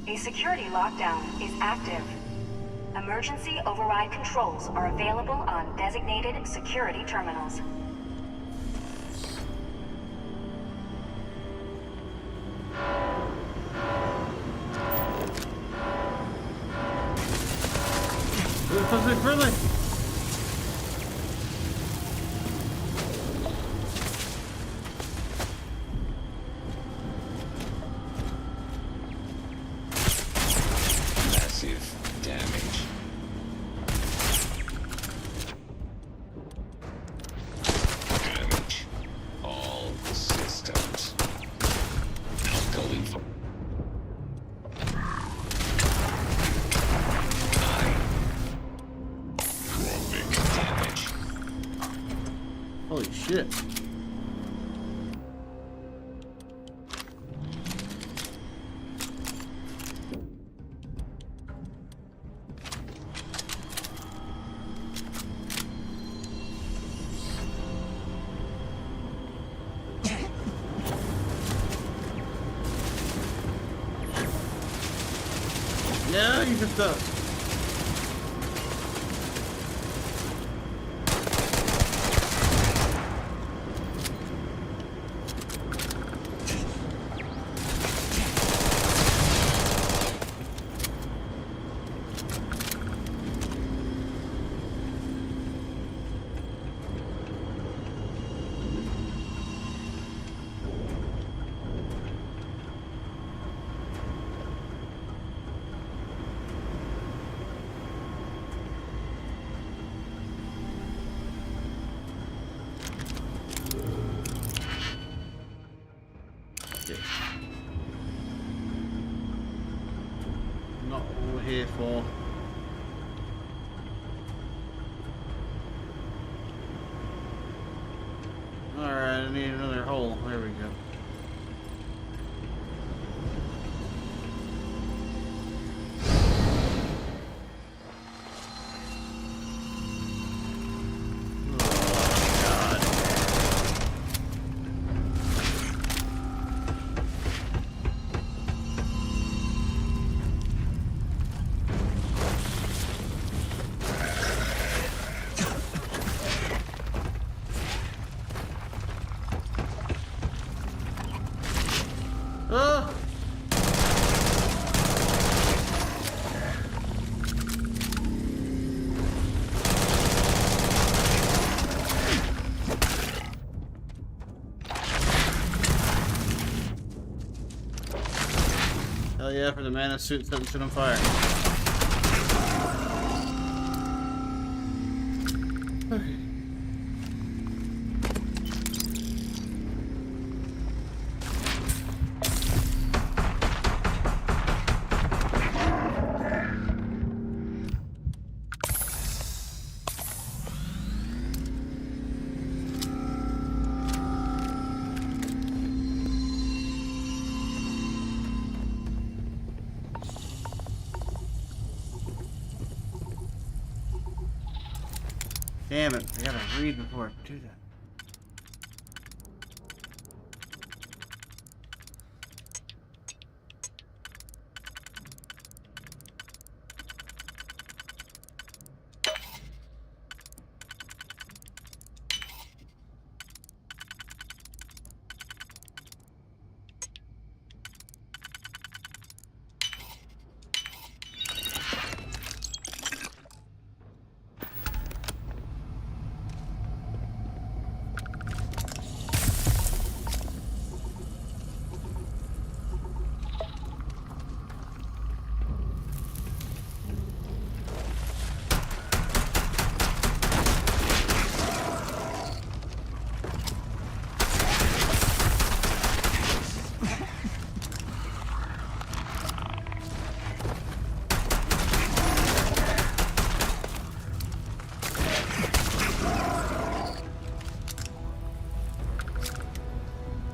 A security lockdown is active. Emergency override controls are available on designated security terminals. Really? Holy shit. Yeah, you can stop. Not what we're here for. Alright, I need another hole. There we go. Oh! Hell yeah, for the man in suit setting shit on fire. Okay. Damn it, I gotta read before I do that.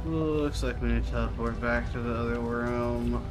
Looks like we need to teleport back to the other room.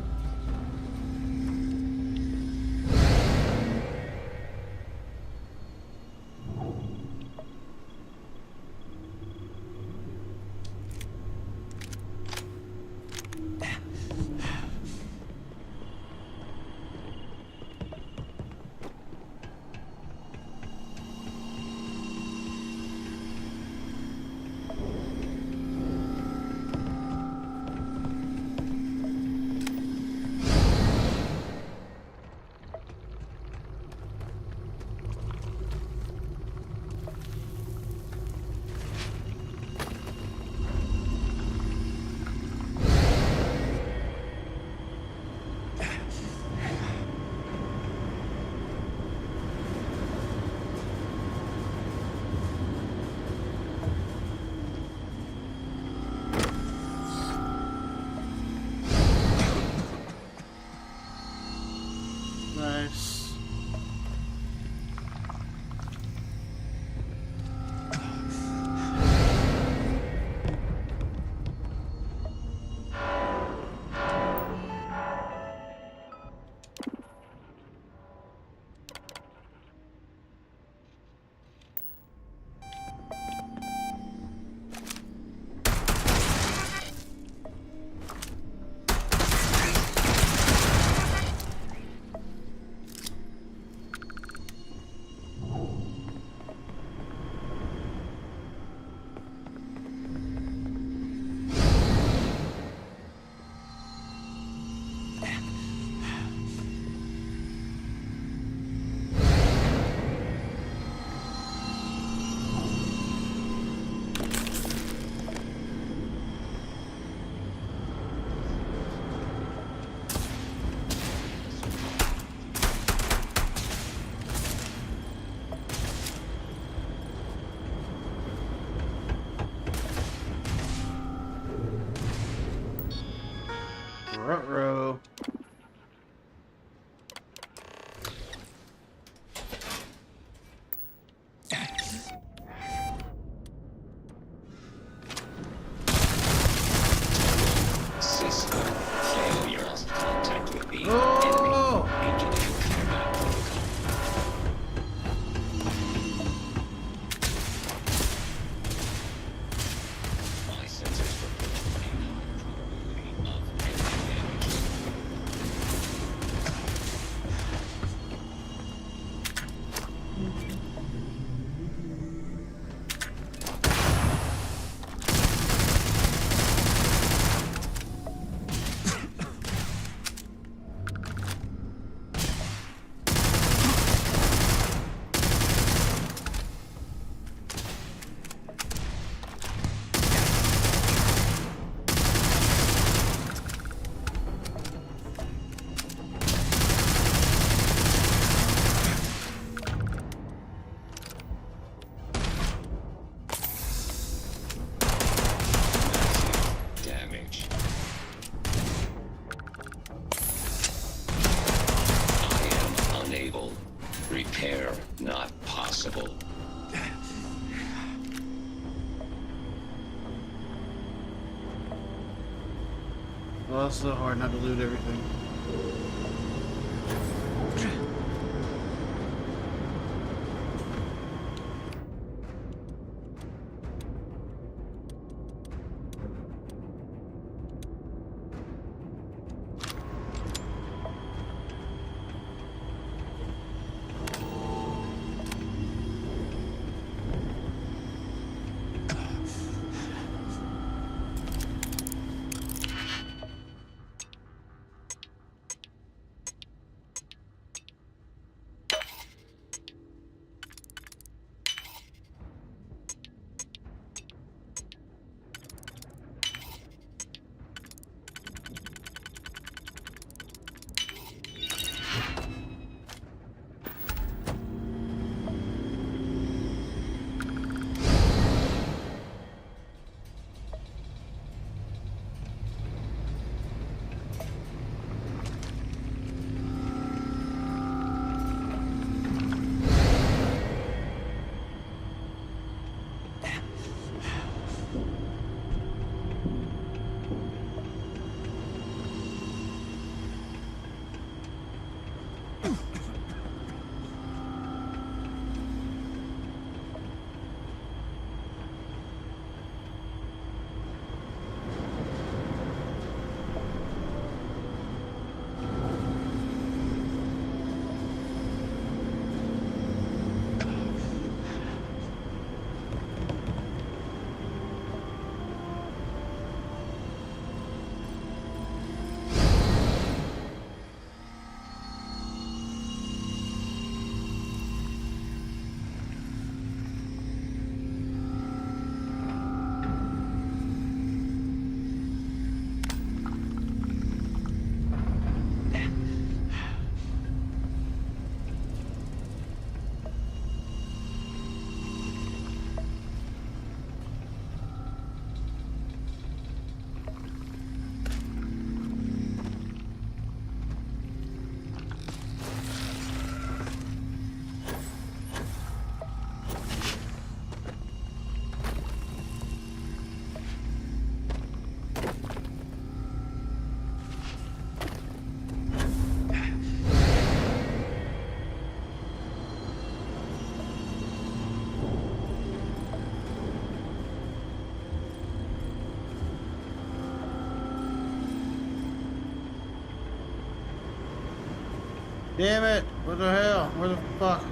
Nice. Ruh-roh. System failure. Contact with the Oh! enemy. Agent and combat protocol. My sensors report a high probability of enemy damage. Well, it's so hard not to loot everything. Damn it! What the hell? Where the fuck?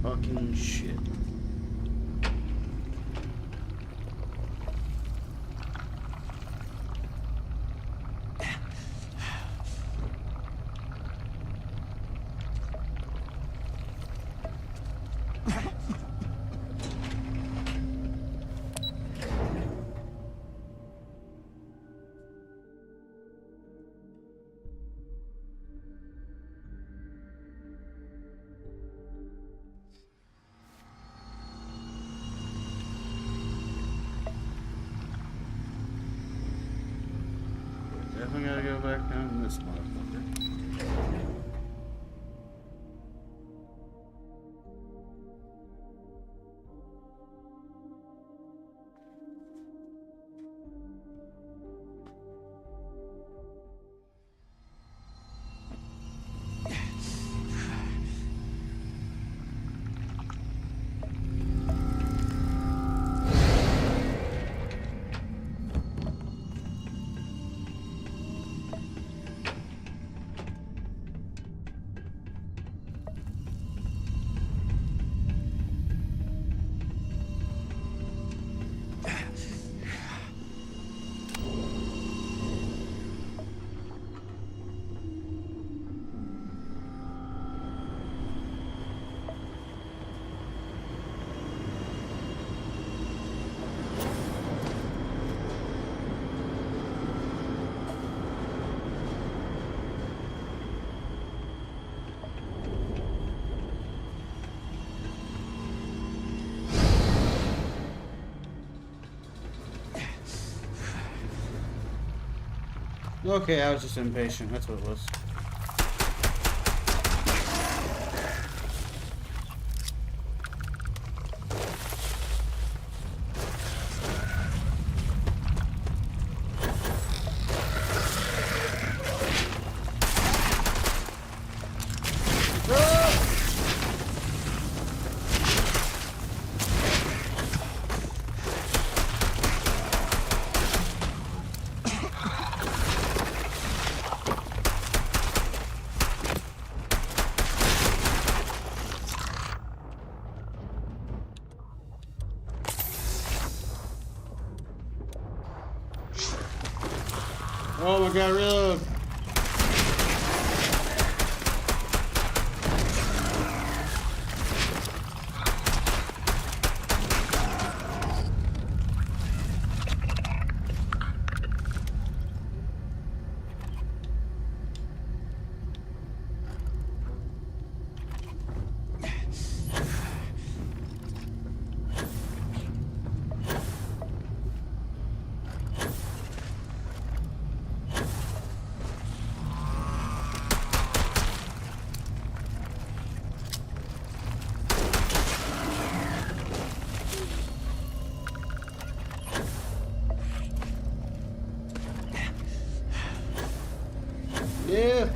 Fucking shit. Definitely gotta go back down this motherfucker. Okay, I was just impatient. That's what it was. Oh my god, reload! Yeah.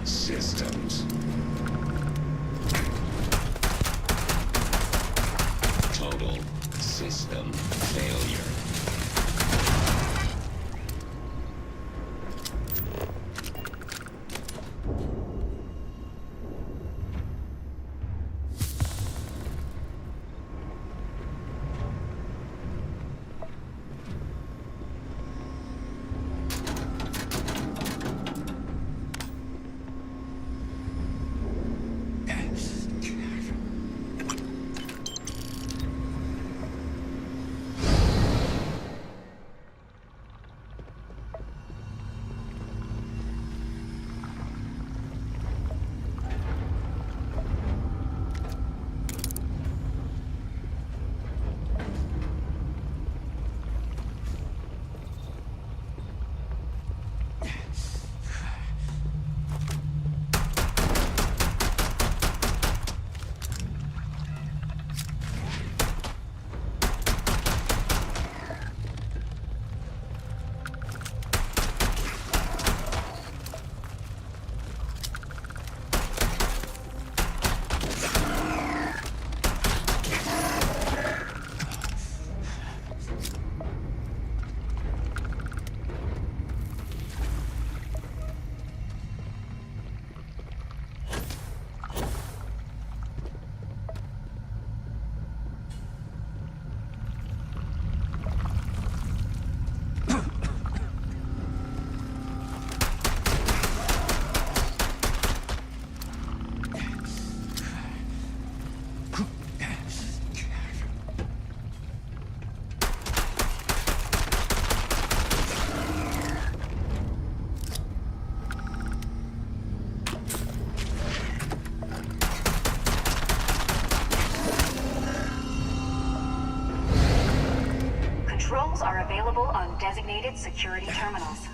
Systems. Total system failure. Controls are available on designated security terminals.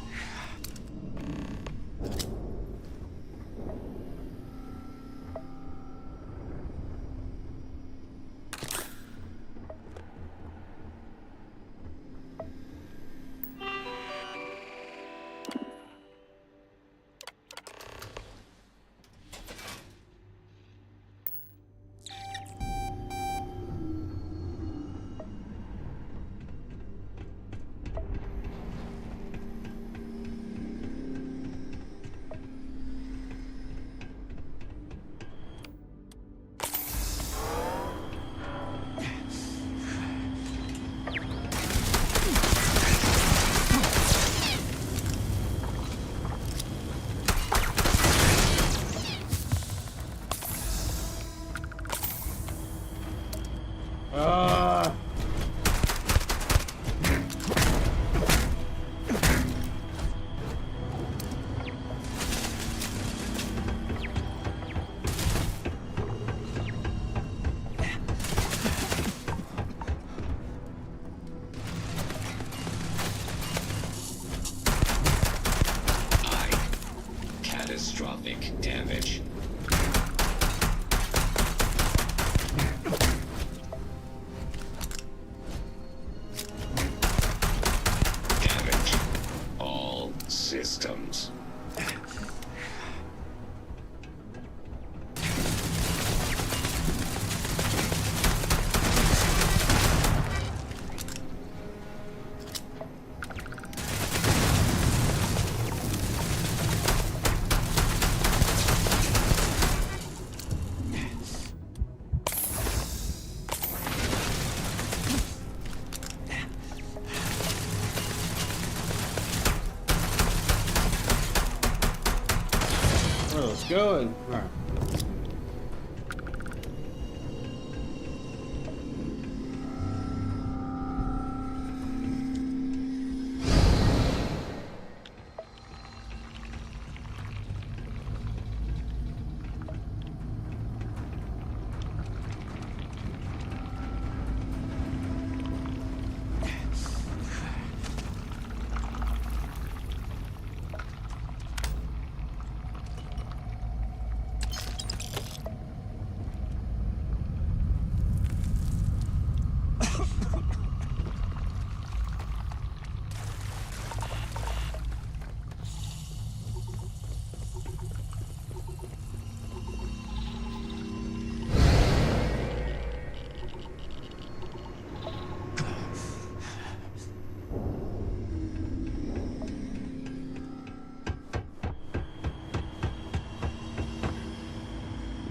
Catastrophic damage. Damage. All systems. Oh, it's going. All right.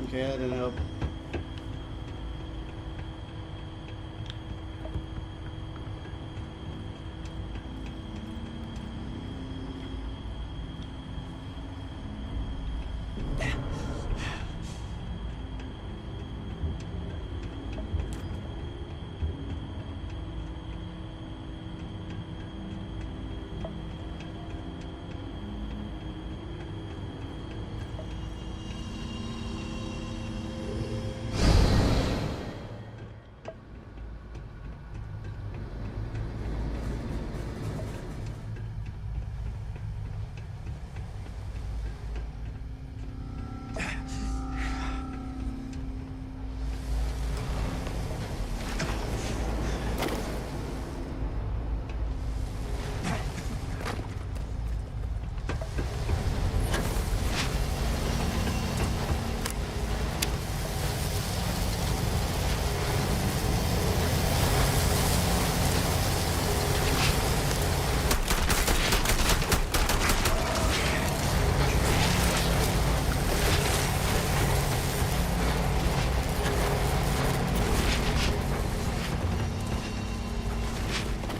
Okay, that didn't help.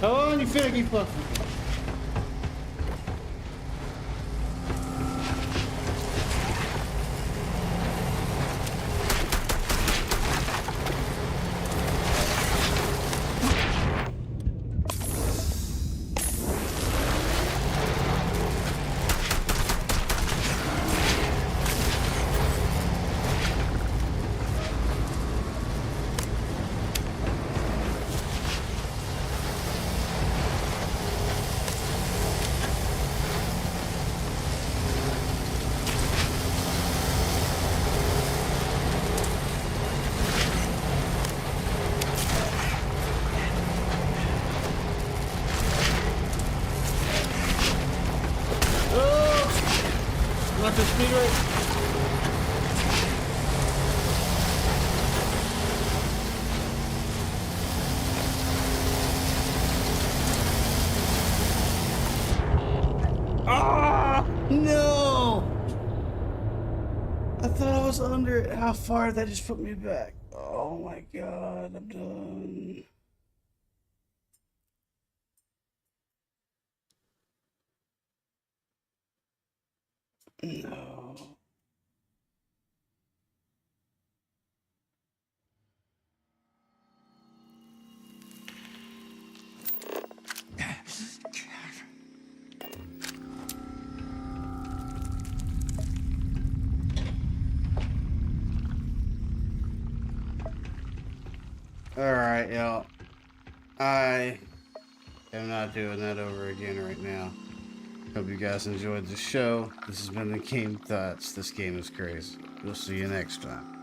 Come on, you finicky fucker. Not the speed rate. Ah, no! I thought I was under it. How far did that just put me back? Oh my god, I'm done. No. Alright, y'all. I am not doing that over again right now. Hope you guys enjoyed the show. This has been the GameTHOTS. This game is crazy. We'll see you next time.